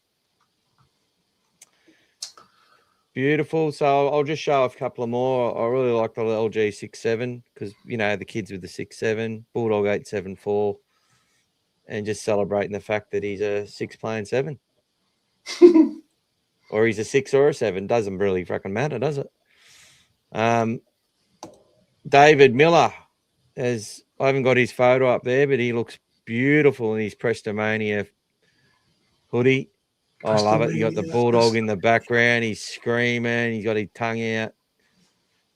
Beautiful. So I'll just show a couple of more. I really like the LG 6.7 because the kids with the 6.7, Bulldog 874, and just celebrating the fact that he's a 6 playing 7. Or he's a 6 or a 7. Doesn't really fucking matter, does it? David Miller I haven't got his photo up there, but he looks beautiful in his Prestomania hoodie. I love it. You got the Bulldog in the background. He's screaming. He's got his tongue out.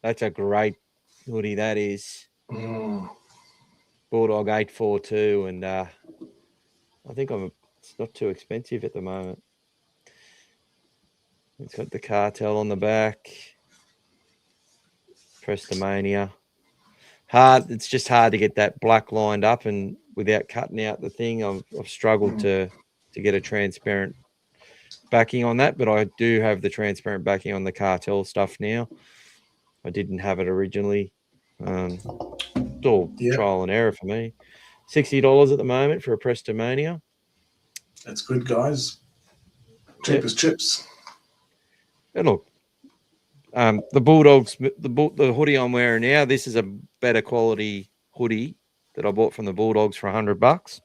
That's a great hoodie, that is. Bulldog 842, and I think it's not too expensive at the moment. It's got the cartel on the back. Prestomania. It's just hard to get that black lined up, and without cutting out the thing, I've struggled to get a transparent backing on that, but I do have the transparent backing on the cartel stuff now. I didn't have it originally. It's all trial and error for me. $60 at the moment for a Prestomania. That's good, guys. Cheap as chips. And look, the Bulldogs, the hoodie I'm wearing now, this is a better quality hoodie that I bought from the Bulldogs for $100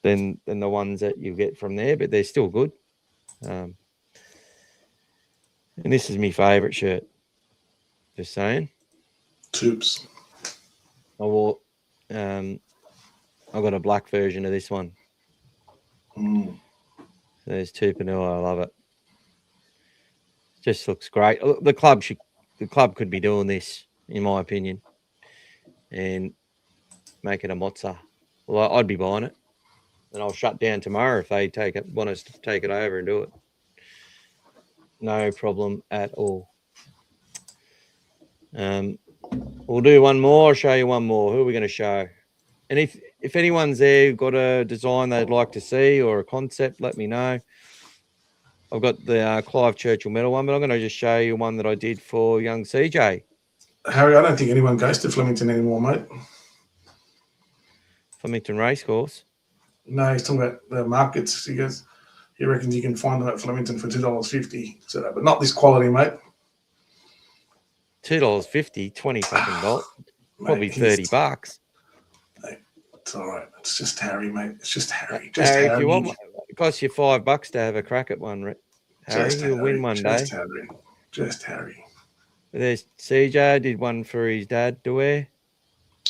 than the ones that you get from there, but they're still good. And this is my favourite shirt. Just saying. Tubes. I wore. I got a black version of this one. Mm. So there's Tupanua. I love it. Just looks great. The club could be doing this, in my opinion, and make it a mozza. Well, I'd be buying it, and I'll shut down tomorrow if they want us to take it over and do it. No problem at all. We'll do one more. I'll show you one more. Who are we going to show? And if anyone's there got a design they'd like to see or a concept, let me know. I've got the Clive Churchill medal one, but I'm going to just show you one that I did for young CJ. Harry, I don't think anyone goes to Flemington anymore, mate. Flemington Racecourse. No, he's talking about the markets. He reckons you can find them at Flemington for $2.50. So, but not this quality, mate. $2.50, 20 fucking dollars. Probably Mate, $30. Mate, it's all right. It's just Harry, mate. It's just Harry. Harry, if you want, it costs you $5 to have a crack at one, Harry. You'll win one day. Just Harry. There's CJ did one for his dad to wear.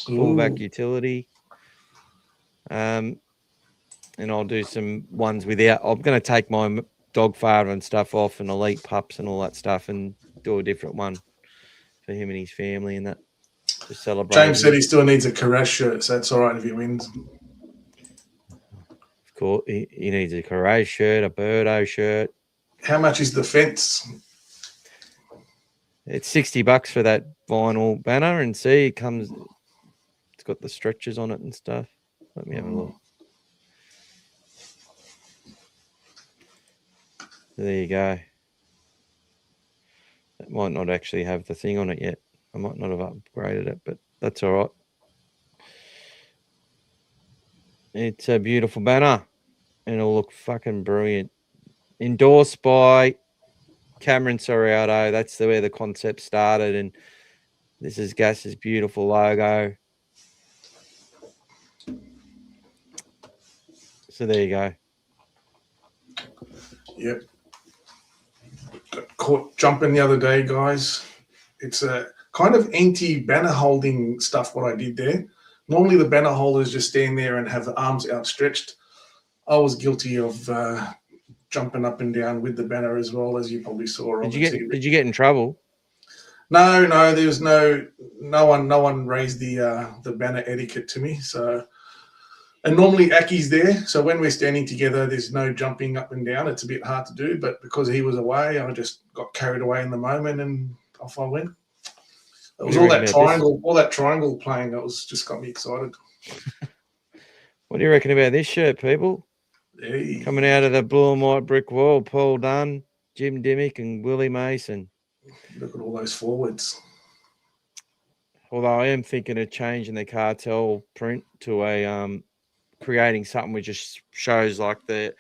Fullback utility. And I'll do some ones without. I'm going to take my Dogfather and stuff off and elite pups and all that stuff and do a different one for him and his family and that to celebrate. James said he still needs a Caress shirt, so that's all right if he wins. Of course, he needs a Caress shirt, a Birdo shirt. How much is the fence? It's $60 for that vinyl banner, and see, it's got the stretchers on it and stuff. Let me have a look. There you go. It might not actually have the thing on it yet. I might not have upgraded it, but that's all right. It's a beautiful banner, and it'll look fucking brilliant. Endorsed by Cameron Soriato. That's where the concept started, and this is Gas's beautiful logo. So there you go. Yep. Got caught jumping the other day, guys. It's a kind of anti-banner holding stuff, what I did there. Normally the banner holders just stand there and have the arms outstretched. I was guilty of jumping up and down with the banner as well, as you probably saw on the TV. Did you get in trouble? No, there was no one raised the banner etiquette to me. So, and normally Aki's there, so when we're standing together, there's no jumping up and down. It's a bit hard to do, but because he was away, I just got carried away in the moment and off I went. It was all that triangle playing. That was just got me excited. What do you reckon about this shirt, people? Hey. Coming out of the blue and white brick wall, Paul Dunn, Jim Dimmick, and Willie Mason. Look at all those forwards. Although I am thinking of changing the cartel print to a creating something which just shows like the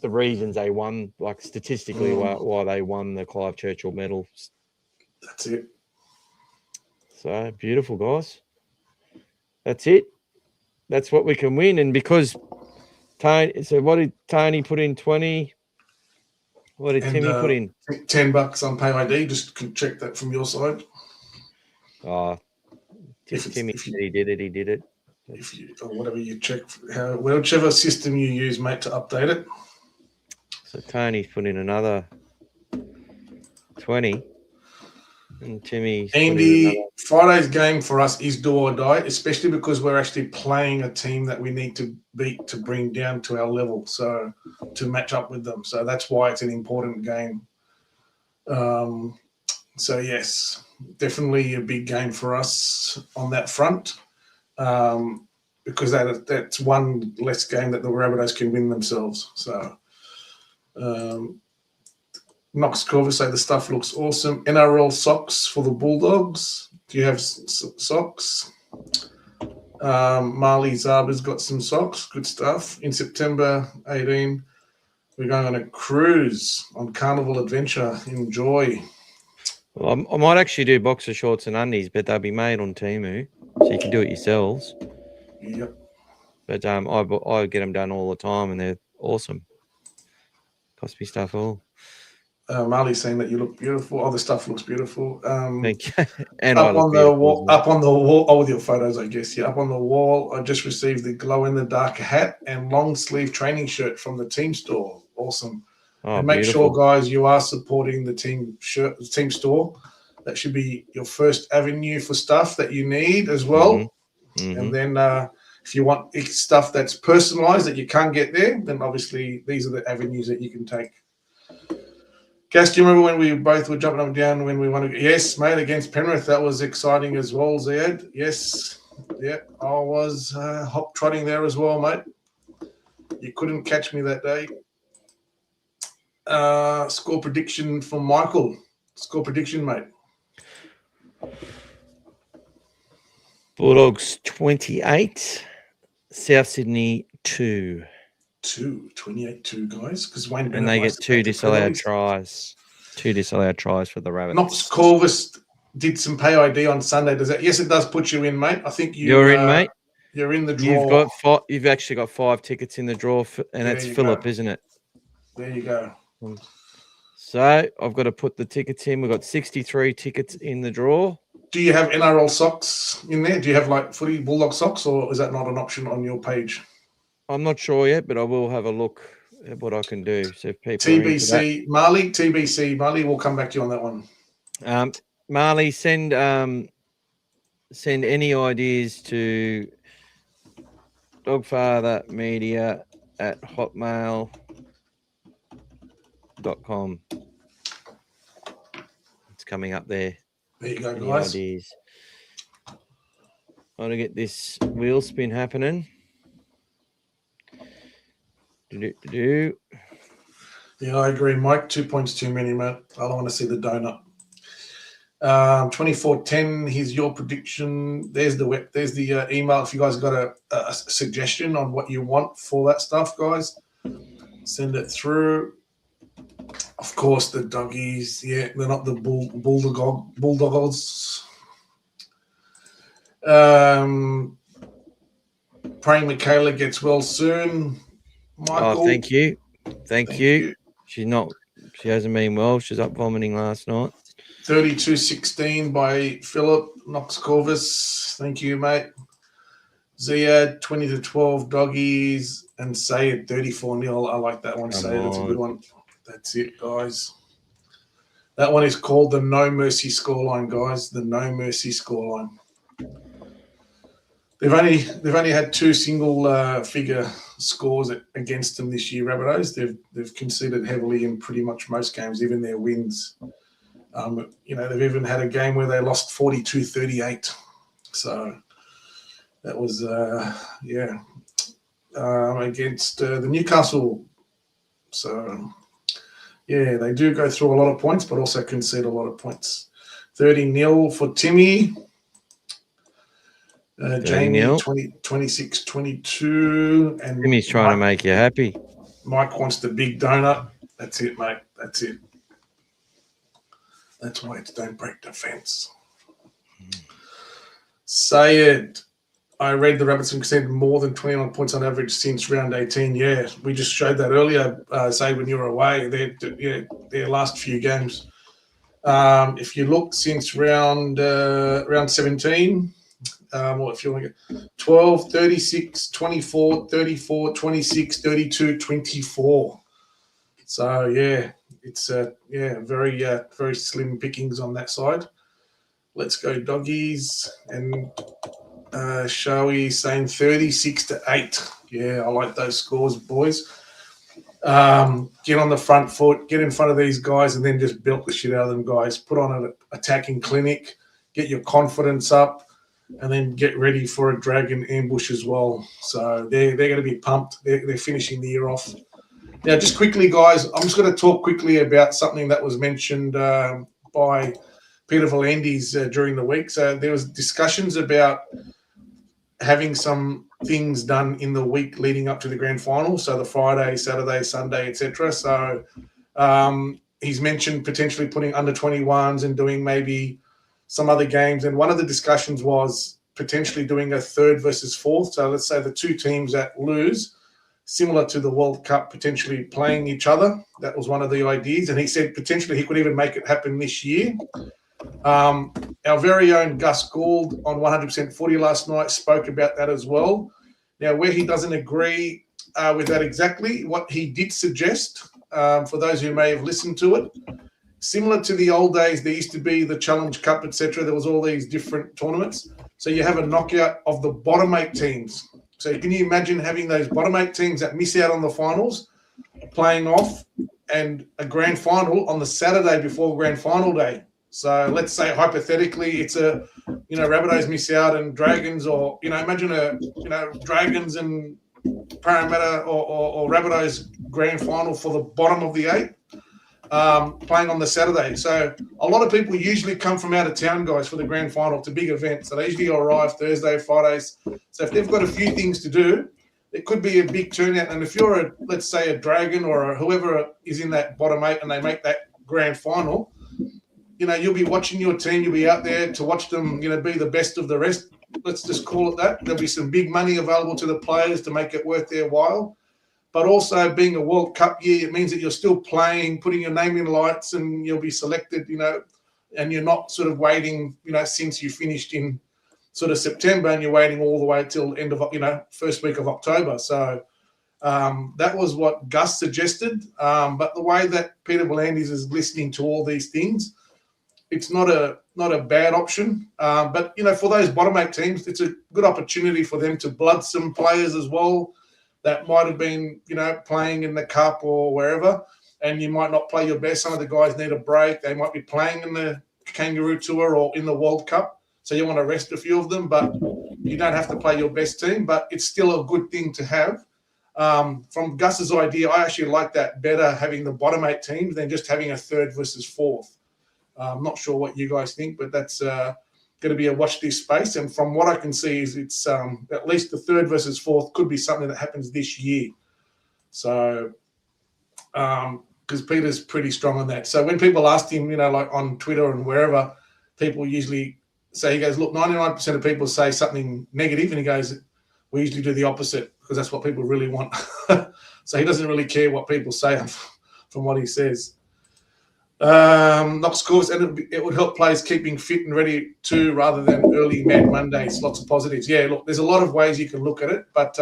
reasons they won, like statistically why they won the Clive Churchill medal. That's it. So beautiful, guys. That's it. That's what we can win. And because Tony, so what did Tony put in? 20? What did Timmy put in? $10 on PayID. Just can check that from your side. Oh, Timmy said he did it. If you or whatever you check, whichever system you use, mate, to update it. So Tony's put in another 20. And Timmy's Andy, Friday's game for us is do or die, especially because we're actually playing a team that we need to beat to bring down to our level, so to match up with them. So that's why it's an important game. So yes, definitely a big game for us on that front, because that's one less game that the Rabbitohs can win themselves. So Knox Corver say the stuff looks awesome. NRL socks for the Bulldogs. Do you have socks? Marley Zaber's got some socks. Good stuff. In September 18, we're going on a cruise on Carnival Adventure. Enjoy. Well, I might actually do boxer shorts and undies, but they'll be made on Temu, so you can do it yourselves. Yep. But I get them done all the time, and they're awesome. Cost me stuff all. Marley's saying that you look beautiful. All the stuff looks beautiful. Thank you. And up I look on the beautiful wall. as well. Up on the wall. Oh, with your photos, I guess. Yeah. Up on the wall. I just received the glow-in-the-dark hat and long-sleeve training shirt from the team store. Awesome. Oh, And make beautiful. sure, guys, you are supporting the team store. That should be your first avenue for stuff that you need as well. Mhm. And then if you want stuff that's personalized that you can't get there, then obviously these are the avenues that you can take. Gas, do you remember when we both were jumping up and down when we won? Yes, mate, against Penrith. That was exciting as well, Zed. Yes. Yeah, I was hop trotting there as well, mate. You couldn't catch me that day. Score prediction from Michael. Score prediction, mate. Bulldogs 28, South Sydney 2. 28-2, guys, because Wayne And they get 2 disallowed tries. 2 disallowed tries for the Rabbits. Knox Corvus did some pay ID on Sunday. Does that? Yes, it does put you in, mate. I think You're in, mate. You're in the draw. You've actually got 5 tickets in the draw, and that's Philip, isn't it? There you go. So I've got to put the tickets in. We've got 63 tickets in the draw. Do you have NRL socks in there? Do you have like footy Bulldog socks, or is that not an option on your page? I'm not sure yet, but I will have a look at what I can do. So if people are into that. TBC, Marley, we'll come back to you on that one. Marley, send any ideas to dogfathermedia@hotmail.com. It's coming up there. There you go, Any guys. ideas? I want to get this wheel spin happening. Yeah, I agree, Mike. 2 points too many, mate. I don't want to see the donut. 24-10. Here's your prediction. There's the email. If you guys got a suggestion on what you want for that stuff, guys, send it through. Of course, the doggies. Yeah, they're not the Bulldogs. Praying Michaela gets well soon. Michael. Oh, thank you. Thank you. She hasn't been well. She's up vomiting last night. 32-16 by Philip Knox Corvus. Thank you, mate. Ziad 20-12 doggies and Sayed 34-0. I like that one. Sayed, that's a good one. That's it, guys. That one is called the No Mercy scoreline, guys. The No Mercy scoreline. They've only had 2 single figure scores against them this year, Rabbitohs. They've conceded heavily in pretty much most games, even their wins. They've even had a game where they lost 42-38. So that was against the Newcastle. So yeah, they do go through a lot of points, but also concede a lot of points. 30-0 for Timmy. Jamie 26-22, and Timmy's trying to make you happy. Mike wants the big donut. That's it, mate. That's it. That's why it's don't break the fence. Sayed, I read the Rabbits have conceded more than 29 points on average since round 18. Yeah, we just showed that earlier, Sayed, when you were away. Their last few games. If you look since round 17, or if you want to get 12, 36, 24, 34, 26, 32, 24. So, yeah, it's very slim pickings on that side. Let's go doggies. And Showy saying 36-8. Yeah, I like those scores, boys. Get on the front foot, get in front of these guys, and then just belt the shit out of them, guys. Put on an attacking clinic, get your confidence up, and then get ready for a dragon ambush as well. So they're going to be pumped. They're finishing the year off. Now, just quickly, guys, I'm just going to talk quickly about something that was mentioned by Peter Volandis during the week. So there was discussions about having some things done in the week leading up to the grand final. So the Friday, Saturday, Sunday, etc. So he's mentioned potentially putting under 21s and doing maybe some other games. And one of the discussions was potentially doing a third versus fourth. So let's say the two teams that lose, similar to the World Cup, potentially playing each other. That was one of the ideas. And he said potentially he could even make it happen this year. Our very own Gus Gould on 100% Footy last night spoke about that as well. Now, where he doesn't agree with that exactly, what he did suggest, for those who may have listened to it, similar to the old days, there used to be the Challenge Cup, etc. There was all these different tournaments. So you have a knockout of the bottom 8 teams. So can you imagine having those bottom 8 teams that miss out on the finals playing off and a grand final on the Saturday before grand final day? So let's say hypothetically it's a, Rabbitohs miss out and Dragons, or, imagine Dragons and Parramatta or Rabbitohs grand final for the bottom of the 8 playing on the Saturday. So a lot of people usually come from out of town, guys, for the grand final. It's a big event. So they usually arrive Thursday, Fridays. So if they've got a few things to do, it could be a big turnout. And if you're let's say a Dragon or whoever is in that bottom 8 and they make that grand final, you'll be watching your team. You'll be out there to watch them, be the best of the rest. Let's just call it that. There'll be some big money available to the players to make it worth their while. But also being a World Cup year, it means that you're still playing, putting your name in lights, and you'll be selected, and you're not sort of waiting, since you finished in sort of September and you're waiting all the way till end of, first week of October. So that was what Gus suggested. But the way that Peter V'landys is listening to all these things, it's not a bad option. But, for those bottom 8 teams, it's a good opportunity for them to blood some players as well that might have been, playing in the Cup or wherever, and you might not play your best. Some of the guys need a break. They might be playing in the Kangaroo Tour or in the World Cup, so you want to rest a few of them, but you don't have to play your best team. But it's still a good thing to have. From Gus's idea, I actually like that better, having the bottom 8 teams than just having a third versus fourth. I'm not sure what you guys think, but that's going to be a watch this space. And from what I can see is it's at least the third versus fourth could be something that happens this year. So because Peter's pretty strong on that. So when people asked him, like on Twitter and wherever, people usually say, he goes, look, 99% of people say something negative, and he goes, we usually do the opposite because that's what people really want. So he doesn't really care what people say from what he says. Knock scores, and it would help players keeping fit and ready too, rather than early Mad Mondays. Lots of positives. Yeah, look, there's a lot of ways you can look at it, but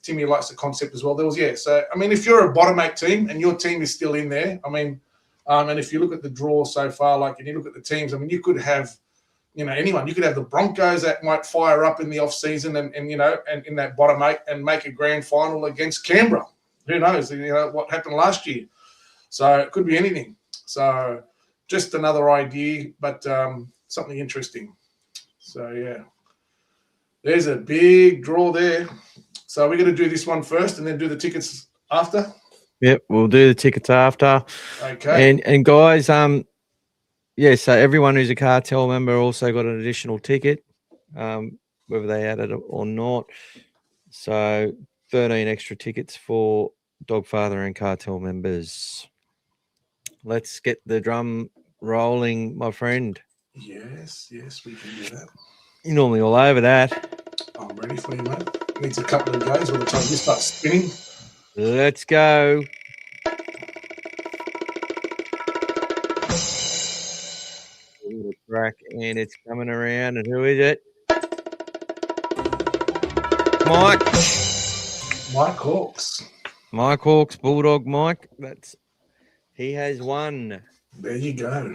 Timmy likes the concept as well. So I mean, if you're a bottom 8 team and your team is still in there, I mean, and if you look at the draw so far, and you look at the teams, I mean, you could have, anyone. You could have the Broncos that might fire up in the off season and in that bottom 8 and make a grand final against Canberra. Who knows? What happened last year. So it could be anything. So just another idea, but something interesting. So, yeah, there's a big draw there. So we're going to do this one first and then do the tickets after? Yep, we'll do the tickets after. Okay. And guys, so everyone who's a cartel member also got an additional ticket, whether they had it or not. So 13 extra tickets for Dogfather and cartel members. Let's get the drum rolling, my friend. Yes, we can do that. You're normally all over that. I'm ready for you, mate. Needs a couple of goes by the time you start spinning. Let's go. Track, and it's coming around. And who is it? Mike Hawks. Mike Hawks, Bulldog Mike. He has won. There you go.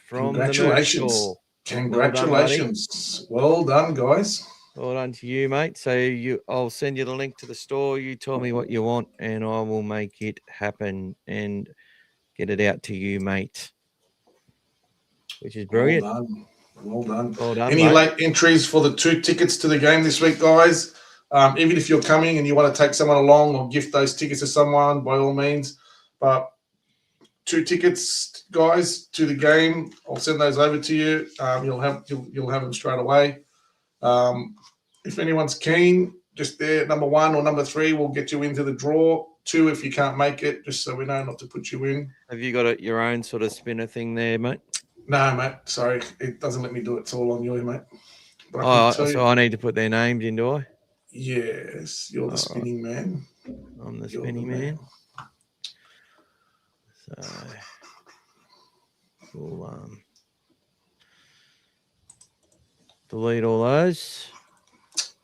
From Congratulations. Congratulations. Well done, guys. Well done to you, mate. So I'll send you the link to the store. You tell me what you want, and I will make it happen and get it out to you, mate. Which is brilliant. Well done. Any mate. Late entries for the 2 tickets to the game this week, guys? Even if you're coming and you want to take someone along or gift those tickets to someone, by all means. But 2 tickets, guys, to the game. I'll send those over to you. You'll have them straight away. If anyone's keen, just there, number 1 or number 3 will get you into the draw. 2 if you can't make it, just so we know not to put you in. Have you got your own sort of spinner thing there, mate? No, mate. Sorry, it doesn't let me do it. It's all on you, mate. But I can tell So you, I need to put their names in, do I? yes, you're the All spinning man. I'm the You're spinning the man. So we'll delete all those.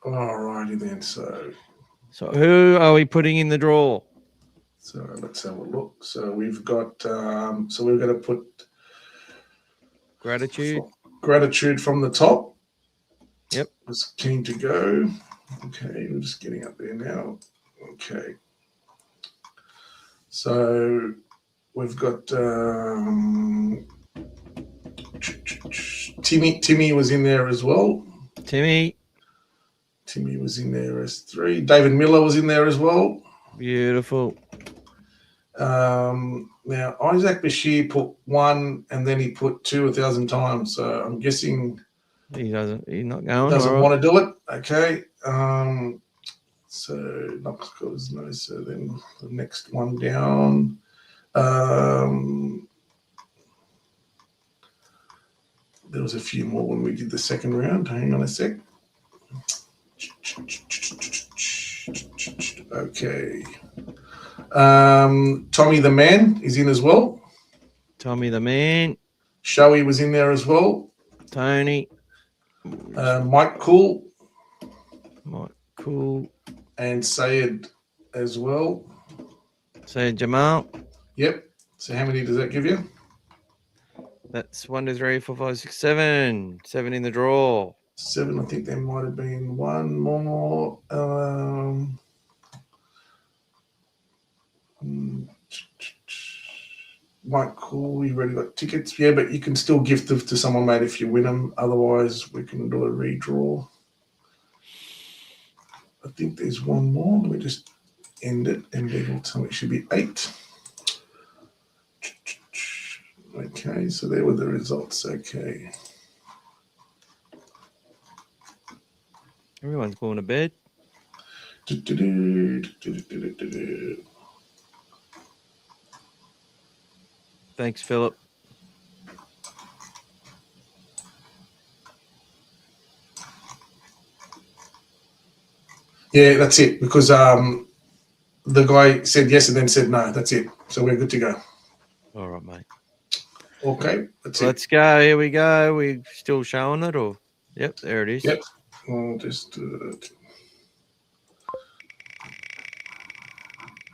All righty then. So who are we putting in the draw? let's have a look. So we've got. So we're going to put Gratitude from the top. Yep. Was keen to go. Okay, we're just getting up there now. Okay. So we've got Timmy was in there as well. Timmy was in there as 3. David Miller was in there as well. Beautiful. Now Isaac Bashir put 1 and then he put 2 1,000 times. So I'm guessing He's not going. doesn't want to do it. Okay. So no. So then the next one down. There was a few more when we did the second round. Hang on a sec. Okay. Tommy the Man is in as well. Tommy the Man. Showy was in there as well. Tony. Mike Cool. And Sayed as well. Sayed Jamal. Yep. So how many does that give you? That's 1, 2, 3, 4, 5, 6, 7. 7 in the draw. 7. I think there might have been one more. Mike Cool, we already got tickets. Yeah, but you can still gift them to someone, mate, if you win them. Otherwise, we can do a redraw. I think there's one more. Let me just end it, and then will tell me it should be 8. Okay, so there were the results. Okay. Everyone's going to bed. Thanks, Philip. Yeah, that's it. Because the guy said yes and then said no. That's it. So we're good to go. All right, mate. Okay, let's go. Here we go. We still showing it, or? Yep, there it is. Yep. I'll just.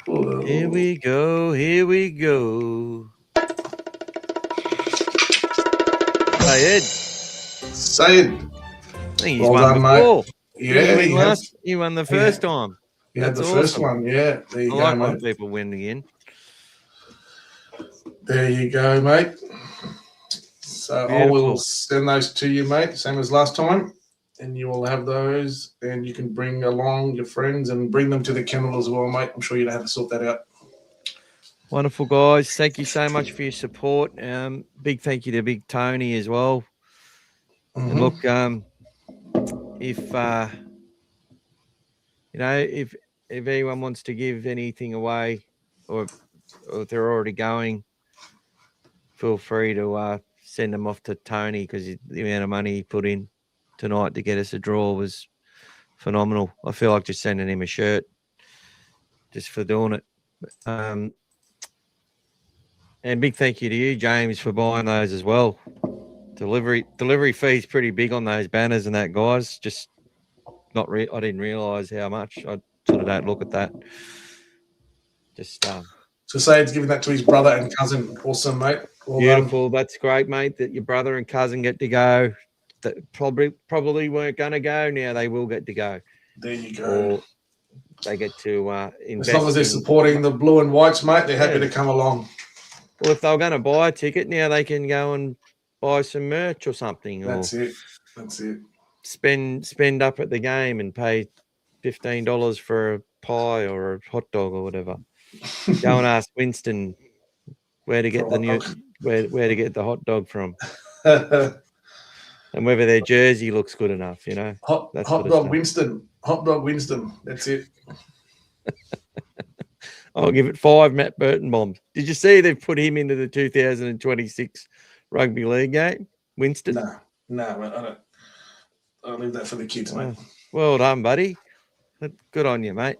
Here we go. Here we go. Sayed. I think he's won before. Yeah, he won the first time. He had the first one. Yeah, there you go, like mate. when people win again. There you go, mate. So I will send those to you, mate, same as last time. And you will have those, and you can bring along your friends and bring them to the kennel as well, mate. I'm sure you know how to sort that out. Wonderful, guys. Thank you so much for your support. Big thank you to Big Tony as well. Mm-hmm. And look, if if anyone wants to give anything away, or if they're already going, feel free to send them off to Tony, because the amount of money he put in tonight to get us a draw was phenomenal. I feel like just sending him a shirt just for doing it. And big thank you to you, James, for buying those as well. Delivery fee's pretty big on those banners and that, guys. Just I didn't realise how much. I sort of don't look at that. Just So Sayed's giving that to his brother and cousin. Awesome, mate. Well beautiful. done. That's great, mate, that your brother and cousin get to go. That probably weren't going to go. Now they will get to go. There you go. Or they get to invest. As long as they're supporting the blue and whites, mate, they're happy to come along. Well, if they were going to buy a ticket, now they can go and buy some merch or something. That's it. Spend up at the game and pay $15 for a pie or a hot dog or whatever. Go and ask Winston where to get where to get the hot dog from. and whether their jersey looks good enough, you know. Hot That sort of dog stuff. Winston. Hot dog Winston. That's it. I'll give it 5 Matt Burton bombs. Did you see they've put him into the 2026 rugby league game, Winston? No, mate, I don't. I'll leave that for the kids, mate. Well done, buddy. Good on you, mate.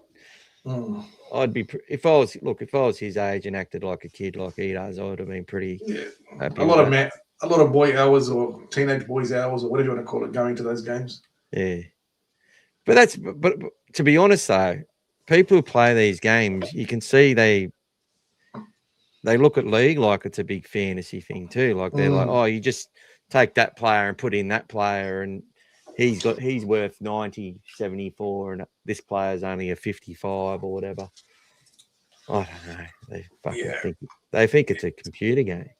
I'd be if I was his age and acted like a kid like he does, I would have been pretty happy. A lot of boy hours or teenage boys hours or whatever you want to call it, going to those games. Yeah, but to be honest though, people who play these games, you can see they look at league like it's a big fantasy thing too. Like they're like, oh, you just take that player and put in that player, and he's worth 90, 74, and this player's only a 55 or whatever. I don't know. They think it's a computer game.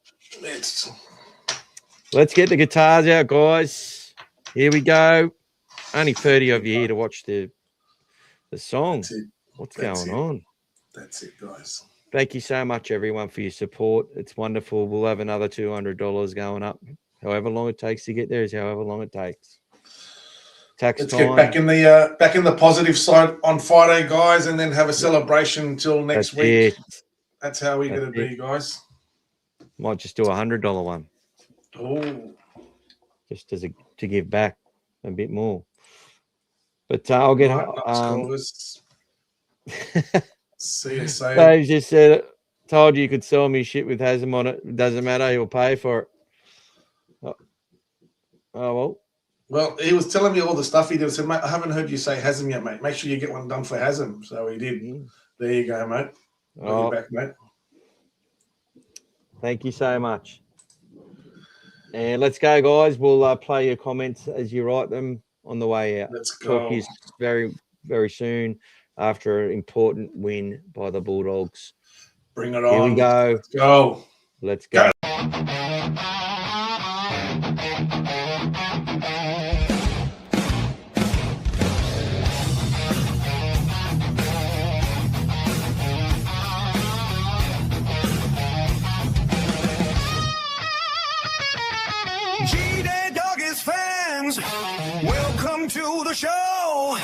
Let's get the guitars out, guys. Here we go. Only 30 of you here to watch the song. What's going on? That's it, guys. Thank you so much, everyone, for your support. It's wonderful. We'll have another $200 going up. However long it takes to get there is however long it takes. Let's get back in the positive side on Friday, guys, and then have a celebration until next week. That's how we're going to be, guys. Might just do $100 one. Oh, just to give back a bit more. But I'll get. See you, say. Dave just said, told you could sell me shit with Hasm on it. Doesn't matter. He'll pay for it. Oh well. Well, he was telling me all the stuff he did. I said, mate, I haven't heard you say Hasm yet, mate. Make sure you get one done for Hasm. So he did. There you go, mate. I'll be back, mate. Thank you so much. And let's go, guys. We'll play your comments as you write them on the way out. Let's go. Talk to you very, very soon after an important win by the Bulldogs. Bring it on. Here we go. Let's go. Let's go. G-Day Doggies fans, welcome to the show.